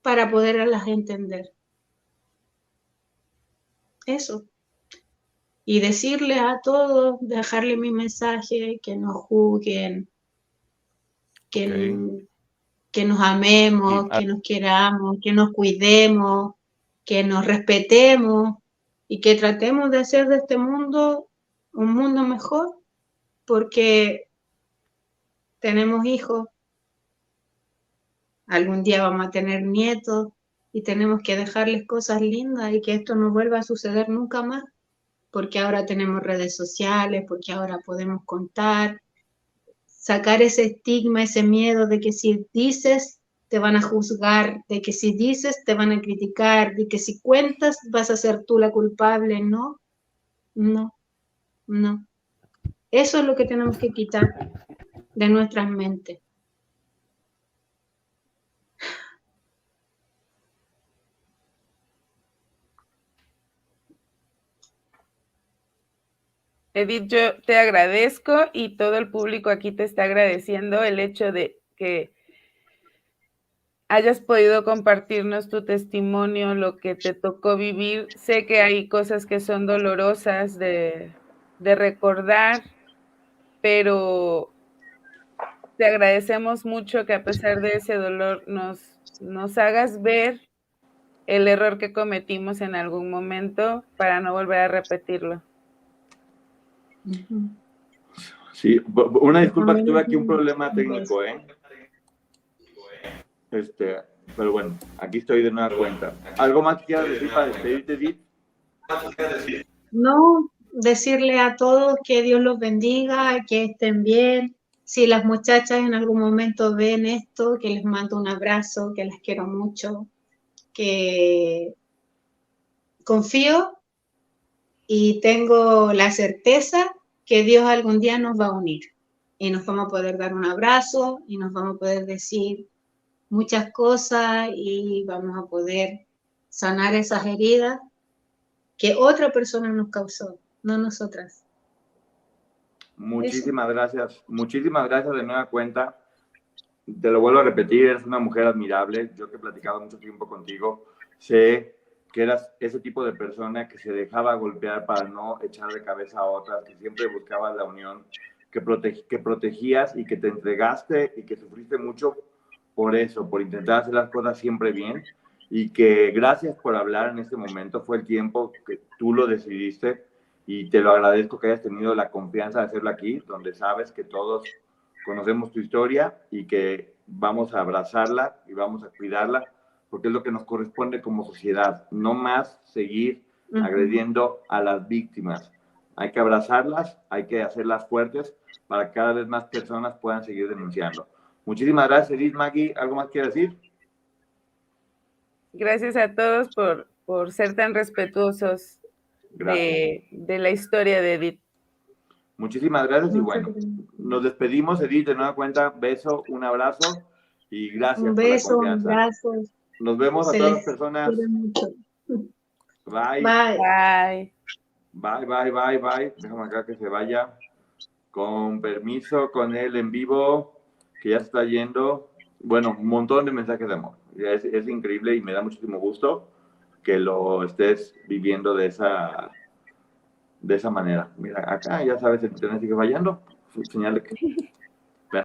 para poderlas entender. Eso. Y decirle a todos, dejarle mi mensaje, que nos juzguen, que nos amemos, que nos queramos, que nos cuidemos, que nos respetemos y que tratemos de hacer de este mundo un mundo mejor, porque tenemos hijos, algún día vamos a tener nietos y tenemos que dejarles cosas lindas y que esto no vuelva a suceder nunca más, porque ahora tenemos redes sociales, porque ahora podemos contar, sacar ese estigma, ese miedo de que si dices te van a juzgar, de que si dices te van a criticar, de que si cuentas vas a ser tú la culpable. No, no, no. Eso es lo que tenemos que quitar de nuestras mentes. Edith, yo te agradezco y todo el público aquí te está agradeciendo el hecho de que hayas podido compartirnos tu testimonio, lo que te tocó vivir. Sé que hay cosas que son dolorosas de recordar, pero te agradecemos mucho que a pesar de ese dolor nos hagas ver el error que cometimos en algún momento para no volver a repetirlo. Sí, una disculpa que tuve aquí un problema técnico, pero bueno, aquí estoy de nueva cuenta. ¿Algo más que quieras decir para despedirte, Edith? No, decirle a todos que Dios los bendiga, que estén bien. Si las muchachas en algún momento ven esto, que les mando un abrazo, que las quiero mucho, que confío y tengo la certeza que Dios algún día nos va a unir y nos vamos a poder dar un abrazo y nos vamos a poder decir muchas cosas y vamos a poder sanar esas heridas que otra persona nos causó, no nosotras. Muchísimas gracias de nueva cuenta. Te lo vuelvo a repetir, eres una mujer admirable. Yo que he platicado mucho tiempo contigo, sé que eras ese tipo de persona que se dejaba golpear para no echar de cabeza a otras, que siempre buscabas la unión, que protegías y que te entregaste y que sufriste mucho por eso, por intentar hacer las cosas siempre bien, y que gracias por hablar en este momento. Fue el tiempo que tú lo decidiste y te lo agradezco que hayas tenido la confianza de hacerlo aquí, donde sabes que todos conocemos tu historia y que vamos a abrazarla y vamos a cuidarla, porque es lo que nos corresponde como sociedad, no más seguir agrediendo a las víctimas. Hay que abrazarlas, hay que hacerlas fuertes para que cada vez más personas puedan seguir denunciando. Muchísimas gracias, Edith. Maggie, ¿algo más quieres decir? Gracias a todos por ser tan respetuosos de la historia de Edith. Muchísimas gracias y bueno, nos despedimos, Edith, de nueva cuenta, beso, un abrazo y gracias Un por la beso, confianza. un abrazo. Nos vemos a Se todas les las personas. quiere mucho. Bye. Bye. Bye. Bye. Déjame acá que se vaya. Con permiso, con él en vivo, que ya está yendo. Bueno, un montón de mensajes de amor. Es increíble y me da muchísimo gusto que lo estés viviendo de esa manera. Mira, acá ya sabes, el internet sigue fallando. Señal de que